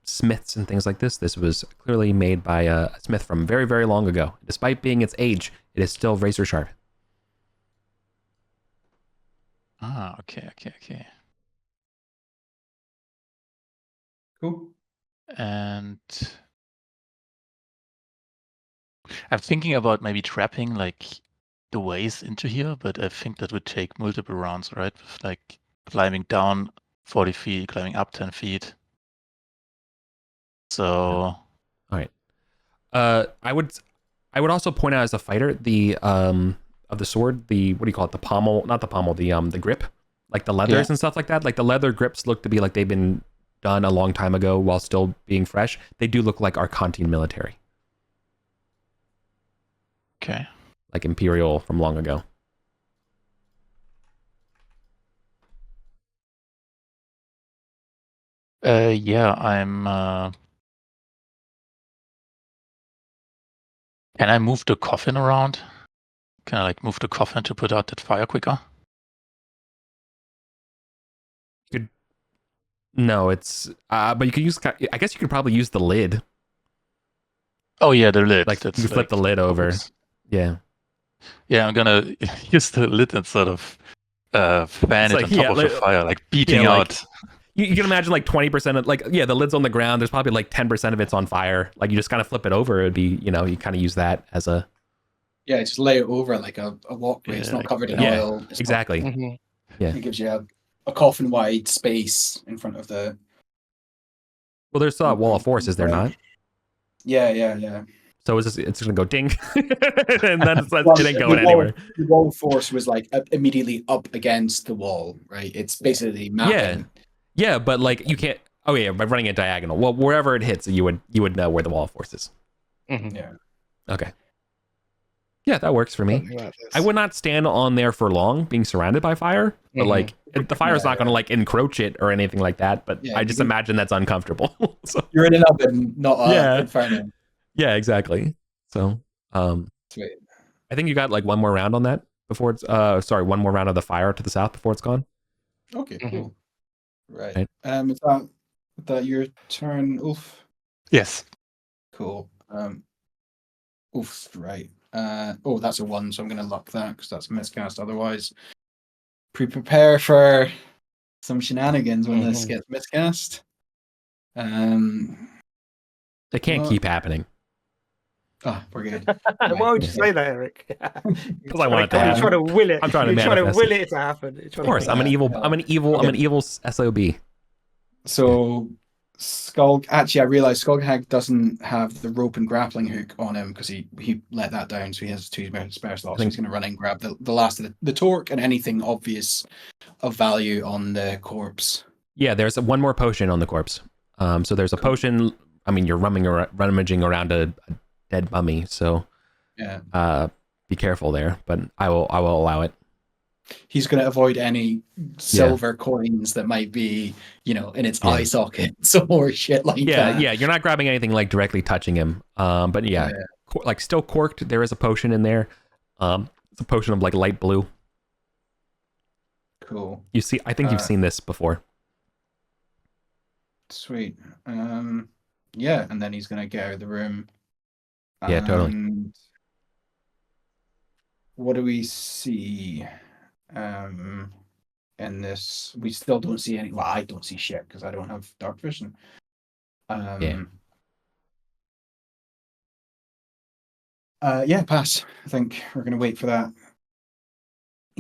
smiths and things like this was clearly made by a smith from very, very long ago. Despite being its age, it is still razor sharp. Okay. Cool. And I'm thinking about maybe trapping the ways into here, but I think that would take multiple rounds, right? With climbing down 40 feet, climbing up 10 feet. So All right. I would also point out as a fighter the of the sword, the what do you call it? The pommel, not the pommel, the grip, like the leathers and stuff like that. Like the leather grips look to be like they've been done a long time ago while still being fresh, they do look like Arcantine military. Okay. Like Imperial from long ago. Yeah, I'm. Can I move the coffin around? Can I like move the coffin to put out that fire quicker? No, it's but you can use. I guess you could probably use the lid. Oh yeah, the lid. Like That's you flip the lid over. oops. Yeah. Yeah, I'm gonna use the lid and sort of fan It's it like, on top of the fire, like beating like, out. You can imagine like 20% of like the lid's on the ground. There's probably like 10% of it's on fire. Like you just kind of flip it over. It'd be you kind of use that as a just lay it over like a walkway. It's not covered in oil. It's exactly. Mhm. Yeah. It gives you a coffin wide space in front of the. Well, there's a wall of force, is there not? Yeah. So it's gonna go ding, and then it ain't going the anywhere. The wall of force was like immediately up against the wall, right? It's basically mapping. Yeah, but like you can't. Oh yeah, by running it diagonal. Well, wherever it hits, you would know where the wall of force is. Mhm. Yeah. Okay. Yeah, that works for me. Something like this. I would not stand on there for long, being surrounded by fire. But like the fire's not going to like encroach it or anything like that. But I just imagine that's uncomfortable. So you're in an oven, not a inferno. Yeah, exactly. So Sweet. I think you got like one more round on that before it's one more round of the fire to the south before it's gone. Okay, cool. Right. Right. Is that your turn, Ulf? Yes. Cool. Oof, right. Oh, that's a 1, so I'm going to lock that because that's a miscast. Otherwise, prepare for some shenanigans when this gets miscast. They can't keep happening. Oh, we're good. Why would you say that, Eric? Because I want it to happen. You're trying to will it. I'm trying to You're trying to manifest will it. it to happen. Of course, I'm an evil SOB. So Skull. Actually, I realized Skullhag doesn't have the rope and grappling hook on him because he let that down, so he has 2 spare slots. So he's going to run and grab the last of the torque and anything obvious of value on the corpse. Yeah, there's one more potion on the corpse. So there's a potion. I mean, you're rummaging around a dead mummy, so be careful there. But I will allow it. He's going to avoid any silver coins that might be, in its eye sockets or shit like that. Yeah, you're not grabbing anything like directly touching him. But like still corked. There is a potion in there. It's a potion of like light blue. Cool. I think you've seen this before. Sweet. Yeah, and then he's going to get out of the room. Yeah, totally. What do we see in this? We still don't see any. Well, I don't see shit because I don't have dark vision. Yeah, pass. I think we're going to wait for that.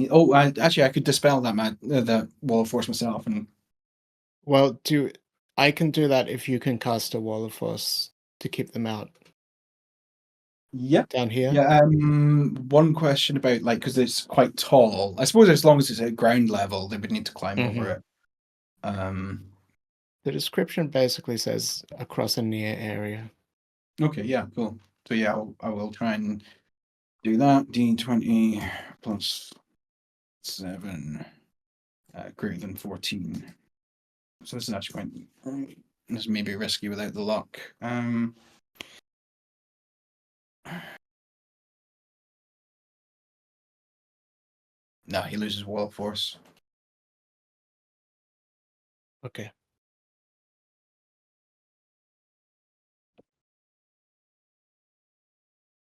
Oh, actually, I could dispel that wall of force myself. Well, I can do that if you can cast a wall of force to keep them out. Yep. Down here. Yeah. One question about because it's quite tall. I suppose as long as it's at ground level, they would need to climb over it. The description basically says across a near area. Okay. Yeah. Cool. So yeah, I will try and do that. D20 plus 7, greater than 14. So this is actually quite. This may be risky without the luck. No, he loses wall of force. Okay.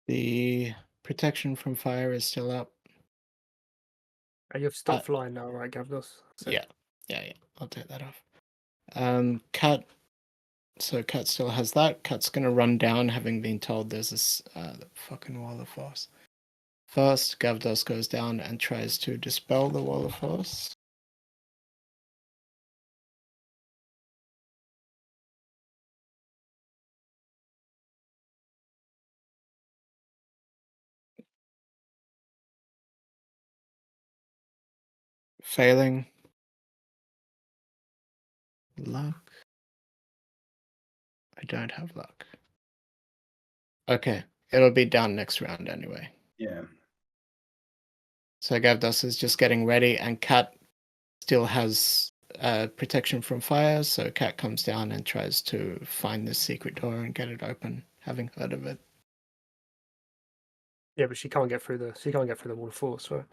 The protection from fire is still up. And you've stopped flying now, right, Gavdos? So. Yeah. I'll take that off. Cat. So Cat still has that. Cat's gonna run down, having been told there's this the fucking wall of force. First, Gavdos goes down and tries to dispel the wall of force. Failing. Luck. don't have luck. Okay, it'll be done next round anyway. Yeah. So Gavdos is just getting ready, and Cat still has protection from fire, so Cat comes down and tries to find this secret door and get it open, having heard of it. Yeah, but she can't get through the wall of force, right?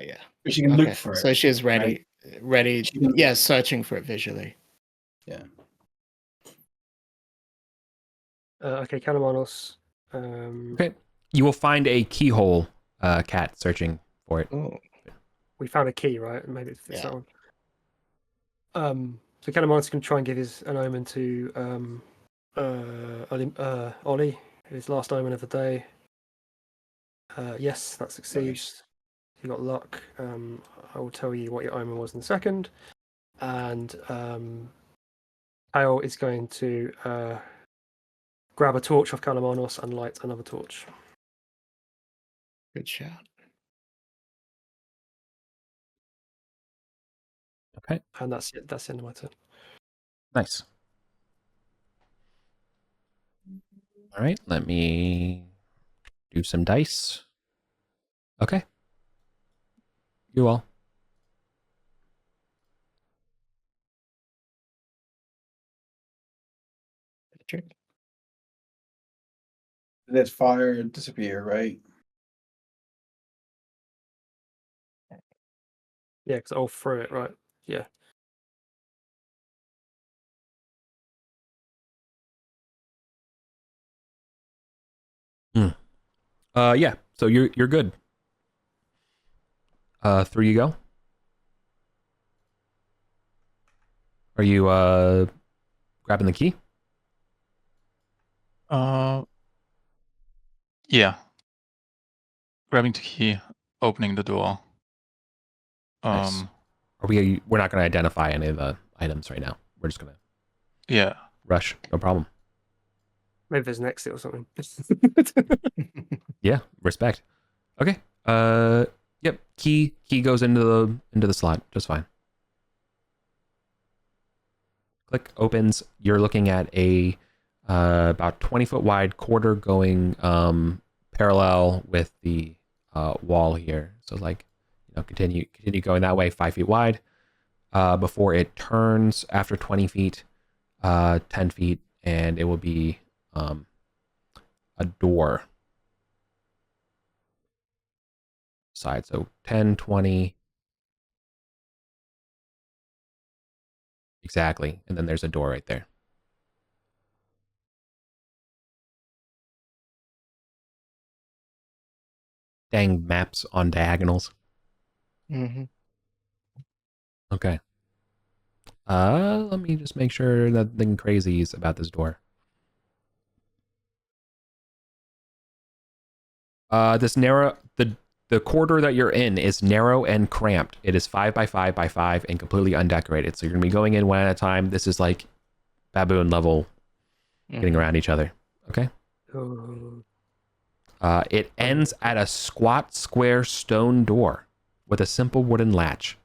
Yeah. But she can look for it. So she's ready, right? yeah, searching for it visually. Yeah. Okay, Kalamanos. Okay. You will find a keyhole, Cat, searching for it. Oh. We found a key, right? Maybe it's Yeah. that one. So Kalamanos can try and give an omen to Ollie, his last omen of the day. Yes, that succeeds. You got luck. I will tell you what your omen was in a second. And Kale is going to grab a torch off Kalamanos and light another torch. Good shout. Okay. And that's it. That's the end of my turn. Nice. All right, let me do some dice. Okay. You all. Let fire disappear, right? Yeah, because I'll throw it, right? Yeah. Yeah. So you're good. Through you go. Are you grabbing the key? Yeah. Grabbing the key, opening the door. Nice. We're not going to identify any of the items right now. We're just going to Yeah. rush. No problem. Maybe there's an exit or something. Yeah, respect. Okay. Yep. Key goes into the slot just fine. Click, opens. You're looking at a about 20-foot wide corridor going parallel with the wall here. So like, continue going that way, 5 feet wide, before it turns after 20 feet, 10 feet, and it will be a door side. So 10, 20. Exactly. And then there's a door right there. Dang maps on diagonals. Mm-hmm. Okay. Let me just make sure nothing crazy is about this door. The corridor that you're in is narrow and cramped. It is 5 by 5 by 5 and completely undecorated. So you're gonna be going in one at a time. This is like baboon level, getting around each other. Okay. It ends at a squat, square stone door with a simple wooden latch.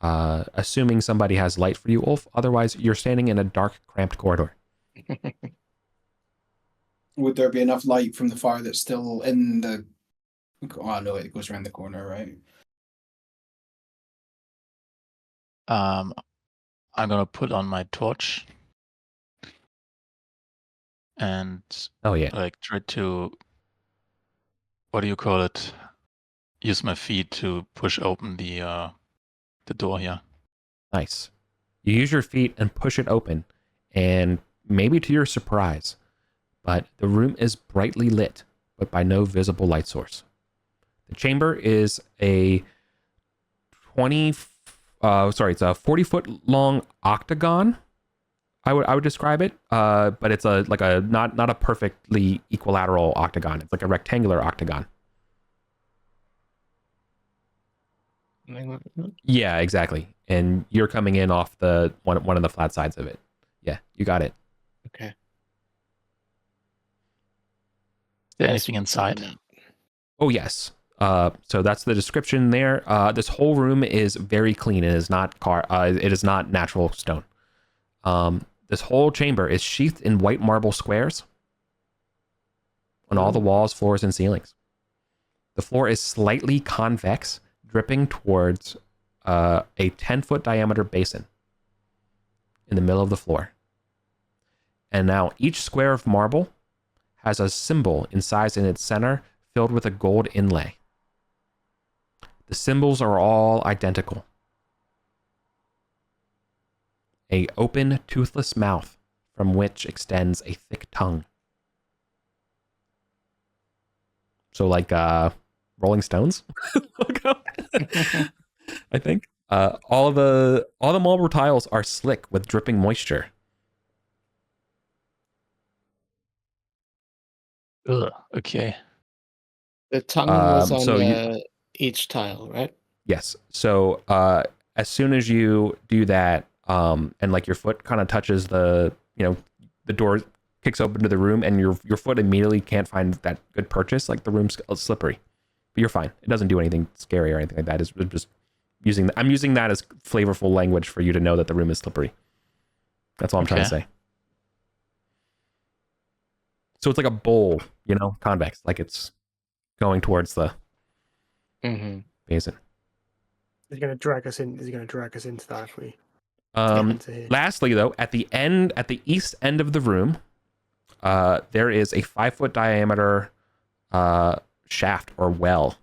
Assuming somebody has light for you, Ulf. Otherwise, you're standing in a dark, cramped corridor. Would there be enough light from the fire that's still in the... Oh, no, it goes around the corner, right? I'm gonna put on my torch and try to, what do you call it? Use my feet to push open the door here. Nice. You use your feet and push it open, and maybe to your surprise, but the room is brightly lit, but by no visible light source. The chamber is it's a 40-foot long octagon. I would describe it, but it's not a perfectly equilateral octagon. It's like a rectangular octagon. Yeah, exactly. And you're coming in off the one of the flat sides of it. Yeah, you got it. Okay. Is there anything inside? Oh yes. So that's the description there. This whole room is very clean. It is not natural stone. This whole chamber is sheathed in white marble squares on all the walls, floors, and ceilings. The floor is slightly convex, dripping towards a 10-foot diameter basin in the middle of the floor. And now each square of marble has a symbol incised in its center filled with a gold inlay. The symbols are all identical. A open, toothless mouth from which extends a thick tongue. So like Rolling Stones logo, I think. All the marble tiles are slick with dripping moisture. Ugh, okay. The tongue was on so each tile, right? Yes. So as soon as you do that, and like your foot kind of touches the door kicks open to the room, and your foot immediately can't find that good purchase. Like the room's slippery, but you're fine. It doesn't do anything scary or anything like that. It's just I'm using that as flavorful language for you to know that the room is slippery. That's all I'm trying to say. So it's like a bowl, convex, like it's going towards the basin. Is he going to drag us in? Is he going to drag us into that if we into here? Lastly, though, at the east end of the room, there is a 5-foot diameter shaft or well.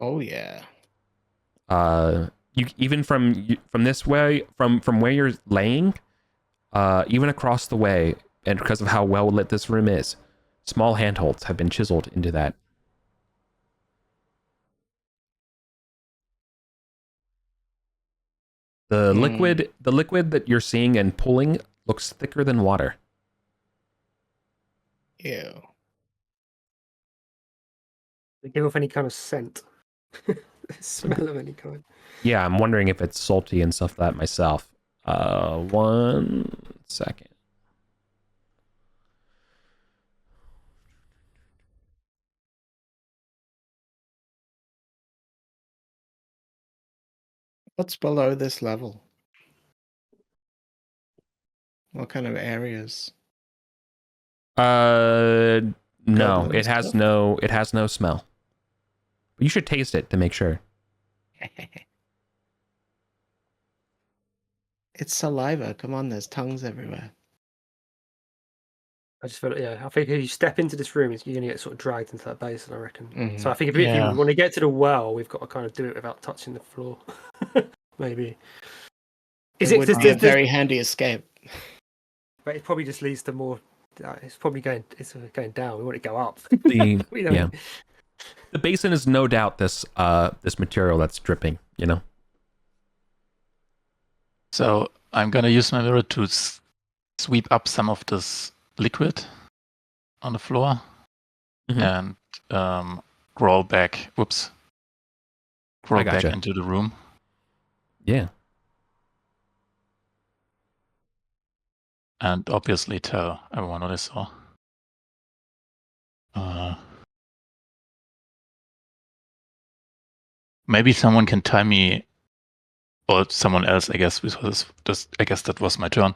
Oh yeah. You even from this way, from where you're laying, even across the way, and because of how well lit this room is, small handholds have been chiseled into that. The liquid that you're seeing and pulling looks thicker than water. Ew. They give off any kind of scent? Smell of any kind? Yeah, I'm wondering if it's salty and stuff like that myself. 1 second. What's below this level? What kind of areas? No, Goblin it has stuff? no smell. But you should taste it to make sure. It's saliva. Come on, there's tongues everywhere. I just feel I think if you step into this room, you're going to get sort of dragged into that basin, I reckon. Mhm. So I think if you want to get to the well, we've got to kind of do it without touching the floor. Maybe. It would be a very handy escape. But it probably just leads to more. It's probably going down. We want it to go up. The basin is no doubt this material that's dripping. So I'm gonna use my mirror to sweep up some of this liquid on the floor and crawl back. Crawl back into the room. Yeah. And obviously tell everyone what I saw. Maybe someone can tell me, or someone else, I guess, because I guess that was my turn.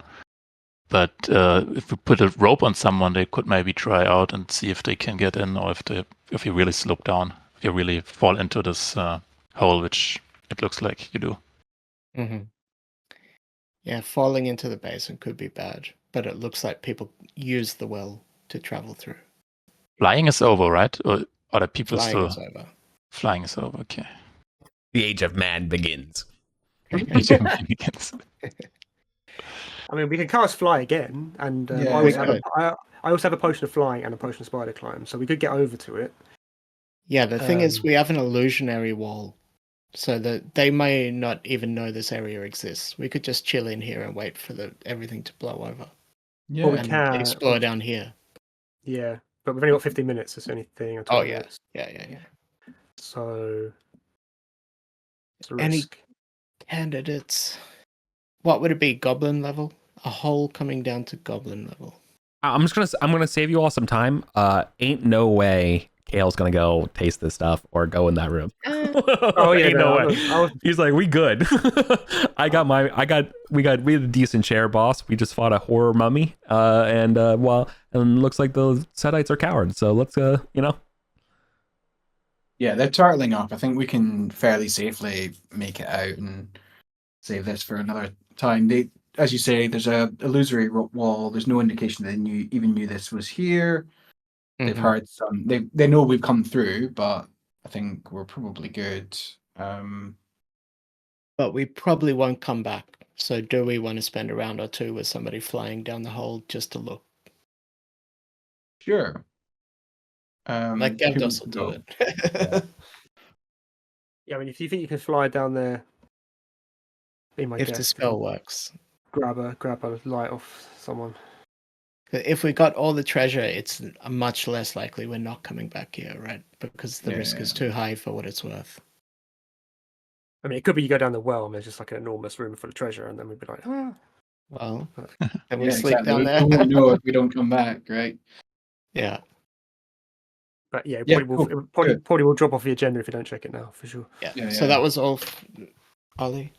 But if we put a rope on someone, they could maybe try out and see if they can get in, or if you really slope down, if you really fall into this hole, which it looks like you do. Mm-hmm. Yeah, falling into the basin could be bad, but it looks like people use the well to travel through. Flying is over, right? Or are the people Flying still? is over. Flying is over. Okay. The age of man begins. I mean, we can cast fly again, and I also have a potion of flying and a potion of spider climb, so we could get over to it. Yeah, the thing is, we have an illusionary wall, so that they may not even know this area exists. We could just chill in here and wait for everything to blow over. Yeah, or we can explore down here. Yeah, but we've only got 15 minutes. That's the only thing. Oh yeah, yeah. So, it's a risk. Any candidates? What would it be? Goblin level? A hole coming down to goblin level. I'm gonna save you all some time. Ain't no way Kale's gonna go taste this stuff or go in that room. Oh yeah, Ain't no way. I was He's like, we good. We had a decent share, boss. We just fought a horror mummy, and looks like the Setites are cowards. So let's, Yeah, they're turtling up. I think we can fairly safely make it out and save this for another time. They, as you say, there's a illusory wall. There's no indication they knew this was here. They've heard some. They know we've come through, but I think we're probably good. But we probably won't come back. So do we want to spend a round or two with somebody flying down the hole just to look? Sure. Like Gavdos will do it. Yeah, I mean, if you think you can fly down there, be my If guest. the spell works. Grab a light off someone. If we got all the treasure, it's much less likely we're not coming back here, right? Because the risk is too high for what it's worth. I mean, it could be you go down the well and there's just like an enormous room full of treasure, and then we'd be like, ah. Well, can we Yeah, sleep exactly. down there? We don't know if we don't come back, right? Yeah. But yeah, Yeah, probably will drop off the agenda if you don't check it now, for sure. Yeah. So that was all, Ollie?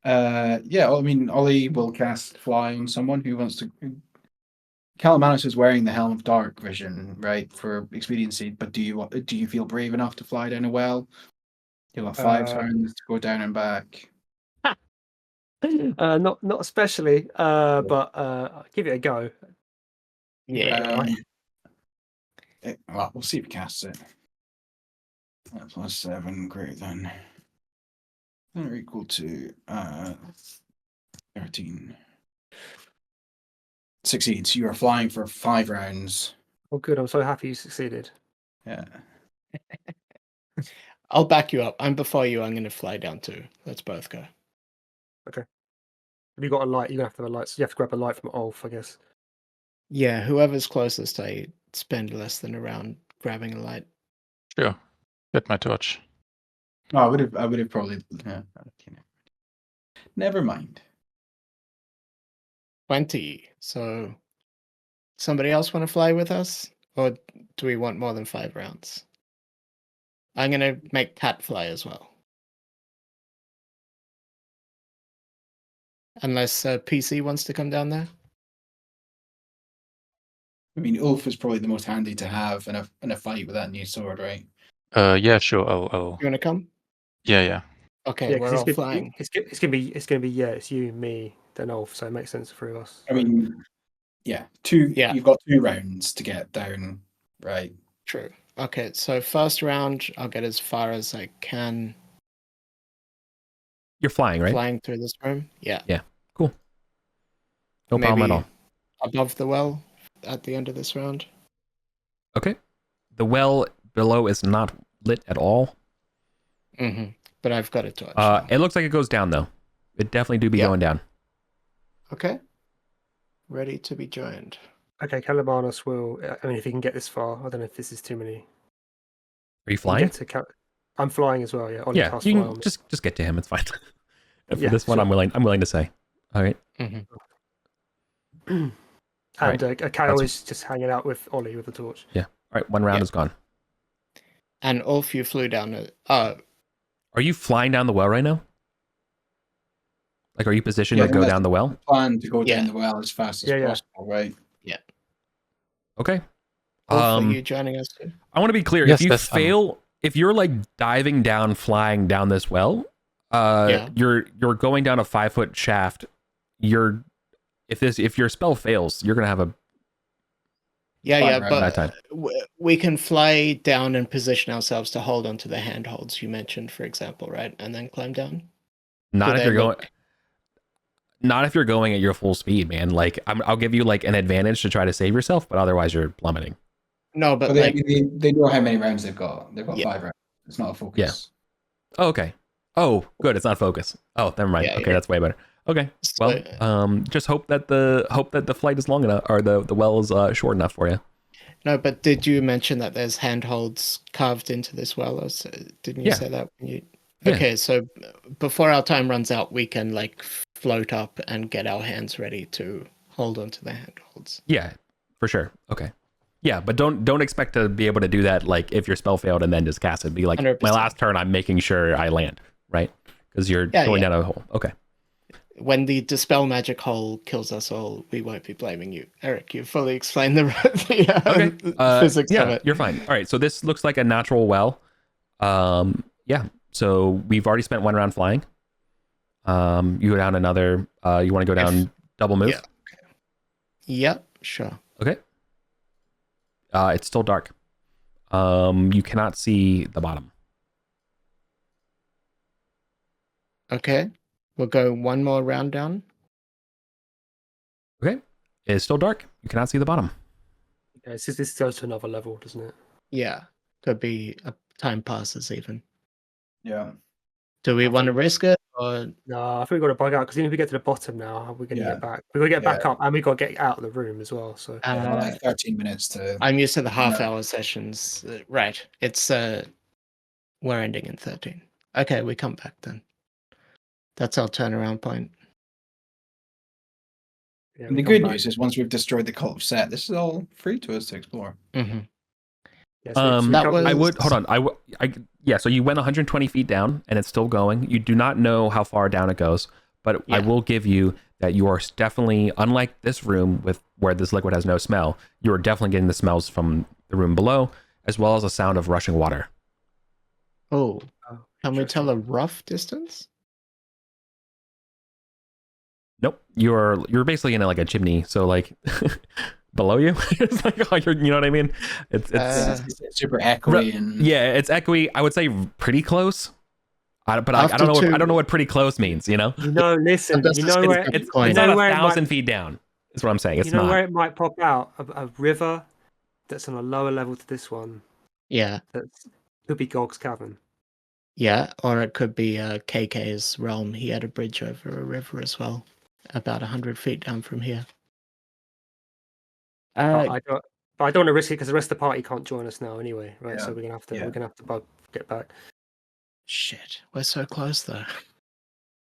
Yeah, I mean, Ollie will cast Fly on someone who wants to. Calamanos is wearing the Helm of Dark Vision, right, for expediency. But do you feel brave enough to fly down a well? You got 5 turns to go down and back. Not especially, but give it a go. Yeah. Well, we'll see if he casts it. Plus 7, greater than or equal to 13. Succeeds. You are flying for 5 rounds. Oh, good. I'm so happy you succeeded. Yeah. I'll back you up. I'm before you. I'm going to fly down too. Let's both go. Okay. Have you got a light? You're going to have to have a light. So you have to grab a light from Ulf, I guess. Yeah, whoever's closest, I spend less than a round grabbing a light. Sure. Get my torch. No, I would have probably. Yeah, never mind. 20. So, somebody else want to fly with us, or do we want more than 5 rounds? I'm gonna make Cat fly as well, unless PC wants to come down there. I mean, Ulf is probably the most handy to have in a fight with that new sword, right? Yeah, sure. I'll... You want to come? Yeah. Okay, we're all flying. It's gonna be it's you, me, then Ulf. So it makes sense for us. I mean, yeah, 2. Yeah. You've got 2 rounds to get down, right? True. Okay, so first round, I'll get as far as I can. You're flying, right? Flying through this room. Yeah. Yeah. Cool. No problem at all. Above the well at the end of this round. Okay. The well below is not lit at all. But I've got a torch. It looks like it goes down though. It definitely do be going down. Okay. Ready to be joined. Okay, Calamanos will. I mean, if he can get this far, I don't know if this is too many. Are you flying? I'm flying as well. Yeah. Ollie Yeah. You can just get to him. It's fine. For this one, sure. I'm willing to say. All right. And Kyle is just hanging out with Ollie with the torch. Yeah. All right. 1 round is gone. And Ulf, you flew down. Are you flying down the well right now? Like, are you positioned to go down the well? Plan to go down the well as fast as possible, right? Yeah. Okay. Ulf, are you joining us too? I want to be clear. Yes, if you fail, if you're like diving down, flying down this well, you're going down a 5-foot shaft. If your spell fails, you're gonna have a but we can fly down and position ourselves to hold onto the handholds you mentioned, for example, right, and then climb down. Not if you're going at your full speed, man. Like I'll give you like an advantage to try to save yourself, but otherwise you're plummeting. No, but they know how many rounds they've got. They've got 5 rounds. It's not a focus. Yeah. Oh, okay. Oh, good. It's not focus. Oh, never mind. Okay, that's way better. Okay. Well, just hope that the flight is long enough, or the well is short enough for you. No, but did you mention that there's handholds carved into this well? Or didn't you say that when you? Yeah. Okay, so before our time runs out, we can like float up and get our hands ready to hold onto the handholds. Yeah, for sure. Okay. Yeah, but don't expect to be able to do that like if your spell failed and then just cast it. Be like 100%. my last turn, I'm making sure I land, right? Because you're going down a hole. Okay. When the dispel magic hole kills us all, we won't be blaming you, Eric. You fully explained the physics of it. You're fine. All right, so this looks like a natural well. Yeah. So we've already spent 1 round flying. You go down another. You want to go down double move? Yeah. Yep. Sure. Okay. It's still dark. You cannot see the bottom. Okay. We'll go 1 more round down. Okay. It's still dark. You cannot see the bottom. Yeah, this goes to another level, doesn't it? Yeah. Could be time passes even. Yeah. Do we want to risk it or No, I think we've got to bug out because even if we get to the bottom now, how are we going to get back? We've got to get back up and we've got to get out of the room as well. So like 13 minutes to. I'm used to the half-hour sessions. Right. It's we're ending in 13. Okay, we come back then. That's our turnaround point. yeah, And the good news is once we've destroyed the cult of Set, this is all free to us to explore. Mm-hmm. Yeah, I would hold on. Yeah. So you went 120 feet down, and it's still going. You do not know how far down it goes, but I will give you that you are definitely, unlike this room with where this liquid has no smell, you are definitely getting the smells from the room below, as well as the sound of rushing water. Oh, can we tell a rough distance? Nope. You're basically in like a chimney, so like below you. It's like you know what I mean? It's super echoey and it's echoey. I would say pretty close. I don't know what pretty close means. You know? Listen. You know where it's not 1,000 feet down. Is what I'm saying. It's not where it might pop out a river that's on a lower level to this one. Yeah. That could be Gog's Cavern. Yeah, or it could be KK's realm. He had a bridge over a river as well, about 100 feet down from here. I don't want to risk it because the rest of the party can't join us now anyway, right? Yeah. So we're gonna have to get back. Shit, we're so close though.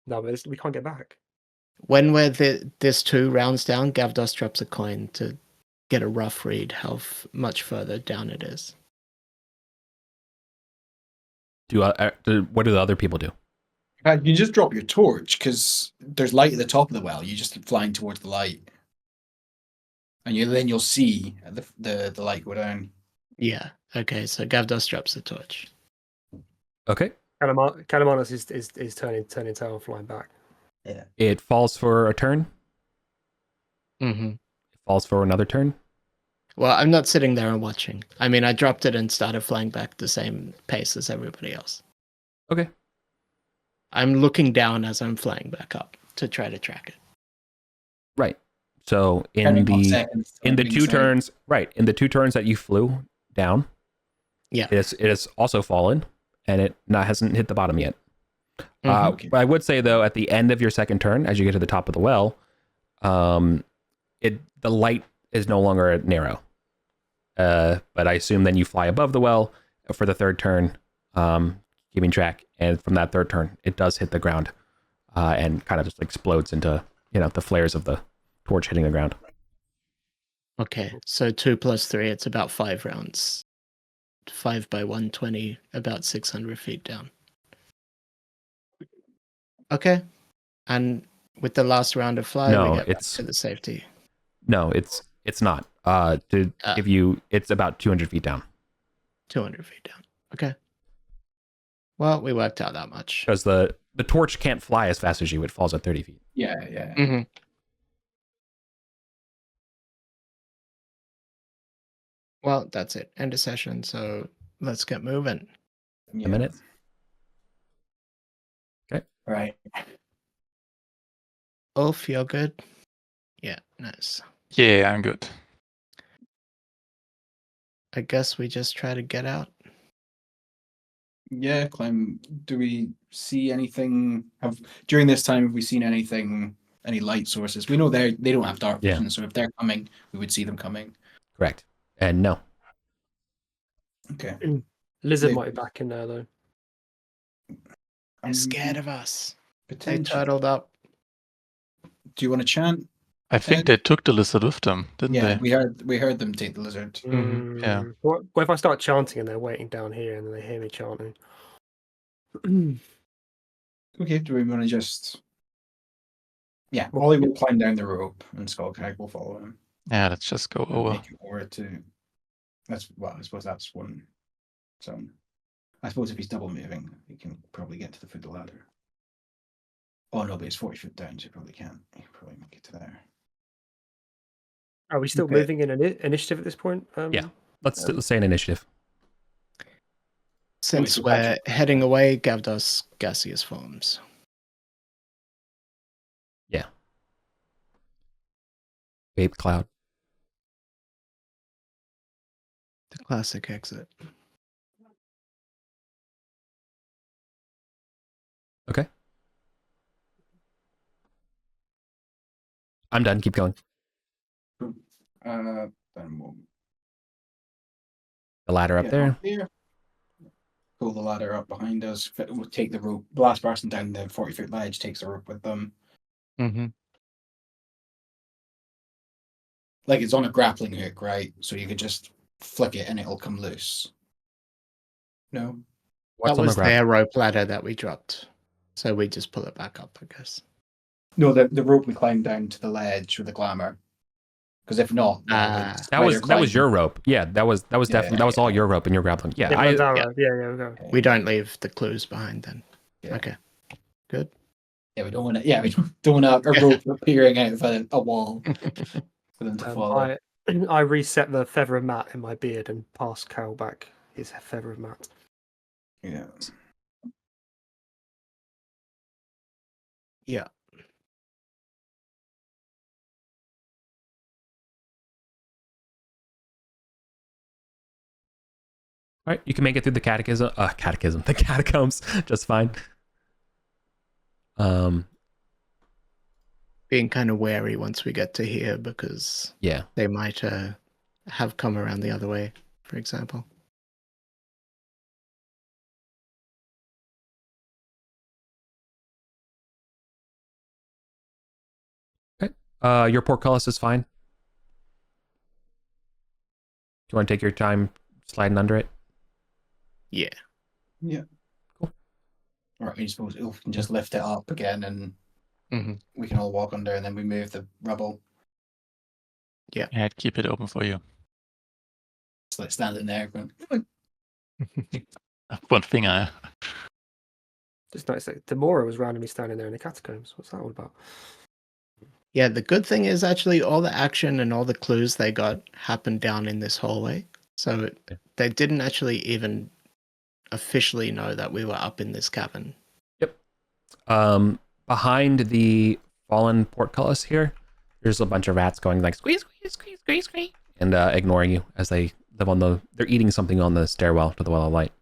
No, but we can't get back. When we're this 2 rounds down, Gavdos drops a coin to get a rough read how much further down it is. What do the other people do? you just drop your torch because there's light at the top of the well. You just flying towards the light, and then you'll see the light go down. Yeah. Okay. So Gavdos drops the torch. Okay. Kalamanos is turning tail and flying back. Yeah. It falls for a turn. Mm-hmm. It falls for another turn. Well, I'm not sitting there and watching. I mean, I dropped it and started flying back the same pace as everybody else. Okay. I'm looking down as I'm flying back up to try to track it. Right. So in the 2 turns, in the 2 turns that you flew down, it has also fallen, and it hasn't hit the bottom yet. But I would say though, at the end of your second turn, as you get to the top of the well, the light is no longer narrow. But I assume then you fly above the well for the 3rd turn, keeping track, and from that 3rd turn, it does hit the ground, and kind of just explodes into the flares of the torch hitting the ground. Okay, so 2 plus 3, it's about 5 rounds. 5 by 120, about 600 feet down. Okay, and with the last round of fly, we get back to the safety. No, it's not. To give you, it's about 200 feet down. 200 feet down. Okay. Well, we worked out that much. Because the torch can't fly as fast as you. It falls at 30 feet. Yeah. Mm-hmm. Well, that's it. End of session. So let's get moving. A minute. Okay. All right. Ulf, you're good? Yeah, nice. Yeah, I'm good. I guess we just try to get out. Yeah, Clem, do we see anything? During this time, have we seen anything, any light sources? We know they don't have dark vision, so if they're coming, we would see them coming. Correct. And no. Okay. Lizard might be back in there, though. They're scared of us. They Potentially. turtled up. Do you want to chant? I think they took the lizard with them, didn't Yeah, they? we heard them take the lizard. Yeah. What if I start chanting and they're waiting down here and then they hear me chanting? Okay, do we want to just... Yeah, Ollie will climb down the rope and Skullcrag will follow him. Yeah, let's just go And over. make it over to... That's, well, I suppose that's one zone. I suppose if he's double moving, he can probably get to the foot of the ladder. Oh no, but it's 40 foot down, so he probably can't. He can probably make it to there. Are we still Okay. moving in initiative at this point? Yeah. Let's say an initiative. Since so we're Patrick- heading away, Gavdos gaseous forms. Yeah. Vape cloud. The classic exit. Okay. I'm done. Keep going. Then we'll The ladder up get there. up here. Pull the ladder up behind us. We'll take the rope. The last person down the 40-foot ledge takes the rope with them. Mm-hmm. Like it's on a grappling hook, right? So you could just flick it and it'll come loose. No? What's That on was the ground? their rope ladder that we dropped. So we just pull it back up, I guess. No, the rope we climbed down to the ledge with the glamour. Because if not, That was your rope. Yeah, that was definitely that was all your rope and your grappling. Yeah, Yeah, I, yeah, we go. We don't leave the clues behind then. Yeah. Okay. Good. Yeah, we don't want to. Yeah, we don't want a rope appearing out of a wall for them to follow. I reset the feather of mat in my beard and pass Cal back his feather of mat. Yeah. Yeah. all right, you can make it through the the catacombs just fine. Being kind of wary once we get to here because Yeah. they might have come around the other way, for example. Your portcullis is fine. Do you want to take your time sliding under it? Yeah. Yeah. Cool. Or I suppose Ulf can just lift it up again and we can all walk under and then we move the rubble. Yeah, I'd keep it open for you. Just like standing there going, One finger. Just noticed that Demora was randomly standing there in the catacombs. What's that all about? Yeah, the good thing is actually all the action and all the clues they got happened down in this hallway. So they didn't actually even officially know that we were up in this cavern. Yep. Behind the fallen portcullis here, there's a bunch of rats going like squeeze, squeeze, squeeze, squeeze, squeeze, and ignoring you as they live on they're eating something on the stairwell to the Well of Light.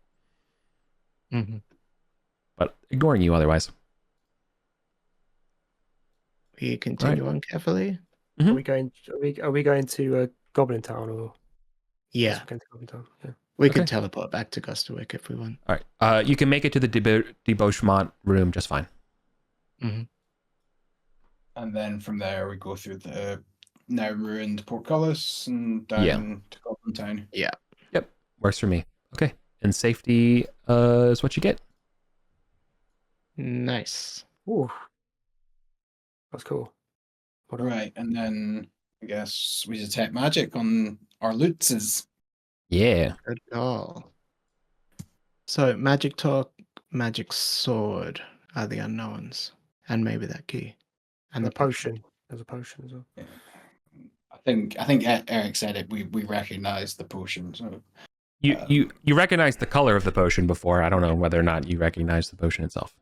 But ignoring you otherwise. We continue on carefully. Are we going? Are we going to Goblin Town or? Yeah, Going to Goblin Town. Yeah. we can teleport back to Gusterwick if we want. All right. You can make it to the debauchement room just fine. and then from there we go through the now ruined portcullis and down to Goblin Town. Yeah. Yep. Works for me. Okay. And safety is what you get. Nice. Ooh, that's cool. Right, and then I guess we detect magic on our loots. Yeah. Good call. So magic talk, magic sword are the unknowns, and maybe that key, And the potion. There's a potion as well. Yeah. I think Eric said it. We recognize the potion. So You recognize the color of the potion before. I don't know whether or not you recognize the potion itself.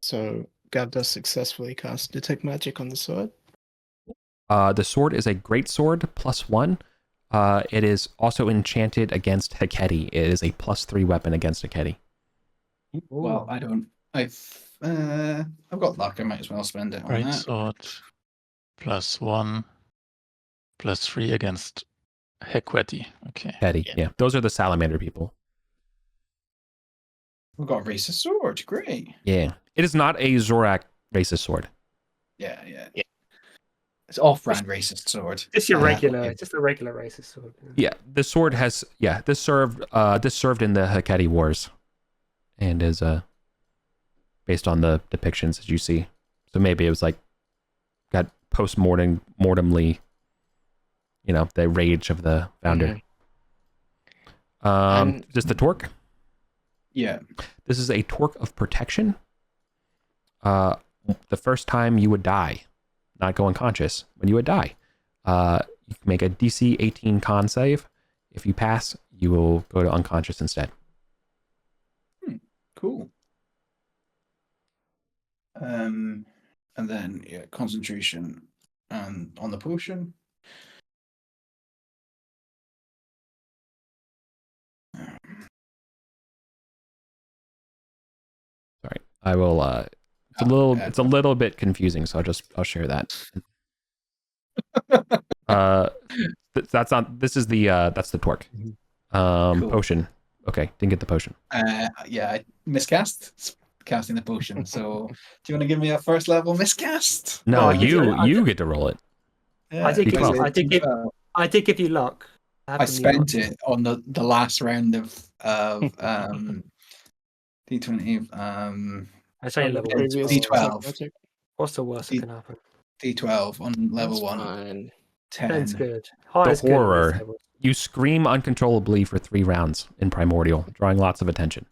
So Gavdos successfully cast detect magic on the sword. The sword is a great sword, +1. It is also enchanted against Heketi. It is a +3 weapon against Heketi. well, I don't. I've got luck. I might as well spend it on Right that. sword. +1. +3 against Heketi. Okay. Heketi, yeah. Those are the salamander people. We've got a racist sword. Great. Yeah. It is not a Zorak racist sword. Yeah. It's off-brand racist sword. Just your regular, just a regular racist sword. Yeah, this sword has this served in the Hecate Wars, and is based on the depictions as you see. So maybe it was like got mortemly, the rage of the founder. Just the torque. Yeah. This is a torque of protection. The first time you would die, not go unconscious, when you would die, you can make a DC 18 con save. If you pass, you will go to unconscious instead. Cool. And then concentration on the potion. Sorry, I will. It's a little bit confusing, so I'll share that. That's not. This is that's the torque. Cool. Potion. Okay, didn't get the potion. I miscast casting the potion. So, do you want to give me a first level miscast? No, you get to roll it. Yeah, I did give you luck. I spent it on the last round of D20. I say level D12. What's the worst that can happen? D12 on level 1. Fine. 10. 10's good. The horror. You scream uncontrollably for 3 rounds in Primordial, drawing lots of attention.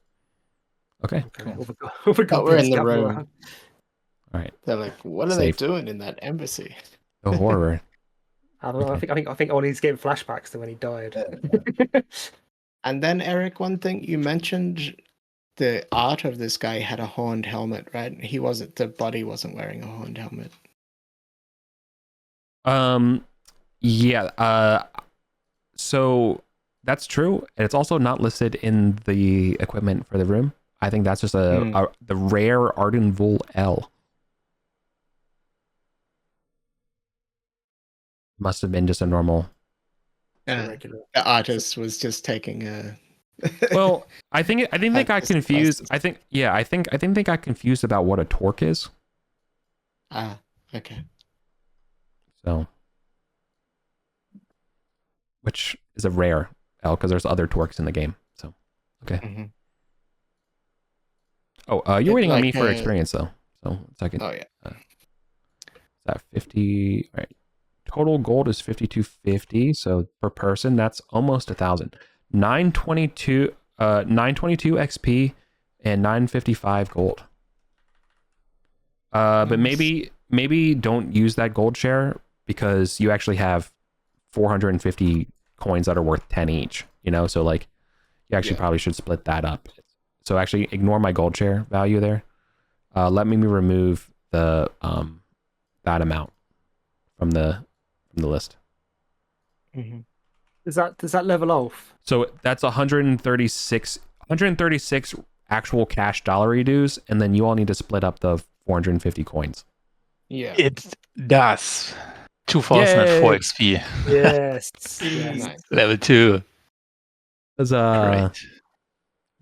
Okay. Cool. We're in the room. All right. They're like, what are they doing in that embassy? The horror. I don't know. Okay. I think Ollie's getting flashbacks to when he died. And then, Eric, one thing you mentioned, the art of this guy had a horned helmet, right? The body wasn't wearing a horned helmet. Yeah. So that's true. And it's also not listed in the equipment for the room. I think that's just the rare Arden Vul L. Must have been just a normal. The artist was just taking a. Well, I think they got confused. I think they got confused about what a torque is. Okay. So, which is a rare L because there's other torques in the game. So, okay. Mm-hmm. Oh, you're waiting on me for experience though. So, a second. Oh yeah. Is that 50? All right. Total gold is 5250. So per person, that's almost 1,000. 922 XP and 955 gold. But maybe don't use that gold share because you actually have 450 coins that are worth 10 each. So like you actually probably should split that up. So actually ignore my gold share value there. Let me remove the that amount from the list. Mm-hmm. Does that level off? So that's 136 actual cash dollary dues, and then you all need to split up the 450 coins. Yeah. It does. 2004 XP. Yes. Nice. Level 2. That's Great.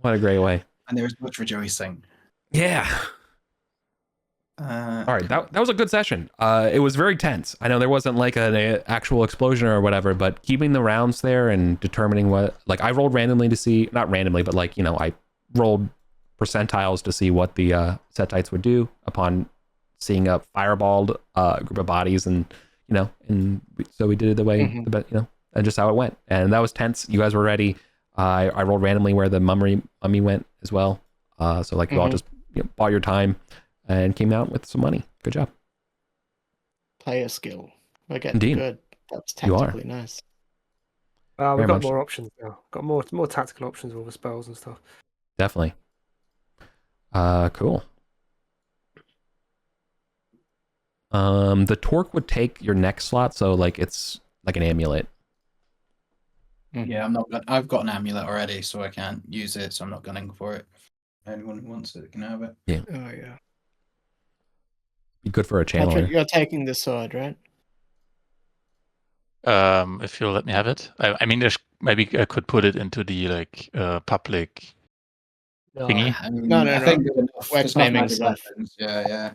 What a great way. And there was much rejoicing. Yeah. All right, that was a good session. It was very tense. I know there wasn't like an actual explosion or whatever, but keeping the rounds there and determining what, like, I rolled randomly to see, not randomly, but like, I rolled percentiles to see what the Setites would do upon seeing a fireballed group of bodies, and so we did it the way, and just how it went, and that was tense. You guys were ready. I rolled randomly where the mummy went as well. So like you all just bought your time and came out with some money. Good job. Player skill. We're getting good. That's tactically nice. We've got more options now. Got more tactical options with all the spells and stuff. Definitely. Cool. The torque would take your next slot, so like it's like an amulet. Yeah, I've got an amulet already, so I can't use it, so I'm not gunning for it. Anyone who wants it can have it. Yeah. Oh yeah. Be good for a channeler. Patrick, you're taking the sword, right? If you'll let me have it. I mean, maybe I could put it into the public thingy. I mean, No. I think We're claiming stuff. Yeah.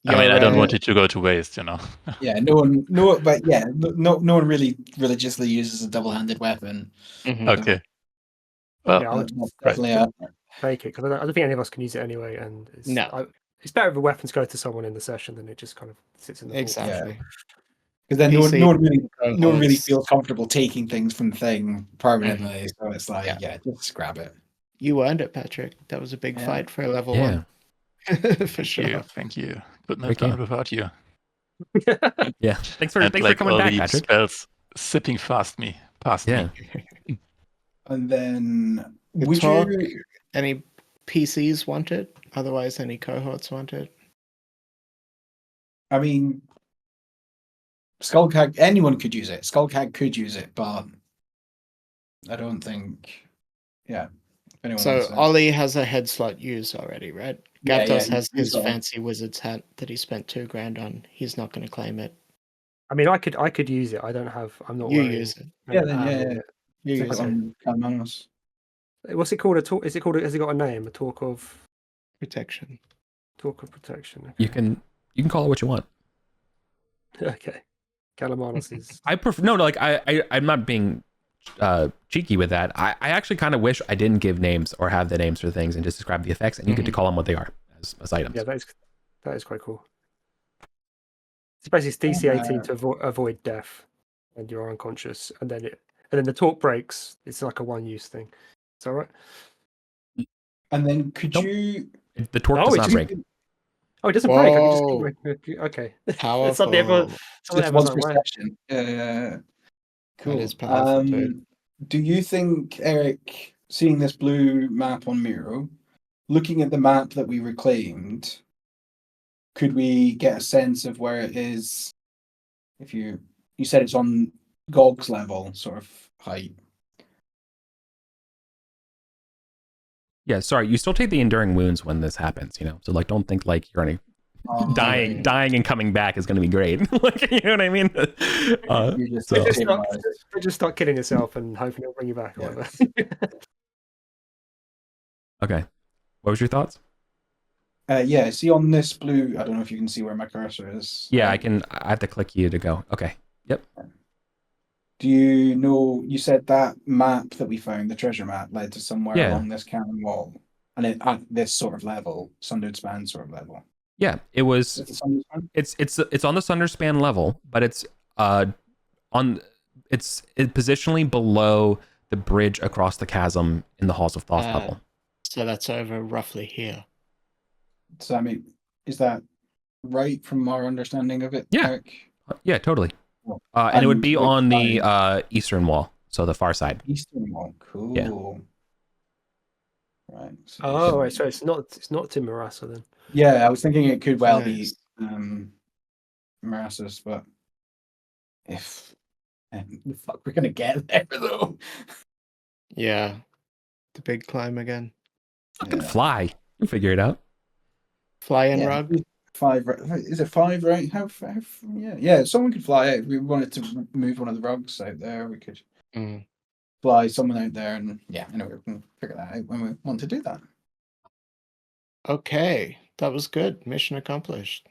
I mean, I don't Your, want it to go to waste, you know. Yeah, no one really religiously uses a double-handed weapon. Mhm. Okay. Well, Yeah, I would That's right. definitely take it because I don't think any of us can use it anyway, and No. it's better if the weapons go to someone in the session than it just kind of sits in the vault. Exactly. because then PC no one really cohorts. feels comfortable taking things from the thing permanently. So it's like, Yeah. just grab it. You earned it, Patrick. That was a big Yeah. fight for a level Yeah. 1. For sure. Thank you. Couldn't Great have done game. it without you. Yeah. Thanks for And thanks for coming all back, the Patrick. spells zipping past me. Yeah. And then The would talk, you? any PCs want it? Otherwise, any cohorts want it? I mean, Skullcag. Anyone could use it. Skullcag could use it, but I don't think. Yeah. If anyone So wants it. Ollie has a head slot used already, right? Yeah, Gavdos yeah, has he's his got one. fancy wizard's hat that he spent $2,000 on. He's not going to claim it. I mean, I could use it. I'm not You wearing use it. Yeah, then armor yeah. with it. You Stick use it it. on Kalmanos. What's it called? A talk? Is it called? Has it got a name? A talk of Protection. protection. Okay. You can call it what you want. Okay. Calamanos is. I prefer I'm not being cheeky with that. I actually kind of wish I didn't give names or have the names for things and just describe the effects, and you get to call them what they are as items. Yeah, that is quite cool. It's basically DC 18 to avoid death, and you're unconscious, and then the talk breaks. It's like a one-use thing. Is that right? And then could Nope. you? The torque Oh, does it not just- break. Oh, it doesn't break. I can just Whoa. keep breaking. Okay. Powerful. Suddenly everyone Just was once per like, "Wow." session. Yeah. Cool. That is powerful, dude. Do you think, Eric, seeing this blue map on Miro, looking at the map that we reclaimed, could we get a sense of where it is? If you said it's on Gog's level, sort of height. Yeah, sorry. You still take the enduring wounds when this happens, So don't think like you're only dying and coming back is going to be great. Like, you know what I mean? Just start killing yourself and hoping it'll bring you back. Or whatever. Okay. What was your thoughts? Yeah, see on this blue, I don't know if you can see where my cursor is. Yeah, I have to click you to go. Okay. Yep. Do you know, you said that map that we found, the treasure map, led to somewhere along this cannon wall, and at this sort of level, Sundered Span sort of level. Yeah, it was. It's on the Sunderspan level, but it's positionally below the bridge across the chasm in the Halls of Thoth level. So that's over roughly here. So I mean, is that right from our understanding of it? Yeah. Eric? Yeah, totally. And it would be on the eastern wall, so the far side. Eastern wall, cool. Yeah. Right. So right. So it's not Timarasa then. Yeah, I was thinking it could well be Marassus, but if the fuck we're gonna get there though. Yeah. The big climb again. Fucking fly. You can figure it out. Fly and rug. 5, is it 5, right? How yeah, someone could fly out. If we wanted to move one of the rugs out there, we could fly someone out there, and anyway, we can figure that out when we want to do that. Okay, that was good. Mission accomplished.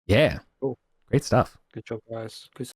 Yeah. Cool. Great stuff. Good job, guys. Good